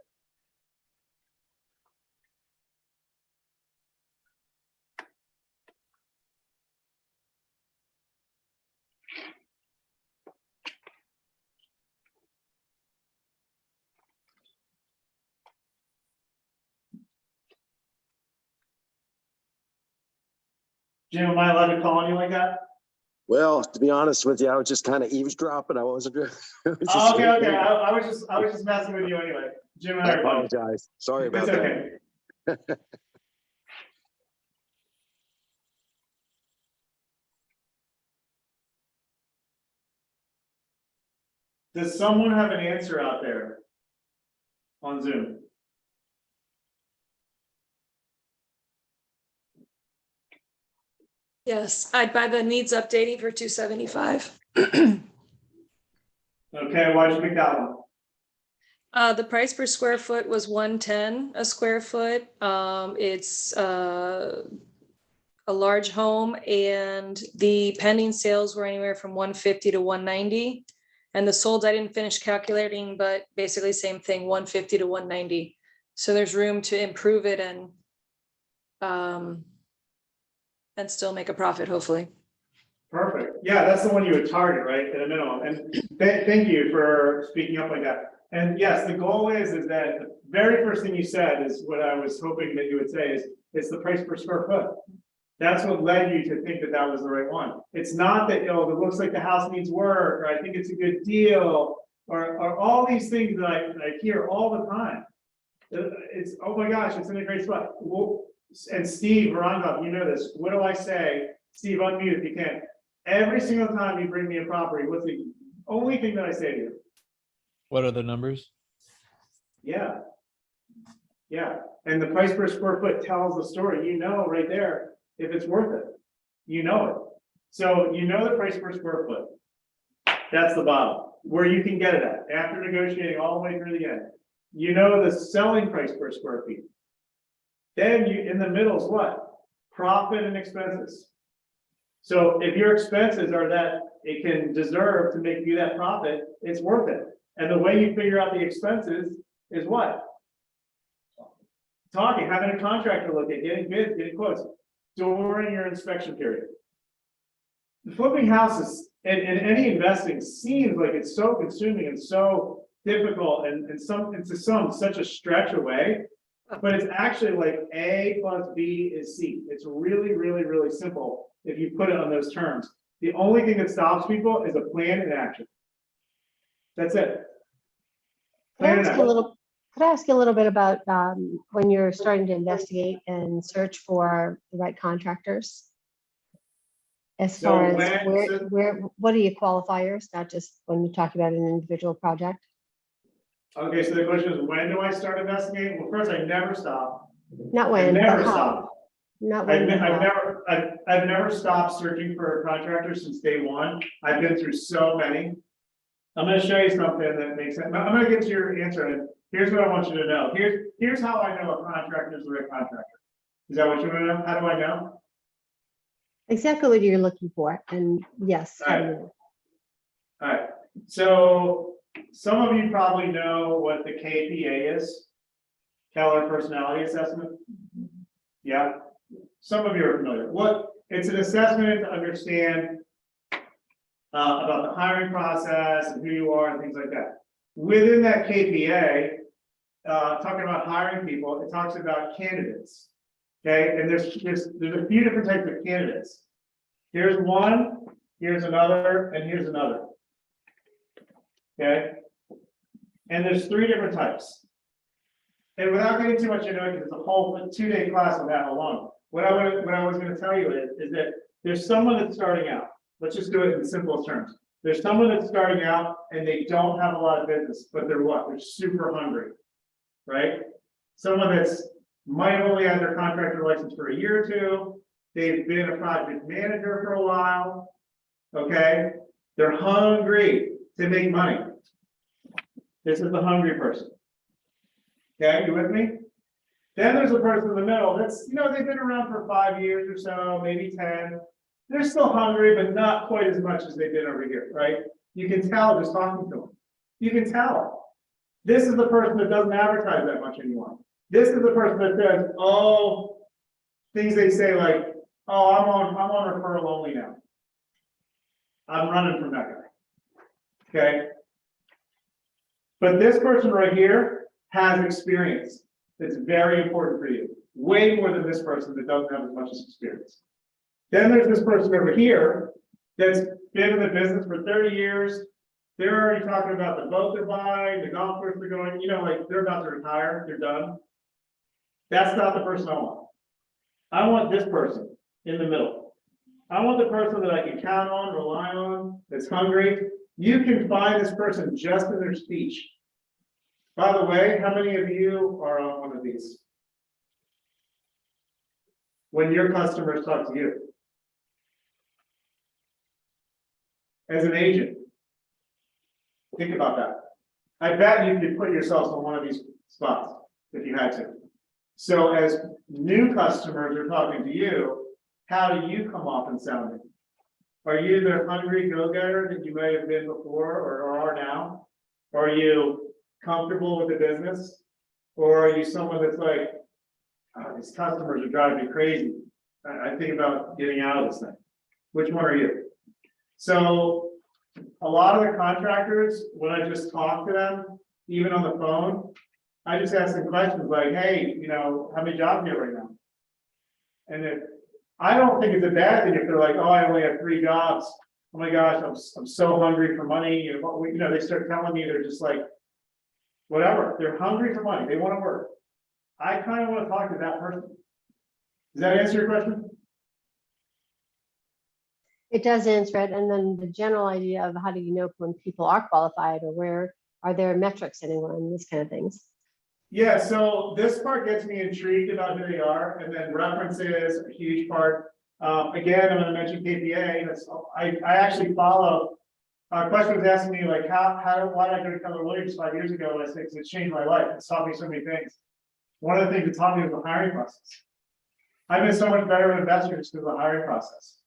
Jim, am I allowed to call on you like that? Well, to be honest with you, I was just kind of eavesdropping. I wasn't. It was just- Oh, okay. I was just messing with you anyway. Jim and I I are buddies. apologize. Sorry about It's that. okay. Does someone have an answer out there on Zoom? Yes, I'd buy the needs updating for 275. Okay, why'd you pick that one? The price per square foot was 110 a square foot. It's a large home, and the pending sales were anywhere from 150 to 190. And the sold, I didn't finish calculating, but basically same thing, 150 to 190. So there's room to improve it and still make a profit, hopefully. Perfect. Yeah, that's the one you would target, right, at a minimum. And thank you for speaking up like that. And yes, the goal is that the very first thing you said is what I was hoping that you would say is it's the price per square foot. That's what led you to think that that was the right one. It's not that, you know, it looks like the house needs work, or I think it's a good deal, or all these things that I hear all the time. It's, oh my gosh, it's in a great spot. Well, and Steve Veronkov, you know this. What do I say? Steve, unmute if you can. Every single time you bring me a property, what's the only thing that I say to you? What are the numbers? Yeah. Yeah. And the price per square foot tells the story. You know right there if it's worth it. You know it. So you know the price per square foot. That's the bottom, where you can get it at after negotiating all the way through the end. You know the selling price per square feet. Then you, in the middle is what? Profit and expenses. So if your expenses are that it can deserve to make you that profit, it's worth it. And the way you figure out the expenses is what? Talking, having a contractor look at, getting bids, getting quotes during your inspection period. The flipping houses and any investing seems like it's so consuming and so difficult and such a stretch away. But it's actually like A plus B is C. It's really, really, really simple if you put it on those terms. The only thing that stops people is a plan and action. That's it. Could I Plan and ask you a action. little, could I ask you a little bit about when you're starting to investigate and search for the right contractors? As So far as what are your qualifiers, not just when you talk about an individual project? Okay, so the question is, when do I start investigating? Well, first, I never stop. Not I when, never but how? stop. Not when, but how? I've never stopped searching for contractors since day one. I've been through so many. I'm gonna show you something that makes sense. I'm gonna get to your answer, and here's what I want you to know. Here's how I know a contractor is the right contractor. Is that what you want to know? How do I know? Exactly what you're looking for, and yes. how do you know? All right, so some of you probably know what the KPA is, Keller Personality Assessment. Yeah, some of you are familiar. It's an assessment to understand about the hiring process and who you are and things like that. Within that KPA, talking about hiring people, it talks about candidates. Okay, and there's a few different types of candidates. Here's one, here's another, and here's another. Okay, and there's 3 different types. And without getting too much into it, because it's a whole 2-day class on that alone. What I was going to tell you is that there's someone that's starting out. Let's just do it in simplest terms. There's someone that's starting out and they don't have a lot of business, but they're what? They're super hungry, right? Someone that's might have only had their contractor license for a year or 2. They've been a project manager for a while. Okay, they're hungry to make money. This is the hungry person. Okay, you with me? Then there's a person in the middle that's, they've been around for 5 years or so, maybe 10. They're still hungry, but not quite as much as they've been over here, right? You can tell just talking to them. You can tell. This is the person that doesn't advertise that much anymore. This is the person that says, oh, things they say like, oh, I'm on referral only now. I'm running from that guy. Okay. But this person right here has experience. That's very important for you. Way more than this person that doesn't have as much experience. Then there's this person over here that's been in the business for 30 years. They're already talking about the boat they're buying, the golf course they're going, you know, like they're about to retire, they're done. That's not the person I want. I want this person in the middle. I want the person that I can count on, rely on, that's hungry. You can find this person just in their speech. By the way, how many of you are on one of these? When your customers talk to you. As an agent, think about that. I bet you could put yourself on one of these spots if you had to. So as new customers are talking to you, how do you come off and sounding? Are you the hungry go-getter that you may have been before or are now? Are you comfortable with the business? Or are you someone that's like, oh, these customers are driving me crazy. I think about getting out of this thing. Which one are you? So a lot of the contractors, when I just talk to them, even on the phone, I just ask them questions like, hey, you know, how many jobs do you have right now? And if I don't think it's a bad thing if they're like, oh, I only have 3 jobs. Oh my gosh, I'm so hungry for money. You know, they start telling me they're just like, whatever. They're hungry for money. They want to work. I kind of want to talk to that person. Does that answer your question? It does answer it. And then the general idea of how do you know when people are qualified, or where are there metrics anywhere, and these kind of things. Yeah, so this part gets me intrigued about who they are, and then references, a huge part. Again, I'm going to mention KPA. I actually follow. A question was asking me like, why did I go to Keller Williams 5 years ago? And I said, because it's changed my life. It's taught me so many things. One of the things it taught me was the hiring process. I've been so much better with investors because of the hiring process.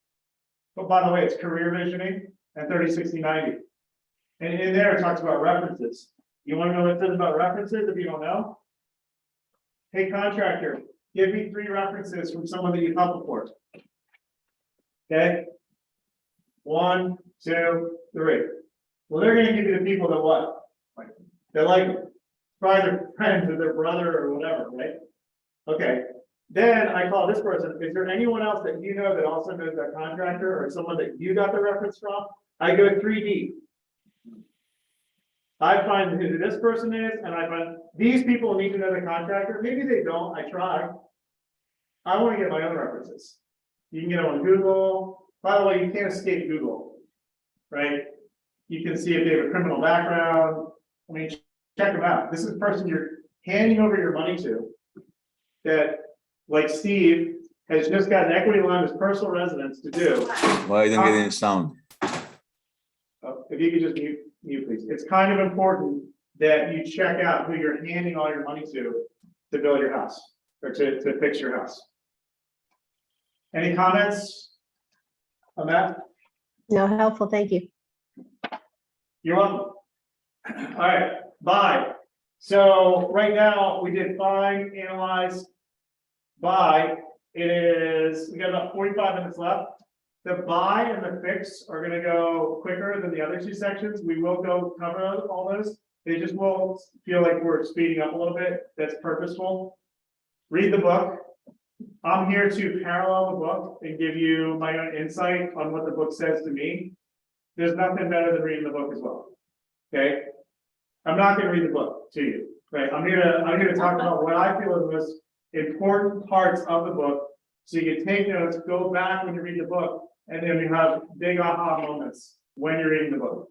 But by the way, it's career visioning and 30, 60, 90. And in there, it talks about references. You want to know what it says about references if you don't know? Hey, contractor, give me 3 references from someone that you've helped before. Okay? 1, 2, 3. Well, they're going to give you the people that what? They like them. Probably their friends or their brother or whatever, right? Okay. Then I call this person. Is there anyone else that you know that also knows that contractor or someone that you got the reference from? I go 3 deep. I find who this person is, and I find these people need to know the contractor. Maybe they don't. I try. I want to get my own references. You can get them on Google. By the way, you can't escape Google, right? You can see if they have a criminal background. I mean, check them out. This is the person you're handing over your money to that, like Steve, has just got an equity line as personal residence to do. Why didn't get any sound? If you could just mute, please. It's kind of important that you check out who you're handing all your money to build your house or to fix your house. Any comments on that? No, helpful. Thank you. You're welcome. All right, buy. So right now we did find, analyze, buy. We got about 45 minutes left. The buy and the fix are going to go quicker than the other 2 sections. We will go cover all those. They just will feel like we're speeding up a little bit. That's purposeful. Read the book. I'm here to parallel the book and give you my own insight on what the book says to me. There's nothing better than reading the book as well. Okay. I'm not going to read the book to you. Right. I'm here to talk about what I feel are the most important parts of the book. So you can take notes, go back when you read the book, and then you have big aha moments when you're reading the book.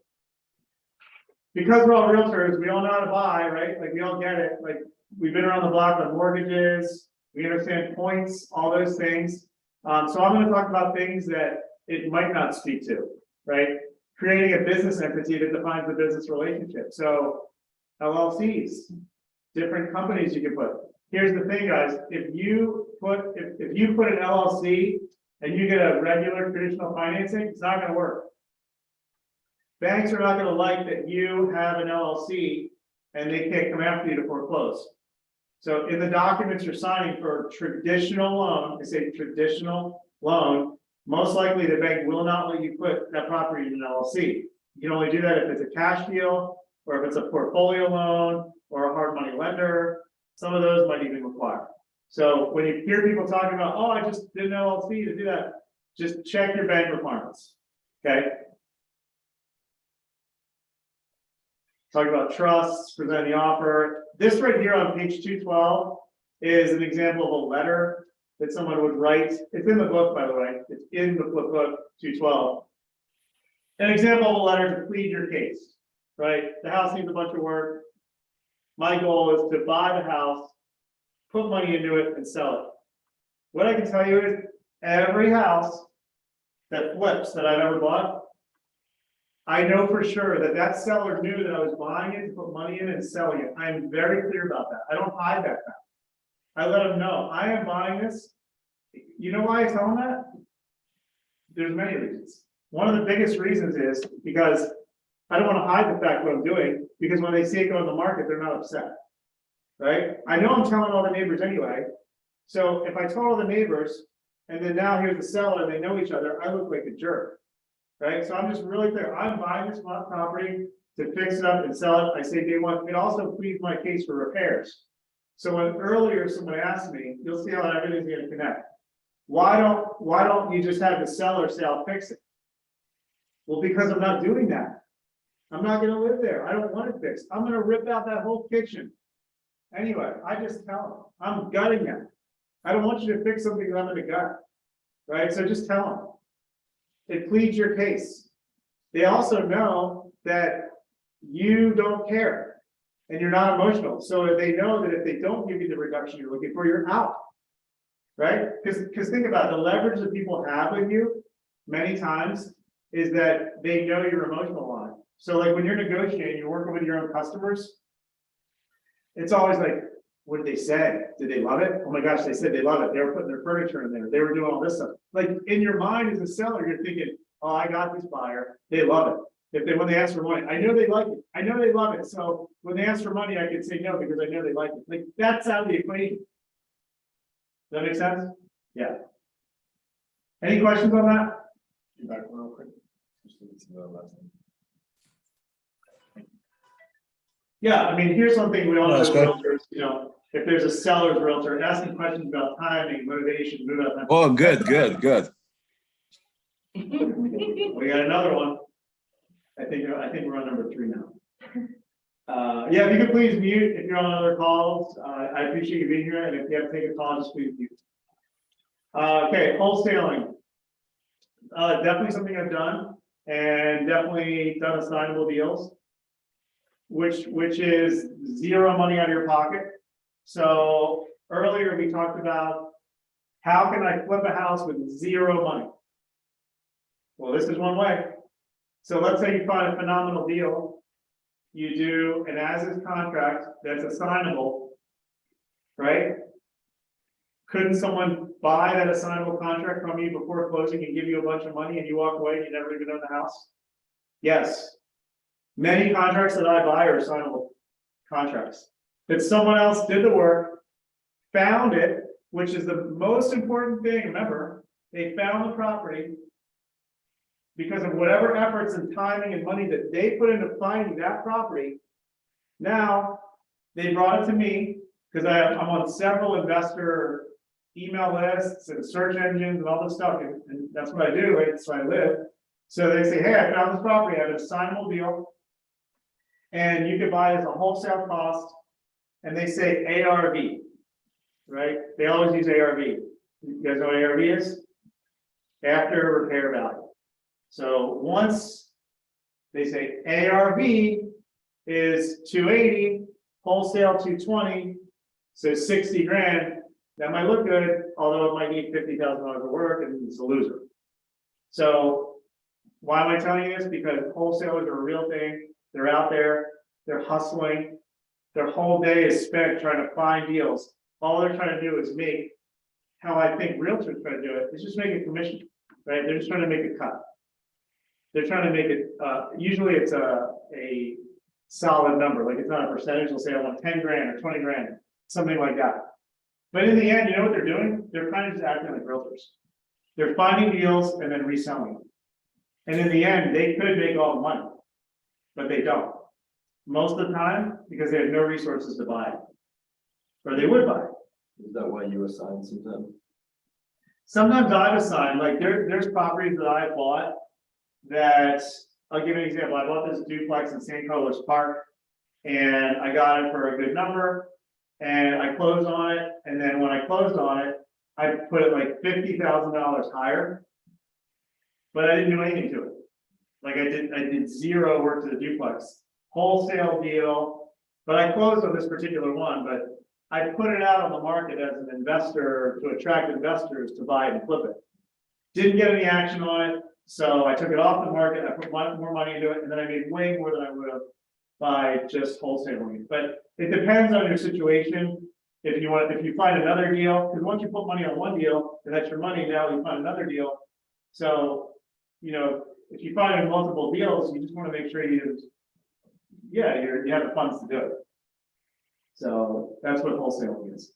Because we're all realtors, we all know how to buy, right? Like we all get it. Like we've been around the block on mortgages, we understand points, all those things. So I'm going to talk about things that it might not speak to, right? Creating a business entity that defines the business relationship. So LLCs, different companies you can put. Here's the thing, guys. If you put an LLC and you get a regular traditional financing, it's not going to work. Banks are not gonna like that you have an LLC and they can't come after you to foreclose. So in the documents you're signing for a traditional loan, they say traditional loan, most likely the bank will not let you put that property in an LLC. You can only do that if it's a cash deal, or if it's a portfolio loan, or a hard money lender. Some of those might even require. So when you hear people talking about, oh, I just did an LLC to do that, just check your bank requirements, okay? Talk about trusts, present the offer. This right here on page 212 is an example of a letter that someone would write. It's in the book, by the way. It's in the flip book 212. An example of a letter to plead your case, right? The house needs a bunch of work. My goal is to buy the house, put money into it, and sell it. What I can tell you is every house that flips that I've ever bought, I know for sure that that seller knew that I was buying it to put money in and selling it. I'm very clear about that. I don't hide that fact. I let them know I am buying this. You know why I tell them that? There's many reasons. One of the biggest reasons is because I don't want to hide the fact what I'm doing, because when they see it go on the market, they're not upset. Right? I know I'm telling all the neighbors anyway. So if I told all the neighbors, and then now here's the seller, they know each other, I look like a jerk. Right? So I'm just really clear. I'm buying this property to fix it up and sell it. I say day one. It also pleads my case for repairs. So when earlier someone asked me, you'll see how everything's going to connect. Why don't you just have the seller say, I'll fix it? Well, because I'm not doing that. I'm not going to live there. I don't want it fixed. I'm going to rip out that whole kitchen. Anyway, I just tell them, I'm gutting that. I don't want you to fix something that I'm going to gut. Right? So just tell them. It pleads your case. They also know that you don't care and you're not emotional. So they know that if they don't give you the reduction you're looking for, you're out. Right? Because think about it, the leverage that people have with you many times is that they know you're emotional on it. So like when you're negotiating, you're working with your own customers, it's always like, what did they say? Did they love it? Oh my gosh, they said they love it. They were putting their furniture in there. They were doing all this stuff. Like in your mind as a seller, you're thinking, oh, I got this buyer. They love it. When they ask for money, I know they like it. I know they love it. So when they ask for money, I can say no because I know they like it. Like that's how the equation. Does that make sense? Yeah. Any questions on that? Back real quick. Yeah, I mean, here's something we all know That's as good. realtors, you know, if there's a seller's realtor, asking questions about timing, motivation, move out. Oh, good. We got another one. I think we're on number 3 now. Yeah, if you could please mute if you're on other calls. I appreciate you being here, and if you have to take a call, just please mute. Okay, wholesaling. Definitely something I've done, and definitely done assignable deals, which is zero money out of your pocket. So earlier we talked about how can I flip a house with zero money? Well, this is one way. So let's say you find a phenomenal deal. You do an as-is contract that's assignable, right? Couldn't someone buy that assignable contract from you before closing and give you a bunch of money and you walk away and you never even own the house? Yes. Many contracts that I buy are assignable contracts. That someone else did the work, found it, which is the most important thing. Remember, they found the property because of whatever efforts and timing and money that they put into finding that property. Now, they brought it to me because I'm on several investor email lists and search engines and all this stuff, and that's what I do, right? That's where I live. So they say, hey, I found this property, I have an assignable deal, and you can buy it as a wholesale cost, and they say ARV, right? They always use ARV. You guys know what ARV is? After repair value. So once they say ARV is 280, wholesale 220, so 60 grand, that might look good, although it might need $50,000 of work and it's a loser. So why am I telling you this? Because wholesalers are a real thing. They're out there, they're hustling. Their whole day is spent trying to find deals. All they're trying to do is make, how I think realtors try to do it, is just make a commission, right? They're just trying to make a cut. they're trying to make it, usually it's a solid number, like it's not a percentage, they'll say I want 10 grand or 20 grand, something like that. But in the end, you know what they're doing? They're kind of just acting like realtors. They're finding deals and then reselling them. And in the end, they could make all the money, but they don't. Most of the time, because they have no resources to buy it. Or they would buy it. Is that why you assign sometimes? Sometimes I've assigned, like there's properties that I bought that, I'll give you an example. I bought this duplex in San Carlos Park and I got it for a good number and I closed on it. And then when I closed on it, I put it like $50,000 higher, but I didn't do anything to it. Like I did zero work to the duplex, wholesale deal, but I closed on this particular one, but I put it out on the market as an investor to attract investors to buy it and flip it. Didn't get any action on it, so I took it off the market, I put more money into it, and then I made way more than I would have by just wholesaling it. But it depends on your situation. If you find another deal, because once you put money on one deal, and that's your money, now you find another deal. So, you know, if you find multiple deals, you just want to make sure you have the funds to do it. So that's what wholesaling is.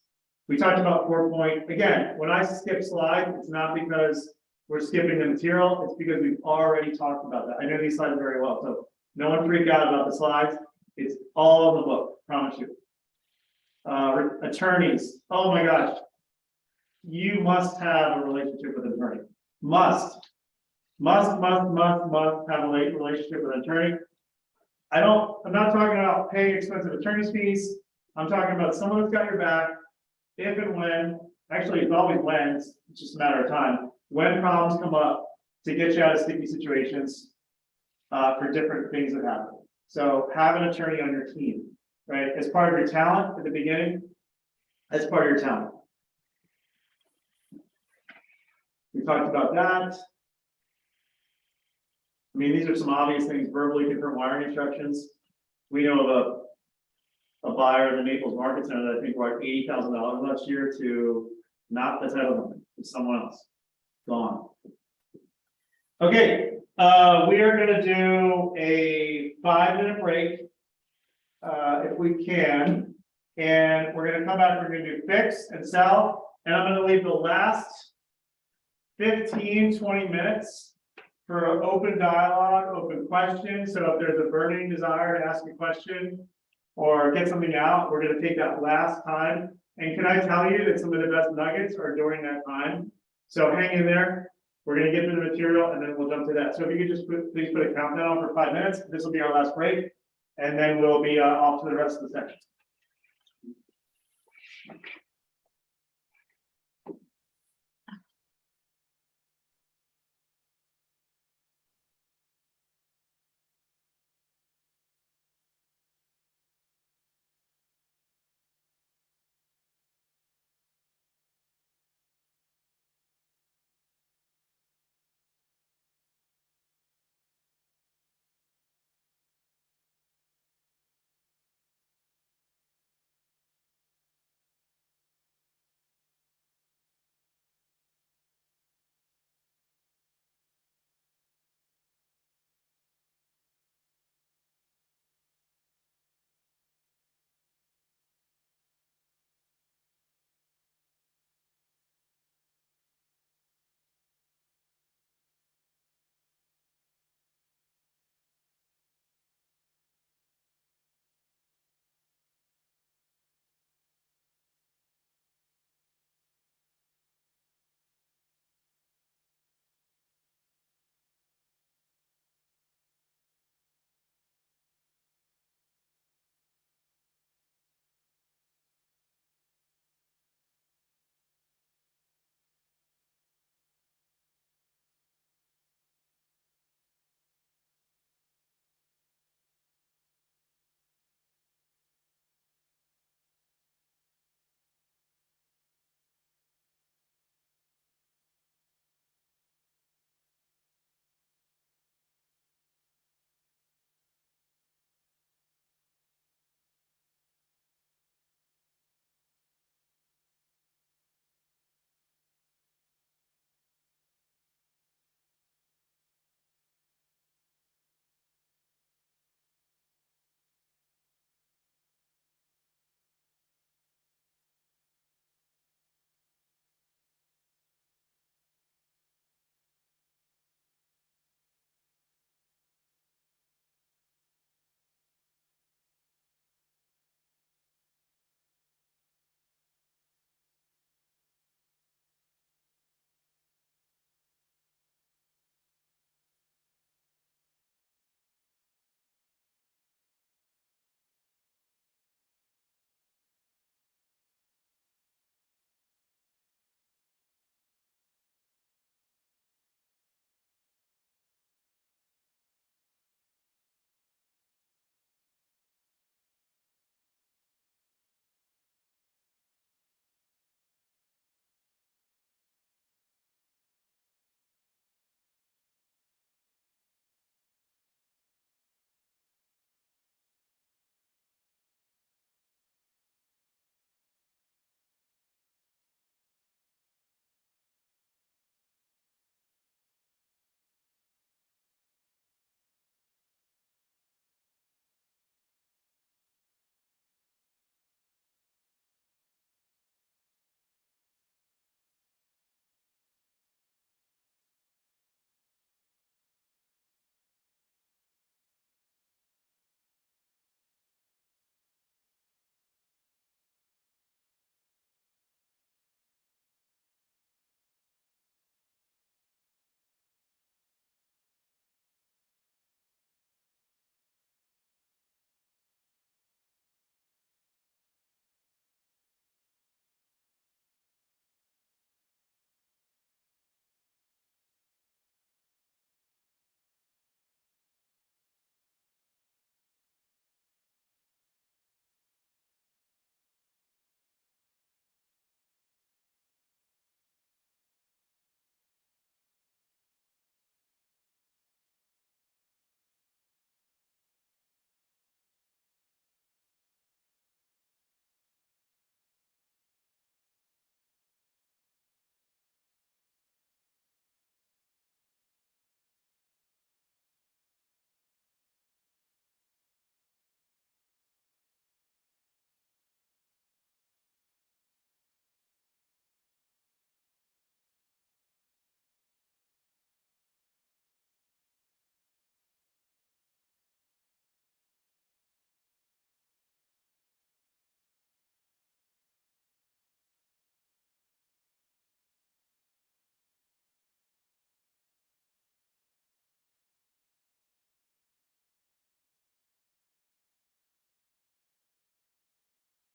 We talked about 4-point. Again, when I skip slides, it's not because we're skipping the material, it's because we've already talked about that. I know these slides very well, so no one freak out about the slides. It's all in the book, promise you. Attorneys, oh my gosh. You must have a relationship with an attorney. Must have a relationship with an attorney. I'm not talking about paying expensive attorney's fees. I'm talking about someone that's got your back, if and when, actually it's always when, it's just a matter of time, when problems come up to get you out of sticky situations for different things that happen. So have an attorney on your team, right? As part of your talent at the beginning, as part of your talent. We talked about that. I mean, these are some obvious things, verbally confirm wiring instructions. We know of a buyer in the Naples Market Center that I think brought $80,000 last year to not the title company, to someone else. Gone. Okay, we are going to do a 5-minute break, if we can, and we're going to come back. We're going to do fix and sell, and I'm going to leave the last 15-20 minutes for open dialogue, open questions. So if there's a burning desire to ask a question or get something out, we're going to take that last time. And can I tell you that some of the best nuggets are during that time? So hang in there. We're going to get through the material and then we'll jump to that. So if you could just please put a countdown on for 5 minutes. This will be our last break, and then we'll be off to the rest of the section.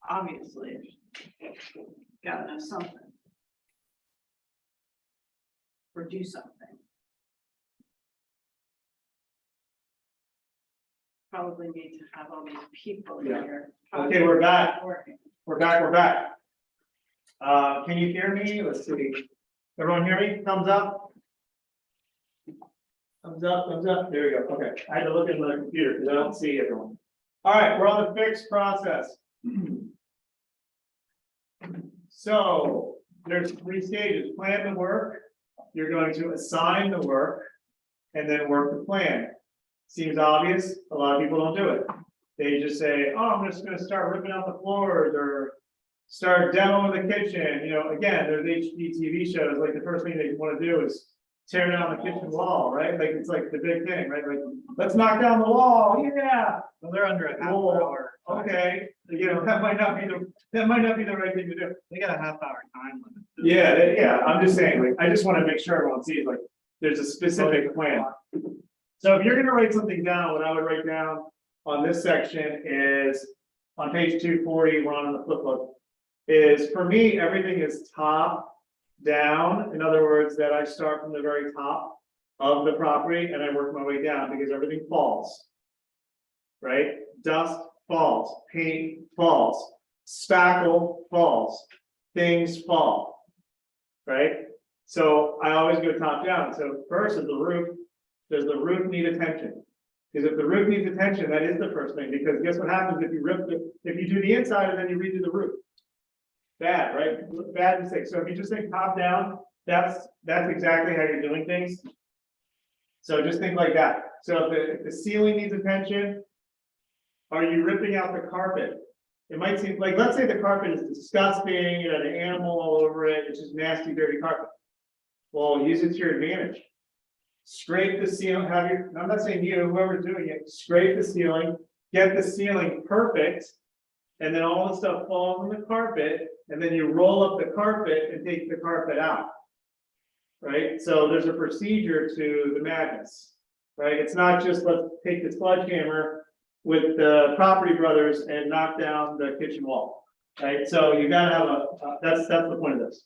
obviously, gotta know something. Or do something. Probably need to have all these people Yeah. here. Okay, we're back. Working. We're back. Can you hear me? Let's see. Everyone hear me? Thumbs up? Thumbs up. There we go. Okay, I had to look at my computer because I don't see everyone. All right, we're on the fixed process. So there's 3 stages. Plan the work. You're going to assign the work and then work the plan. Seems obvious. A lot of people don't do it. They just say, oh, I'm just gonna start ripping out the floors or start demoing the kitchen. You know, again, there's HGTV shows, like the first thing they want to do is tear down the kitchen wall, right? Like, it's like the big thing, right? Like, let's knock down the wall, yeah. Well, they're under a half Whoa. hour. Okay, you know, that might not be the right thing to do. They got a half-hour time limit. Yeah, I'm just saying, like, I just want to make sure everyone sees, like, there's a specific plan. So if you're gonna write something down, what I would write down on this section is, on page 240, we're on the flip book, is, for me, everything is top down. In other words, that I start from the very top of the property and I work my way down because everything falls. Right? Dust falls, paint falls, spackle falls, things fall. Right? So I always go top down. So first is the roof. Does the roof need attention? Because if the roof needs attention, that is the first thing, because guess what happens if you if you do the inside and then you redo the roof? Bad, right? Bad mistake. So if you just think top down, that's exactly how you're doing things. So just think like that. So if the ceiling needs attention, are you ripping out the carpet? It might seem like, let's say the carpet is disgusting, you know, the animal all over it, it's just nasty, dirty carpet. Well, use it to your advantage. Scrape the ceiling, I'm not saying you, whoever's doing it, scrape the ceiling, get the ceiling perfect, and then all the stuff falls on the carpet, and then you roll up the carpet and take the carpet out. Right? So there's a procedure to the madness, right? It's not just let's take the sledgehammer with the property brothers and knock down the kitchen wall, right? So you gotta have that's the point of this.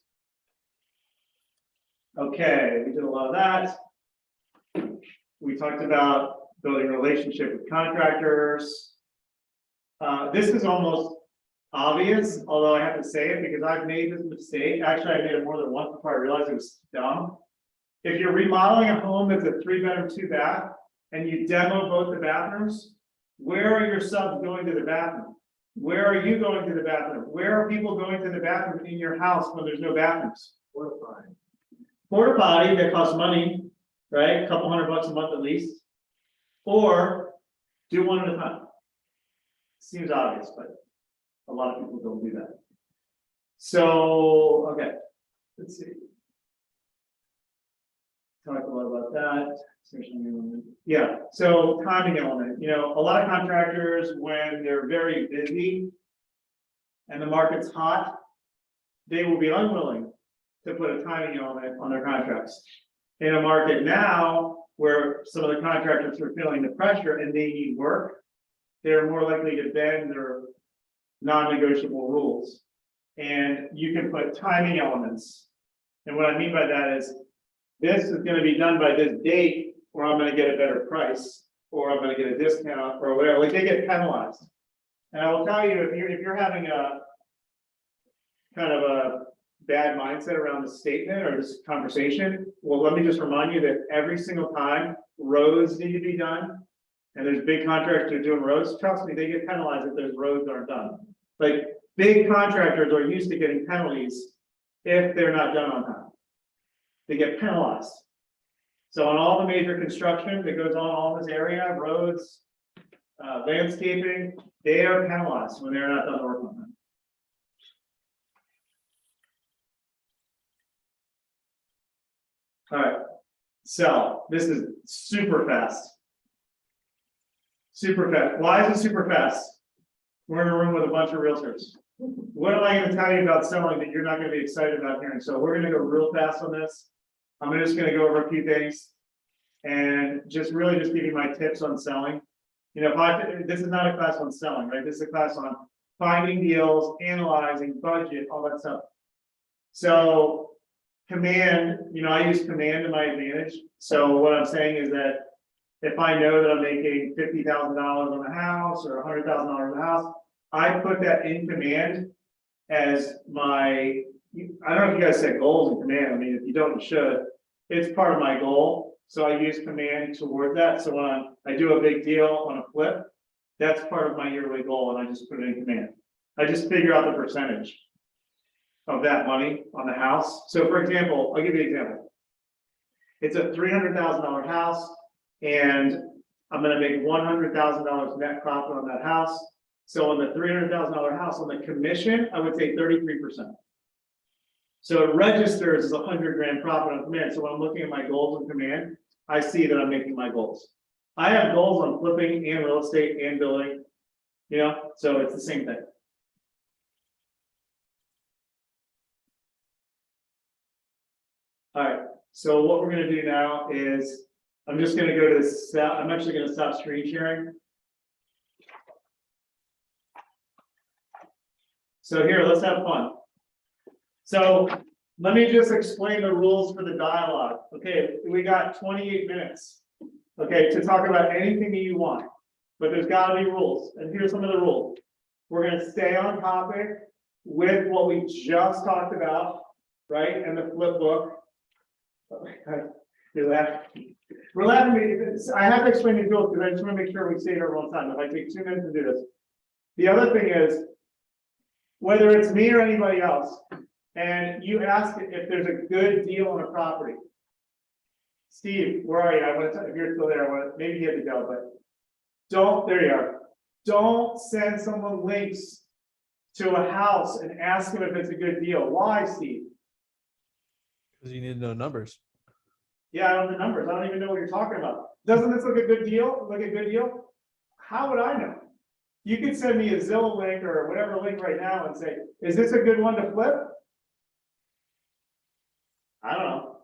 Okay, we did a lot of that. We talked about building a relationship with contractors. This is almost obvious, although I have to say it because I've made this mistake. Actually, I made it more than once before I realized it was dumb. If you're remodeling a home that's a 3-bedroom, 2-bath, and you demo both the bathrooms, where are your subs going to the bathroom? Where are you going to the bathroom? Where are people going to the bathroom in your house when there's no bathrooms? Porta potty that costs money, right? A couple $100 a month at least. Or do one at a time. Seems obvious, but a lot of people don't do that. So, okay, let's see. Talked a lot about that. Yeah, so timing element. You know, a lot of contractors, when they're very busy and the market's hot, they will be unwilling to put a timing element on their contracts. In a market now where some of the contractors are feeling the pressure and they need work, they're more likely to bend their non-negotiable rules. And you can put timing elements. And what I mean by that is, this is going to be done by this date, or I'm going to get a better price, or I'm going to get a discount, or whatever. Like, they get penalized. And I will tell you, if you're having a kind of a bad mindset around this statement or this conversation, well, let me just remind you that every single time roads need to be done, and there's big contractors that are doing roads, trust me, they get penalized if those roads aren't done. Like, big contractors are used to getting penalties if they're not done on time. They get penalized. So on all the major construction that goes on all this area, roads, landscaping, they are penalized when they're not done work on them. All right, so this is super fast. Super fast. Why is it super fast? We're in a room with a bunch of realtors. What am I going to tell you about selling that you're not going to be excited about hearing? So we're going to go real fast on this. I'm just going to go over a few things and just really just give you my tips on selling. You know, this is not a class on selling, right? This is a class on finding deals, analyzing, budget, all that stuff. So command, I use command to my advantage. So what I'm saying is that if I know that I'm making $50,000 on a house or $100,000 on a house, I put that in command as my, I don't know if you guys set goals in command. I mean, if you don't, you should. It's part of my goal. So I use command toward that. So when I do a big deal on a flip, that's part of my yearly goal, and I just put it in command. I just figure out the percentage of that money on the house. So for example, I'll give you an example. It's a $300,000 house, and I'm gonna make $100,000 net profit on that house. So on the $300,000 house, on the commission, I would say 33%. So it registers as 100 grand profit on command. So when I'm looking at my goals in command, I see that I'm making my goals. I have goals on flipping and real estate and building, so it's the same thing. All right, so what we're gonna do now is, I'm just gonna go to the, I'm actually gonna stop screen sharing. So here, let's have fun. So let me just explain the rules for the dialogue. Okay, we got 28 minutes, okay, to talk about anything that you want, but there's gotta be rules, and here's some of the rules. We're gonna stay on topic with what we just talked about, right, and the flip book. You're laughing. We're laughing. I have to explain these rules because I just want to make sure we stay here all the time. If I take 2 minutes to do this. The other thing is, whether it's me or anybody else, and you ask if there's a good deal on a property. Steve, where are you? I want to, if you're still there, maybe you have to go, but there you are. Don't send someone links to a house and ask them if it's a good deal. Why, Steve? Because you need to know numbers. Yeah, I don't know the numbers. I don't even know what you're talking about. Doesn't this look a good deal? Look a good deal? How would I know? You could send me a Zillow link or whatever link right now and say, is this a good one to flip? I don't know.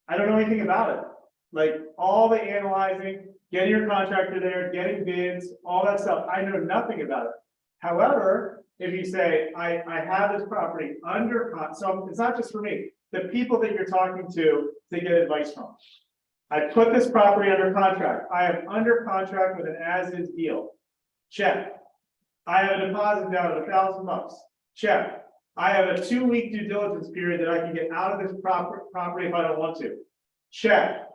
I don't know anything about it. Like all the analyzing, getting your contractor there, getting bids, all that stuff. I know nothing about it. However, if you say, I have this property under contract, so it's not just for me, the people that you're talking to get advice from. I put this property under contract. I am under contract with an as-is deal. Check. I have a deposit down of $1,000. Check. I have a 2-week due diligence period that I can get out of this property if I don't want to. Check.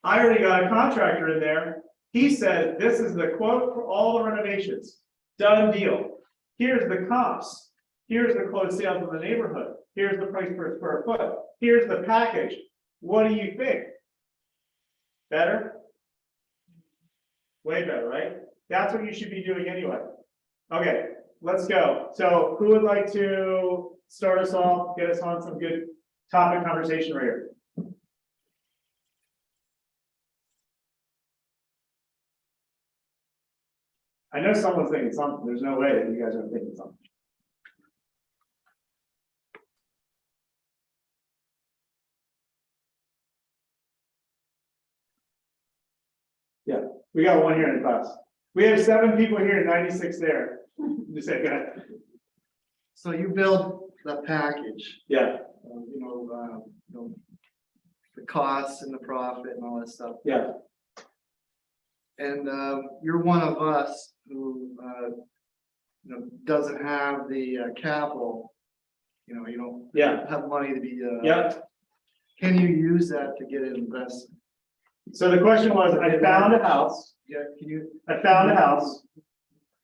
I already got a contractor in there. He said, this is the quote for all the renovations. Done deal. Here's the comps. Here's the closed sales in the neighborhood. Here's the price per square foot. Here's the package. What do you think? Better? Way better, right? That's what you should be doing anyway. Okay, let's go. So who would like to start us off, get us on some good topic conversation right here? I know someone's thinking something. There's no way that you guys aren't thinking something. Yeah, we got one here in the class. We have 7 people here and 96 there. Just say, go ahead. So you build the package. Yeah. The costs and the profit and all that stuff. Yeah. And you're one of us who doesn't have the capital. You don't have money to be. Can you use that to get an investment? So the question was, I found a house. Yeah, I found a house.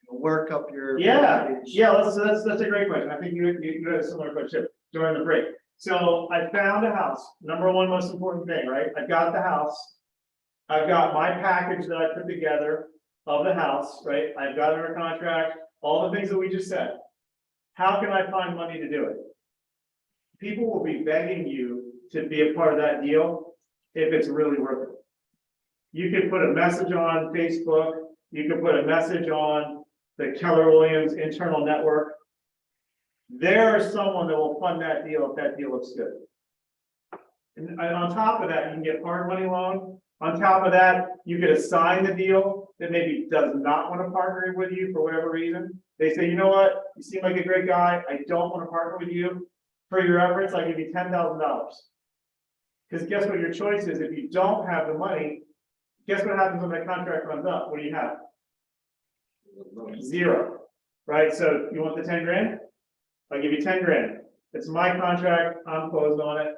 Work up your. That's a great question. I think you had a similar question during the break. So I found a house. Number one most important thing, right? I've got the house. I've got my package that I put together of the house, right? I've got it under contract, all the things that we just said. How can I find money to do it? People will be begging you to be a part of that deal if it's really worth it. You can put a message on Facebook. You can put a message on the Keller Williams internal network. There is someone that will fund that deal if that deal looks good. And on top of that, you can get hard money loan. On top of that, you could assign the deal that maybe does not want to partner with you for whatever reason. They say, you know what, you seem like a great guy. I don't want to partner with you. For your efforts, I'll give you $10,000. Because guess what your choice is? If you don't have the money, guess what happens when that contract runs up? What do you have? Zero, right? So you want the 10 grand? I'll give you 10 grand. It's my contract. I'm closed on it.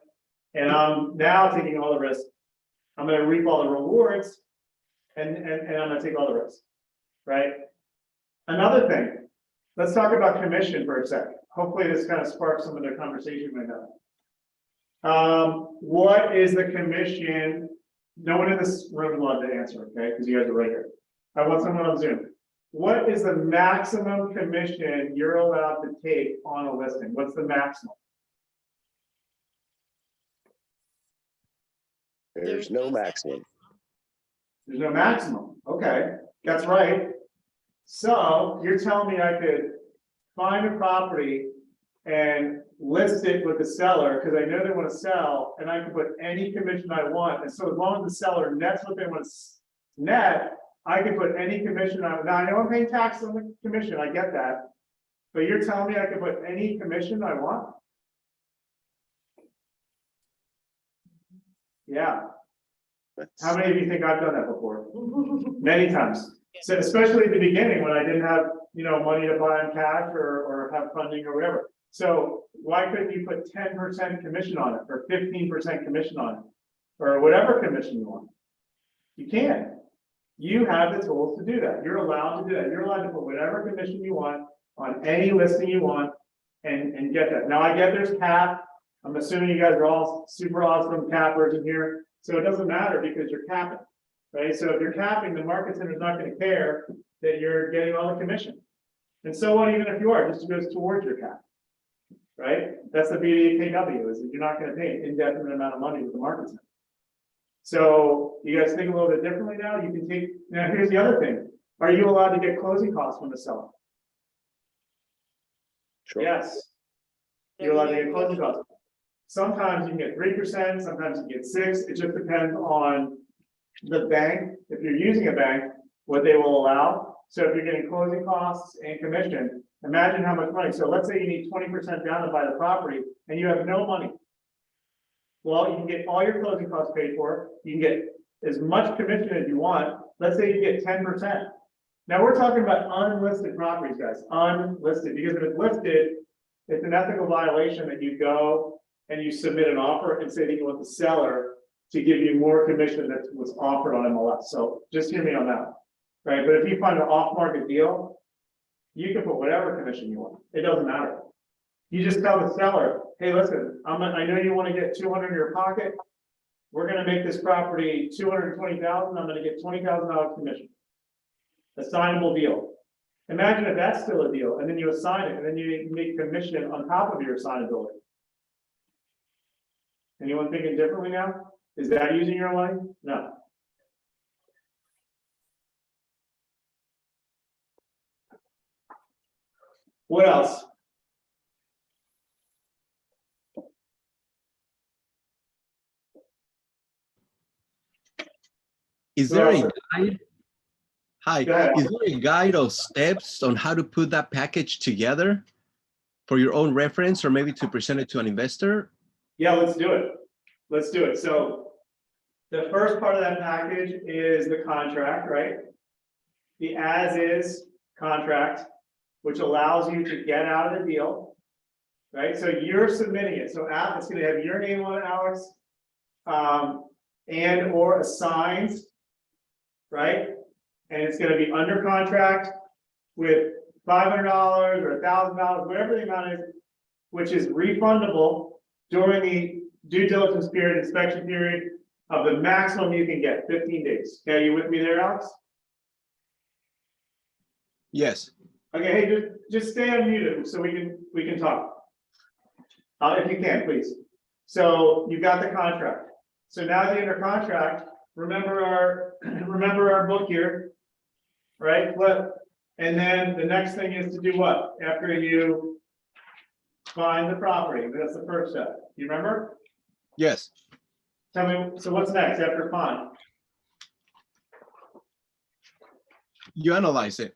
And I'm now taking all the risk. I'm going to reap all the rewards and I'm going to take all the risk, right? Another thing, let's talk about commission for a second. Hopefully this kind of sparks some of the conversation we have. What is the commission? No one in this room would love to answer, okay? Because you guys are right here. I want someone on Zoom. What is the maximum commission you're allowed to take on a listing? What's the maximum? There's no maximum. There's no maximum. Okay, that's right. So you're telling me I could find a property and list it with the seller because I know they want to sell, and I can put any commission I want. And so as long as the seller nets what they want to net, I can put any commission I want. Now I know I'm paying tax on the commission. I get that. But you're telling me I can put any commission I want? Yeah. How many of you think I've done that before? Many times. So especially at the beginning when I didn't have, money to buy in cash or have funding or whatever. So why couldn't you put 10% commission on it or 15% commission on it or whatever commission you want? You can. You have the tools to do that. You're allowed to do that. You're allowed to put whatever commission you want on any listing you want and get that. Now I get there's cap. I'm assuming you guys are all super awesome cappers in here. So it doesn't matter because you're capping, right? So if you're capping, the market center's not going to care that you're getting all the commission. And so what, even if you are, just goes towards your cap, right? That's the beauty of KW is that you're not going to pay an indefinite amount of money with the market center. So you guys think a little bit differently now? You can take, now here's the other thing. Are you allowed to get closing costs from the seller? Sure. Yes. You're allowed to get closing costs. Sometimes you can get 3%, sometimes you get 6%. It just depends on the bank. If you're using a bank, what they will allow. So if you're getting closing costs and commission, imagine how much money. So let's say you need 20% down to buy the property and you have no money. Well, you can get all your closing costs paid for. You can get as much commission as you want. Let's say you get 10%. Now we're talking about unlisted properties, guys, unlisted, because if it's listed, it's an ethical violation that you go and you submit an offer and say that you want the seller to give you more commission that was offered on MLS. So just hear me on that, right? But if you find an off-market deal, you can put whatever commission you want. It doesn't matter. You just tell the seller, hey, listen, I know you want to get 200 in your pocket. We're going to make this property 220,000. I'm going to get $20,000 commission. Assignable deal. Imagine if that's still a deal, and then you assign it, and then you make commission on top of your assignability. Anyone thinking differently now? Is that using your money? No. What else? Is there a guide? Hi, is there a guide of steps on how to put that package together for your own reference or maybe to present it to an investor? Yeah, let's do it. Let's do it. So the first part of that package is the contract, right? The as-is contract, which allows you to get out of the deal, right? So you're submitting it. So it's going to have your name on it, Alex, and or assigned, right? And it's going to be under contract with $500 or $1,000, whatever the amount is, which is refundable during the due diligence period, inspection period of the maximum you can get, 15 days. Okay, you with me there, Alex? Yes. Okay, hey, just stay unmuted so we can talk. If you can, please. So you got the contract. So now that you're under contract, remember our book here, right? Flip. And then the next thing is to do what? After you find the property, that's the first step. You remember? Yes. Tell me, so what's next after find? You analyze it.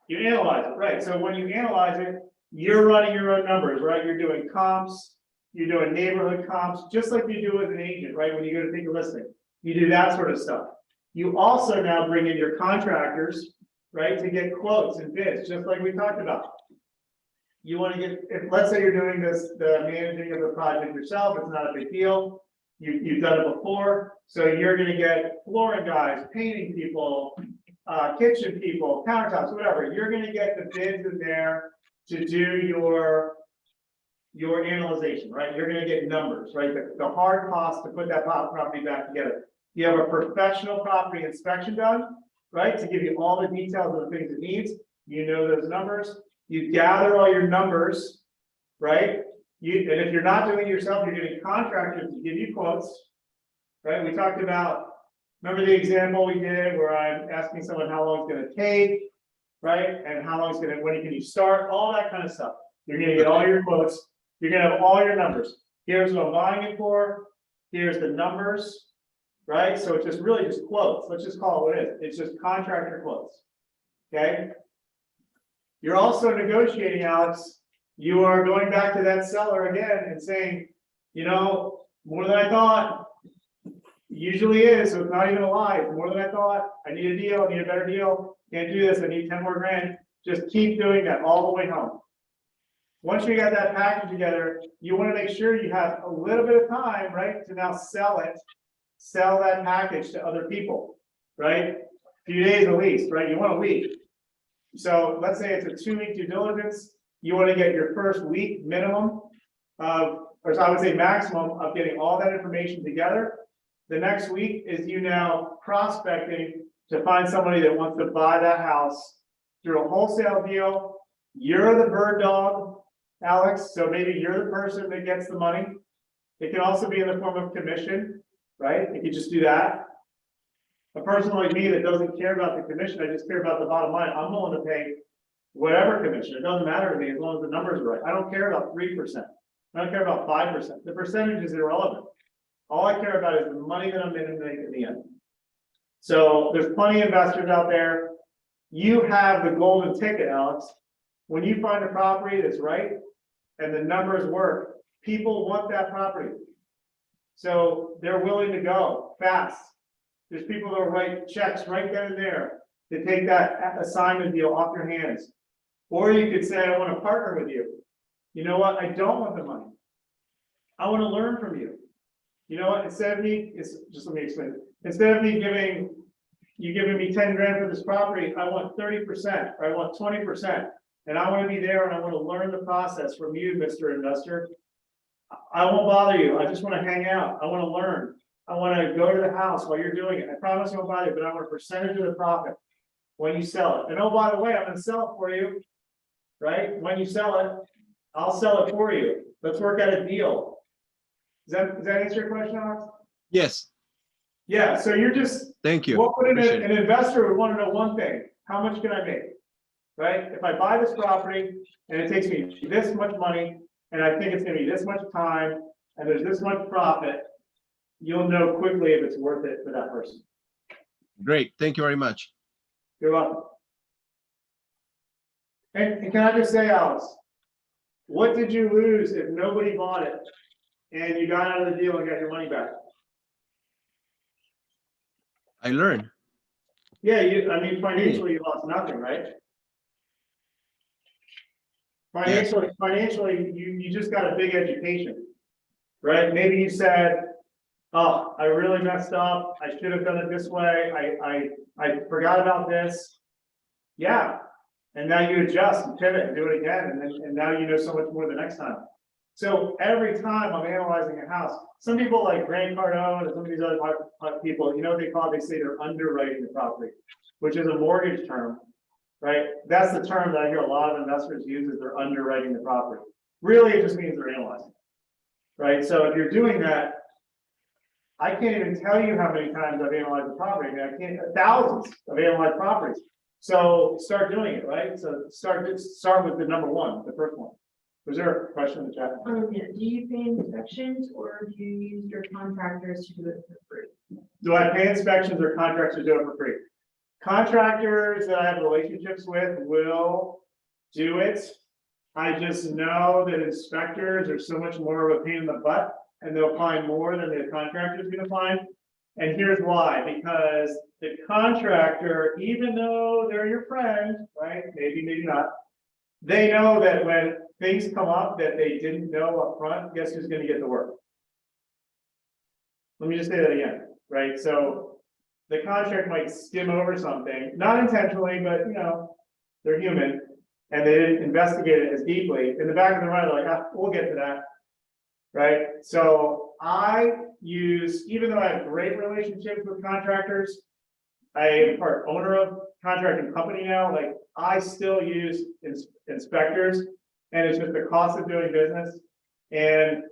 You analyze it, right? So when you analyze it, you're running your own numbers, right? You're doing comps, you're doing neighborhood comps, just like you do as an agent, right? When you go to take a listing, you do that sort of stuff. You also now bring in your contractors, right, to get quotes and bids, just like we talked about. You want to get, if let's say you're doing this, the managing of the project yourself, it's not a big deal. You've done it before, so you're going to get flooring guys, painting people, kitchen people, countertops, whatever. You're going to get the bids in there to do your analyzation, right? You're going to get numbers, right? The hard cost to put that property back together. You have a professional property inspection done, right? To give you all the details of the things it needs. You know those numbers. You gather all your numbers, right? And if you're not doing it yourself, you're getting contractors to give you quotes, right? We talked about, remember the example we did where I'm asking someone how long it's going to take, right? And how long it's going to, when can you start, all that kind of stuff. You're going to get all your quotes. You're going to have all your numbers. Here's what I'm buying it for. Here's the numbers, right? So it's just really just quotes. Let's just call it what it is. It's just contractor quotes. Okay. You're also negotiating, Alex. You are going back to that seller again and saying, you know, more than I thought. Usually is, so it's not even a lie. It's more than I thought. I need a deal. I need a better deal. Can't do this. I need 10 more grand. Just keep doing that all the way home. Once you got that package together, you want to make sure you have a little bit of time, right, to now sell that package to other people, right? A few days at least, right? You want a week. So let's say it's a 2-week due diligence. You want to get your first week minimum of, or so I would say maximum of getting all that information together. The next week is you now prospecting to find somebody that wants to buy that house through a wholesale deal. You're the bird dog, Alex, so maybe you're the person that gets the money. It can also be in the form of commission, right? You could just do that. A person like me that doesn't care about the commission, I just care about the bottom line. I'm willing to pay whatever commission. It doesn't matter to me as long as the numbers are right. I don't care about 3%. I don't care about 5%. The percentage is irrelevant. All I care about is the money that I'm going to make at the end. So there's plenty of investors out there. You have the golden ticket, Alex. When you find a property that's right and the numbers work, people want that property. So they're willing to go fast. There's people that will write checks right then and there to take that assignment deal off your hands. Or you could say, I want to partner with you. You know what? I don't want the money. I want to learn from you. You know what? Instead of me, just let me explain it. Instead of me giving me 10 grand for this property, I want 30%, or I want 20%. And I want to be there and I want to learn the process from you, Mr. Investor. I won't bother you. I just want to hang out. I want to learn. I want to go to the house while you're doing it. I promise I won't bother you, but I want a percentage of the profit when you sell it. And oh, by the way, I'm going to sell it for you, right? When you sell it, I'll sell it for you. Let's work out a deal. Does that answer your question, Alex? Yes. Yeah, so you're just. Thank you. What would an Appreciate it. investor would want to know one thing: how much can I make? Right? If I buy this property and it takes me this much money, and I think it's going to be this much time, and there's this much profit, you'll know quickly if it's worth it for that person. Great. Thank you very much. You're welcome. And can I just say, Alex, what did you lose if nobody bought it and you got out of the deal and got your money back? I learned. Yeah, I mean, financially, you lost nothing, right? Financially, you just got a big education, right? Maybe you said, oh, I really messed up. I should have done it this way. I forgot about this. Yeah. And now you adjust and pivot and do it again. And now you know so much more the next time. So every time I'm analyzing a house, some people like Grant Cardone and some of these other people, you know what they call it? They say they're underwriting the property, which is a mortgage term, right? That's the term that I hear a lot of investors use, is they're underwriting the property. Really, it just means they're analyzing, right? So if you're doing that, I can't even tell you how many times I've analyzed the property. I mean, I can't, thousands of analyzed properties. So start doing it, right? So start with the number one, the first one, Was there a question in the chat? Yeah, do you pay inspections or do you use your contractors to do it for free? Do I pay inspections or contractors do it for free? Contractors that I have relationships with will do it. I just know that inspectors are so much more of a pain in the butt and they'll find more than the contractor is gonna find. And here's why, because the contractor, even though they're your friend, right, maybe, maybe not, they know that when things come up that they didn't know up front, guess who's gonna get the work? Let me just say that again, right? So the contract might skim over something, not intentionally, but you know, they're human, and they didn't investigate it as deeply. In the back of their mind, they're like, ah, we'll get to that, right? So I use, even though I have great relationships with contractors, I am part owner of contracting company now, like I still use inspectors, and it's just the cost of doing business. And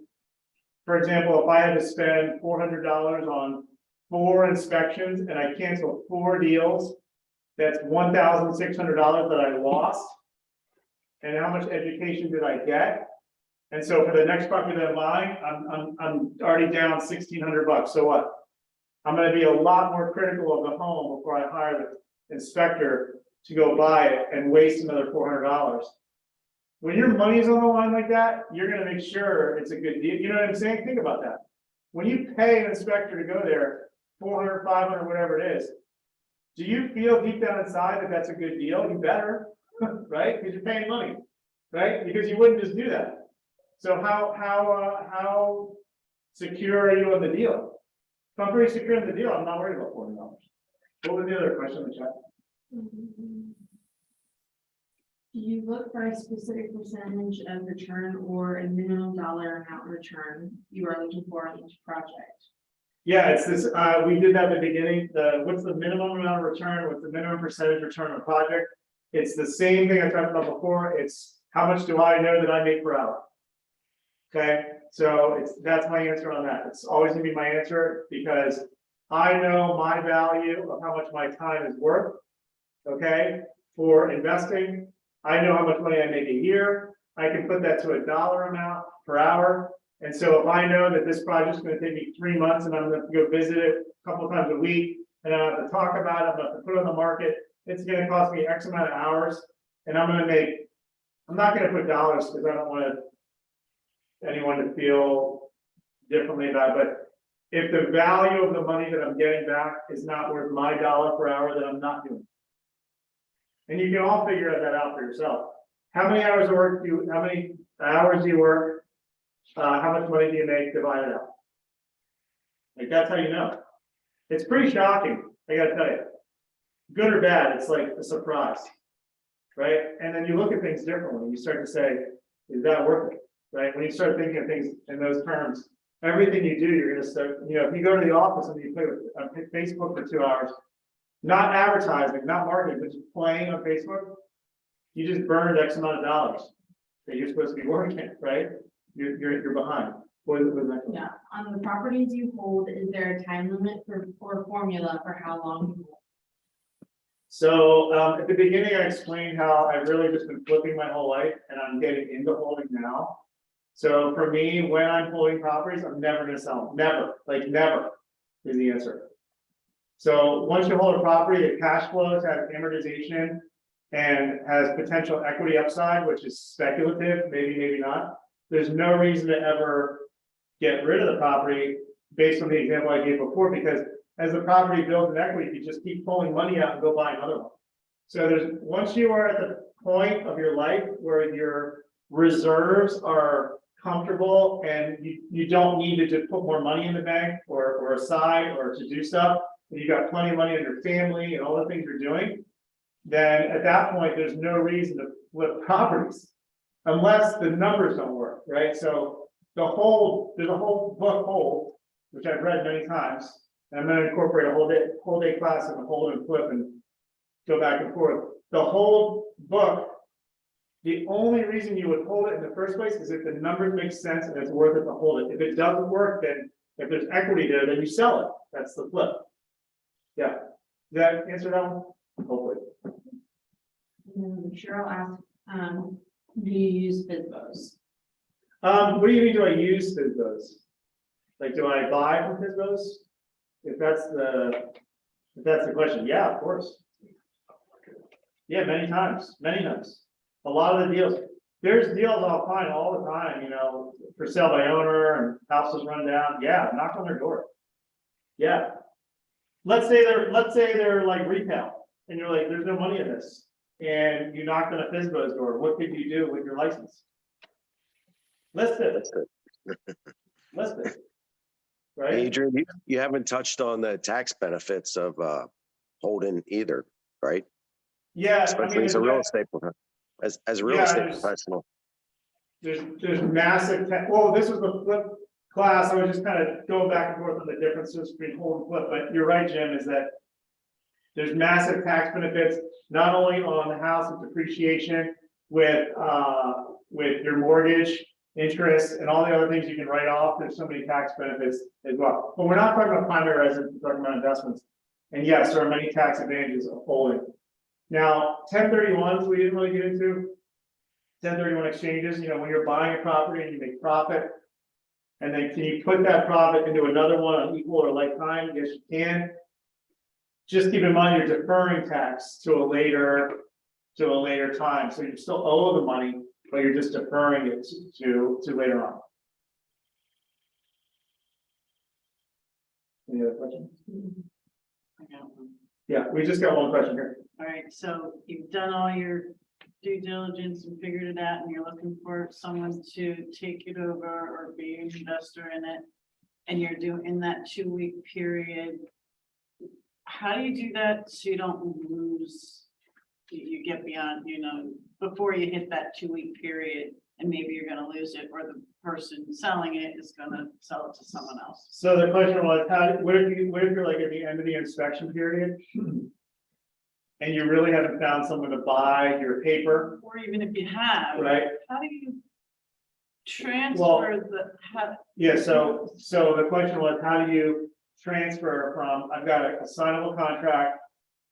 for example, if I had to spend $400 on 4 inspections and I cancel 4 deals, that's $1,600 that I lost. And how much education did I get? And so for the next property that I'm buying, I'm already down $1,600. So what? I'm going to be a lot more critical of the home before I hire the inspector to go buy it and waste another $400. When your money's on the line like that, you're going to make sure it's a good deal. You know what I'm saying? Think about that. When you pay an inspector to go there, 400, 500, whatever it is, do you feel deep down inside that that's a good deal? You better, right? Because you're paying money, right? Because you wouldn't just do that. So how secure are you on the deal? If I'm pretty secure in the deal, I'm not worried about $400. What was the other question in the chat? Do you look for a specific percentage of return or a minimum dollar amount return you are looking for on each project? Yeah, it's this, we did that at the beginning, what's the minimum amount of return, what's the minimum percentage return on a project? It's the same thing I talked about before, it's how much do I know that I make per hour? Okay, so that's my answer on that. It's always gonna be my answer because I know my value of how much my time is worth, okay, for investing. I know how much money I make a year. I can put that to a dollar amount per hour. And so if I know that this project's gonna take me 3 months and I'm gonna have to go visit it a couple of times a week, and I have to talk about it, I'm gonna have to put it on the market, it's gonna cost me X amount of hours, and I'm not gonna put dollars because I don't want anyone to feel differently about it, but if the value of the money that I'm getting back is not worth my dollar per hour, then I'm not doing it. And you can all figure that out for yourself. How many hours of work how many hours do you work? How much money do you make? Divide it out. Like that's how you know. It's pretty shocking, I gotta tell you. Good or bad, it's like a surprise, right? And then you look at things differently. You start to say, is that worth it? Right? When you start thinking of things in those terms, everything you do, you're gonna start, you know, if you go to the office and you play with on Facebook for 2 hours, not advertising, not marketing, but just playing on Facebook, you just burned X amount of dollars that you're supposed to be working, right? You're behind. What is that? Yeah, on the properties you hold, is there a time limit or formula for how long you hold? So at the beginning, I explained how I've really just been flipping my whole life and I'm getting into holding now. So for me, when I'm holding properties, I'm never gonna sell them. Never, like never is the answer. So once you hold a property, it cash flows, has amortization, and has potential equity upside, which is speculative, maybe, maybe not. There's no reason to ever get rid of the property based on the example I gave before, because as the property builds in equity, you just keep pulling money out and go buy another one. So once you are at the point of your life where your reserves are comfortable and you don't need to just put more money in the bank or aside or to do stuff, and you got plenty of money in your family and all the things you're doing, then at that point, there's no reason to flip properties unless the numbers don't work, right? So there's a whole book hold, which I've read many times, and I'm going to incorporate a whole day class in the hold and flip and go back and forth. The whole book, the only reason you would hold it in the first place is if the numbers make sense and it's worth it to hold it. If it doesn't work, then if there's equity there, then you sell it. That's the flip. Yeah. Does that answer that one? Hopefully. Cheryl asked, do you use FSBOs? What do you mean, do I use FSBOs? Like, do I buy from FSBOs? If that's the question, yeah, of course. Yeah, many times. A lot of the deals, there's deals I'll find all the time, you know, for sale by owner and houses run down. Yeah, knock on their door. Yeah. Let's say they're like retail and you're like, there's no money in this. And you knocked on a FSBO's door. What could you do with your license? List it. List it. Right? Adrian, you haven't touched on the tax benefits of holding either, right? Yeah, Especially as a real estate as a real estate professional. There's massive well, this was the flip class. I was just kind of going back and forth on the differences between hold and flip, but you're right, Jim, is that there's massive tax benefits, not only on the house with depreciation, with your mortgage, interest, and all the other things you can write off. There's so many tax benefits as well. But we're not talking about primary residence, we're talking about investments. And yes, there are many tax advantages of holding. Now, 1031s, we didn't really get into. 1031 exchanges, you know, when you're buying a property and you make profit, and then can you put that profit into another one on equal or like time? Yes, you can. Just keep in mind you're deferring tax to a later time. So you still owe the money, but you're just deferring it to later on. Any other questions? Yeah, we just got one question here. All right, so you've done all your due diligence and figured it out, and you're looking for someone to take it over or be an investor in it, and you're doing in that 2-week period. How do you do that so you don't lose? You get beyond, you know, before you hit that 2-week period, and maybe you're going to lose it, or the person selling it is going to sell it to someone else. So the question was, what if you're like at the end of the inspection period? And you really haven't found someone to buy your paper, Or even if you have, right? how do you transfer Yeah, so the question was, how do you transfer from, I've got a signable contract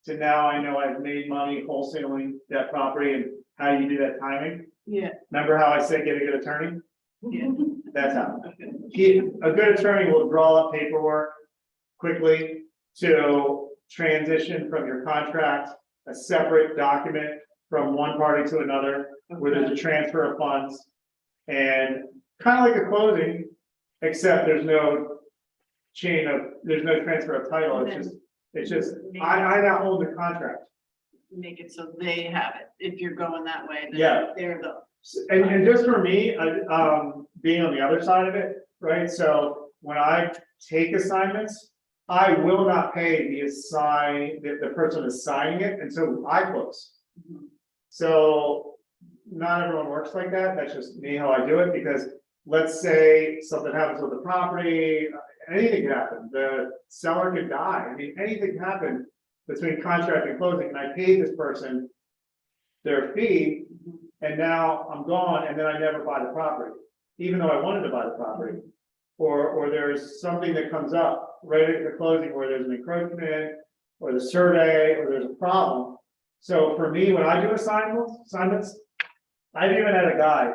to now I know I've made money wholesaling that property, and how do you do that timing? Yeah. Remember how I said get a good attorney? Yeah. That's how. A good attorney will draw up paperwork quickly to transition from your contract, a separate document from one party to another, where there's a transfer of funds, and kind of like a closing, except there's no transfer of title. It's just I now hold the contract. Make it so they have it. If you're going that way, then Yeah. they're the. And just for me, being on the other side of it, right? So when I take assignments, I will not pay the person assigning it until I close. So not everyone works like that. That's just me, how I do it, because let's say something happens with the property, anything could happen. The seller could die. I mean, anything can happen between contract and closing, and I paid this person their fee, and now I'm gone, and then I never buy the property, even though I wanted to buy the property. Or there's something that comes up right at the closing where there's an encroachment, or the survey, or there's a problem. So for me, when I do assignments, I've even had a guy,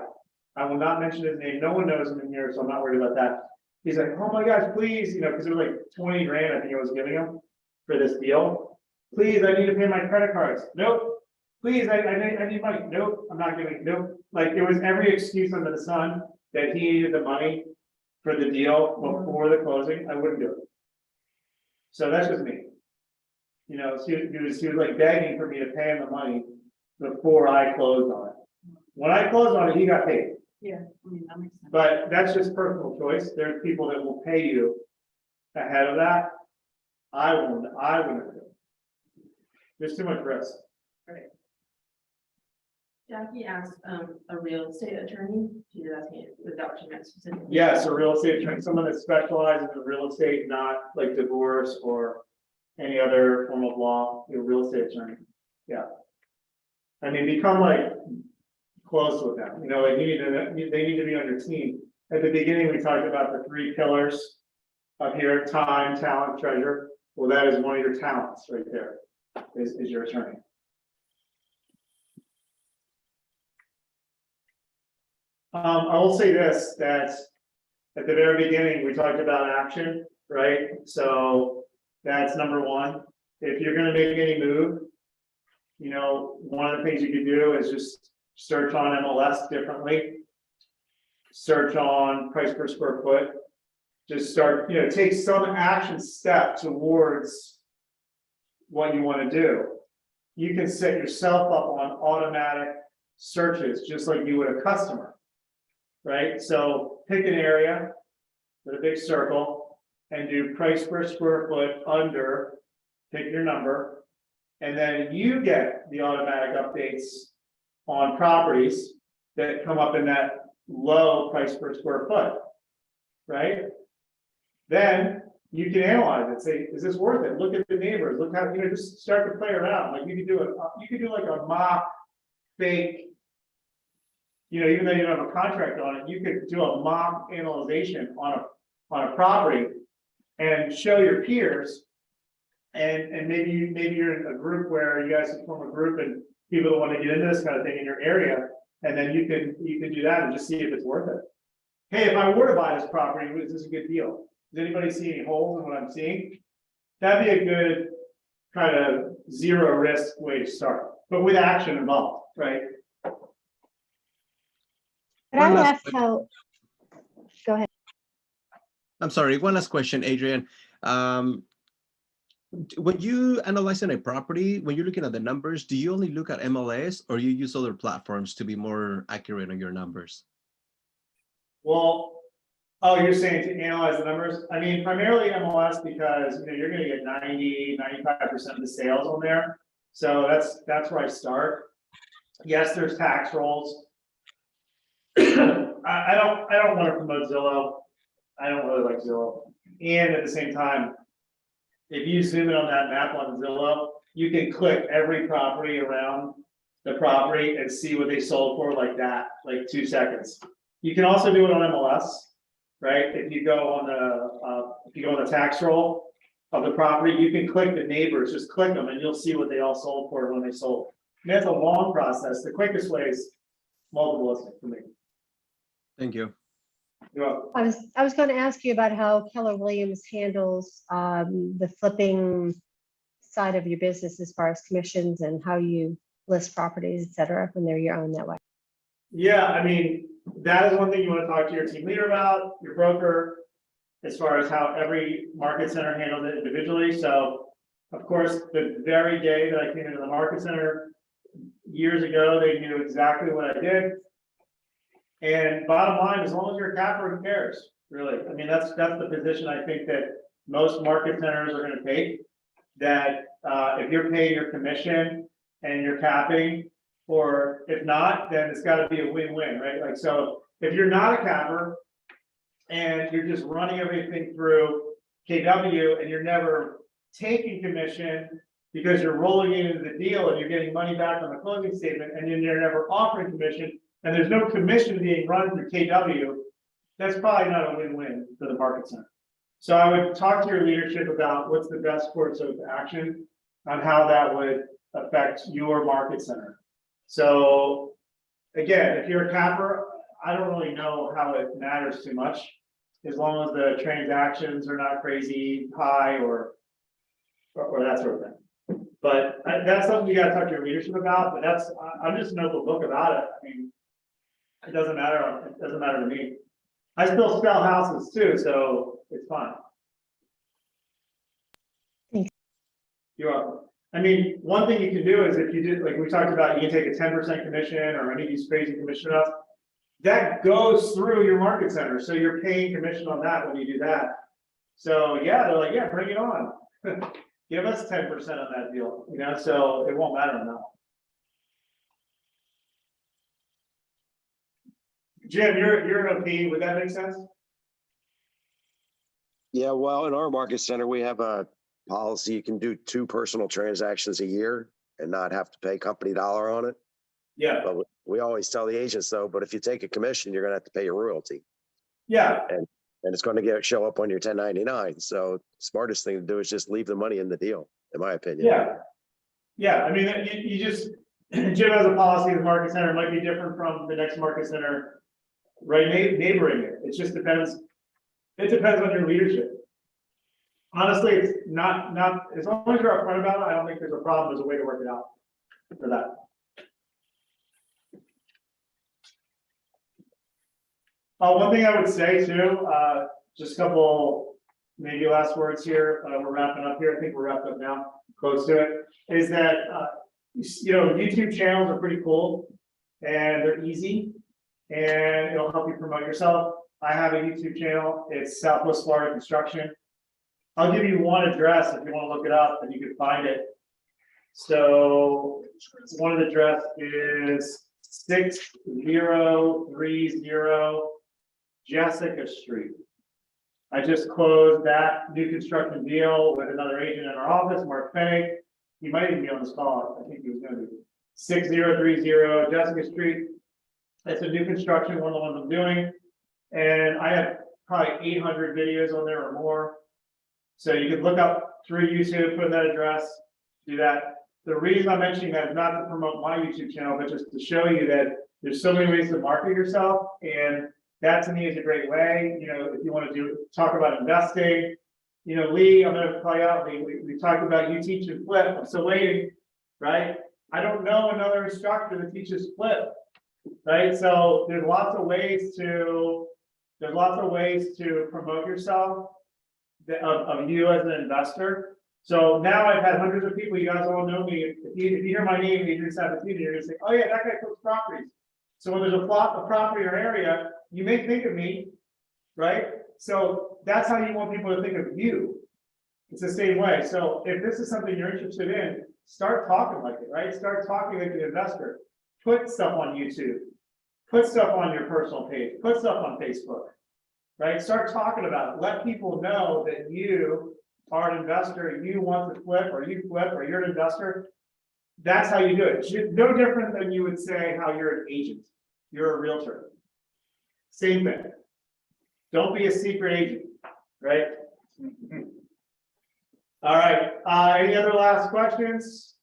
I will not mention his name, no one knows him in here, so I'm not worried about that. He's like, oh my gosh, please, you know, because it was like 20 grand, I think I was giving him for this deal. Please, I need to pay my credit cards. Nope. Please, I need money. Nope, I'm not giving, nope. Like, it was every excuse under the sun that he needed the money for the deal before the closing. I wouldn't do it. So that's just me. You know, he was like begging for me to pay him the money before I closed on it. When I closed on it, he got paid. Yeah, I mean, that makes sense. But that's just personal choice. There's people that will pay you ahead of that. I wouldn't do it. There's too much risk. Right. Jackie asked a real estate attorney. She was asking without she meant specifically. Yes, a real estate attorney, someone that specializes in real estate, not like divorce or any other form of law. A real estate attorney. Yeah. I mean, become like close with them. You know, like they need to be on your team. At the beginning, we talked about the 3 pillars up here: time, talent, treasure. Well, that is one of your talents right there. Is your attorney. I will say this, that at the very beginning, we talked about action, right? So that's number one. If you're gonna make any move, you know, one of the things you could do is just search on MLS differently. Search on price per square foot. Just start, you know, take some action step towards what you want to do. You can set yourself up on automatic searches, just like you would a customer. Right? So pick an area with a big circle and do price per square foot under, pick your number, and then you get the automatic updates on properties that come up in that low price per square foot, right? Then you can analyze it, say, is this worth it? Look at the neighbors, look how, you know, just start to play around. Like you could do like a mock fake, you know, even though you don't have a contract on it, you could do a mock analyzation on a property and show your peers. And maybe you're in a group where you guys can form a group and people that want to get into this kind of thing in your area. And then you can do that and just see if it's worth it. Hey, if I were to buy this property, is this a good deal? Does anybody see any holes in what I'm seeing? That'd be a good kind of zero risk way to start, but with action involved, right? Could I ask how, go ahead. I'm sorry, one last question, Adrian. When you analyzing a property, when you're looking at the numbers, do you only look at MLS or you use other platforms to be more accurate on your numbers? Well, oh, you're saying to analyze the numbers? I mean, primarily MLS because, you know, you're gonna get 95% of the sales on there. So that's where I start. Yes, there's tax rolls. I don't want to promote Zillow. I don't really like Zillow. And at the same time, if you zoom in on that map on Zillow, you can click every property around the property and see what they sold for like that, like 2 seconds. You can also do it on MLS, right? If you go on the tax roll of the property, you can click the neighbors, just click them and you'll see what they all sold for when they sold. And that's a long process. The quickest way is multiple listing for me. Thank you. You're welcome. I was going to ask you about how Keller Williams handles the flipping side of your business as far as commissions and how you list properties, et cetera, when they're your own that way. Yeah, I mean, that is one thing you want to talk to your team leader about, your broker, as far as how every market center handles it individually. So, of course, the very day that I came into the market center years ago, they knew exactly what I did. And bottom line, as long as you're a capper, who cares, really? I mean, that's the position I think that most market centers are gonna take. That if you're paying your commission and you're capping, or if not, then it's gotta be a win-win, right? Like, so if you're not a capper and you're just running everything through KW and you're never taking commission because you're rolling it into the deal and you're getting money back on the closing statement and then you're never offering commission, and there's no commission being run through KW, that's probably not a win-win for the market center. So I would talk to your leadership about what's the best course of action on how that would affect your market center. So again, if you're a capper, I don't really know how it matters too much, as long as the transactions are not crazy high or that sort of thing. But that's something you gotta talk to your leadership about, but I'm just an open book about it. I mean, it doesn't matter to me. I still sell houses too, so it's fine. Thanks. You're welcome. I mean, one thing you can do is if you did, like we talked about, you can take a 10% commission or any of these crazy commission ups. That goes through your market center, so you're paying commission on that when you do that. So yeah, they're like, yeah, bring it on. Give us 10% on that deal, you know, so it won't matter on that one. Jim, you're an OP, would that make sense? Yeah, well, in our market center, we have a policy. You can do 2 personal transactions a year and not have to pay company dollar on it. Yeah. But we always tell the agents though, but if you take a commission, you're gonna have to pay your royalty. Yeah. And it's gonna show up on your 1099. So smartest thing to do is just leave the money in the deal, in my opinion. Yeah. Yeah, I mean, you just, Jim has a policy, the market center might be different from the next market center. right? Neighboring it. It just depends. It depends on your leadership. Honestly, it's not, as long as you're upfront about it, I don't think there's a problem. There's a way to work it out for that. One thing I would say too, just a couple maybe last words here. We're wrapping up here. I think we're wrapped up now, close to it. Is that YouTube channels are pretty cool and they're easy and it'll help you promote yourself. I have a YouTube channel. It's Southwest Florida Construction. I'll give you one address if you want to look it up and you can find it. So one of the address is 6030 Jessica Street. I just closed that new construction deal with another agent in our office, Mark Fennig. He might even be on this call. I think he was going to be 6030 Jessica Street. It's a new construction, one of the ones I'm doing. And I have probably 800 videos on there or more. So you can look up through YouTube, put in that address, do that. The reason I'm mentioning that is not to promote my YouTube channel, but just to show you that there's so many ways to market yourself. And that to me is a great way. If you want to talk about investing, Lee, I'm going to call you out. We talked about you teach and flip. I'm still waiting, right? I don't know another instructor that teaches flip, right? So there's lots of ways to promote yourself of you as an investor. So now I've had hundreds of people. You guys all know me. If you hear my name, Adrian Sabatino, you're going to say, "Oh yeah, that guy flips properties." So when there's a property or area, you may think of me, right? So that's how you want people to think of you. It's the same way. So if this is something you're interested in, start talking like it, right? Start talking like an investor. Put stuff on YouTube. Put stuff on your personal page. Put stuff on Facebook, right? Start talking about it. Let people know that you are an investor, you want to flip, or you flip, or you're an investor. That's how you do it. It's no different than you would say how you're an agent. You're a realtor. Same thing. Don't be a secret agent, right? All right. Any other last questions?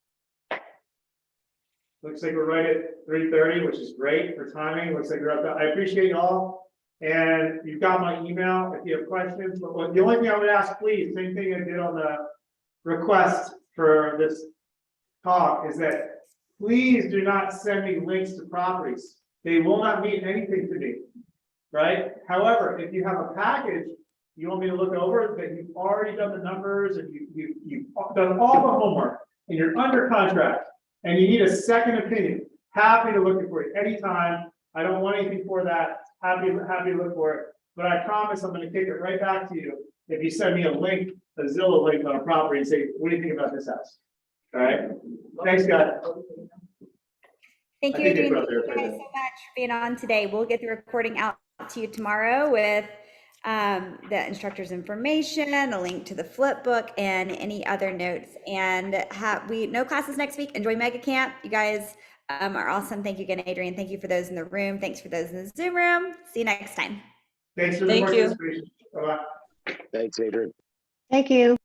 Looks like we're right at 3:30, which is great for timing. Looks like we're up. I appreciate y'all. And you've got my email if you have questions. But the only thing I would ask, please, same thing I did on the request for this talk, is that please do not send me links to properties. They will not mean anything to me, right? However, if you have a package you want me to look over that you've already done the numbers and you've done all the homework and you're under contract and you need a second opinion, happy to look for it anytime. I don't want anything for that. Happy to look for it. But I promise I'm going to kick it right back to you if you send me a link, a Zillow link on a property and say, "What do you think about this house?" All right. Thanks, guys. Thank you, Adrian. Thank you guys so much for being on today. We'll get the recording out to you tomorrow with the instructor's information, a link to the flip book, and any other notes. And no classes next week. Enjoy Mega Camp. You guys are awesome. Thank you again, Adrian. Thank you for those in the room. Thanks for those in the Zoom room. See you next time. Thanks for the participation. Bye-bye. Thanks, Adrian. Thank you.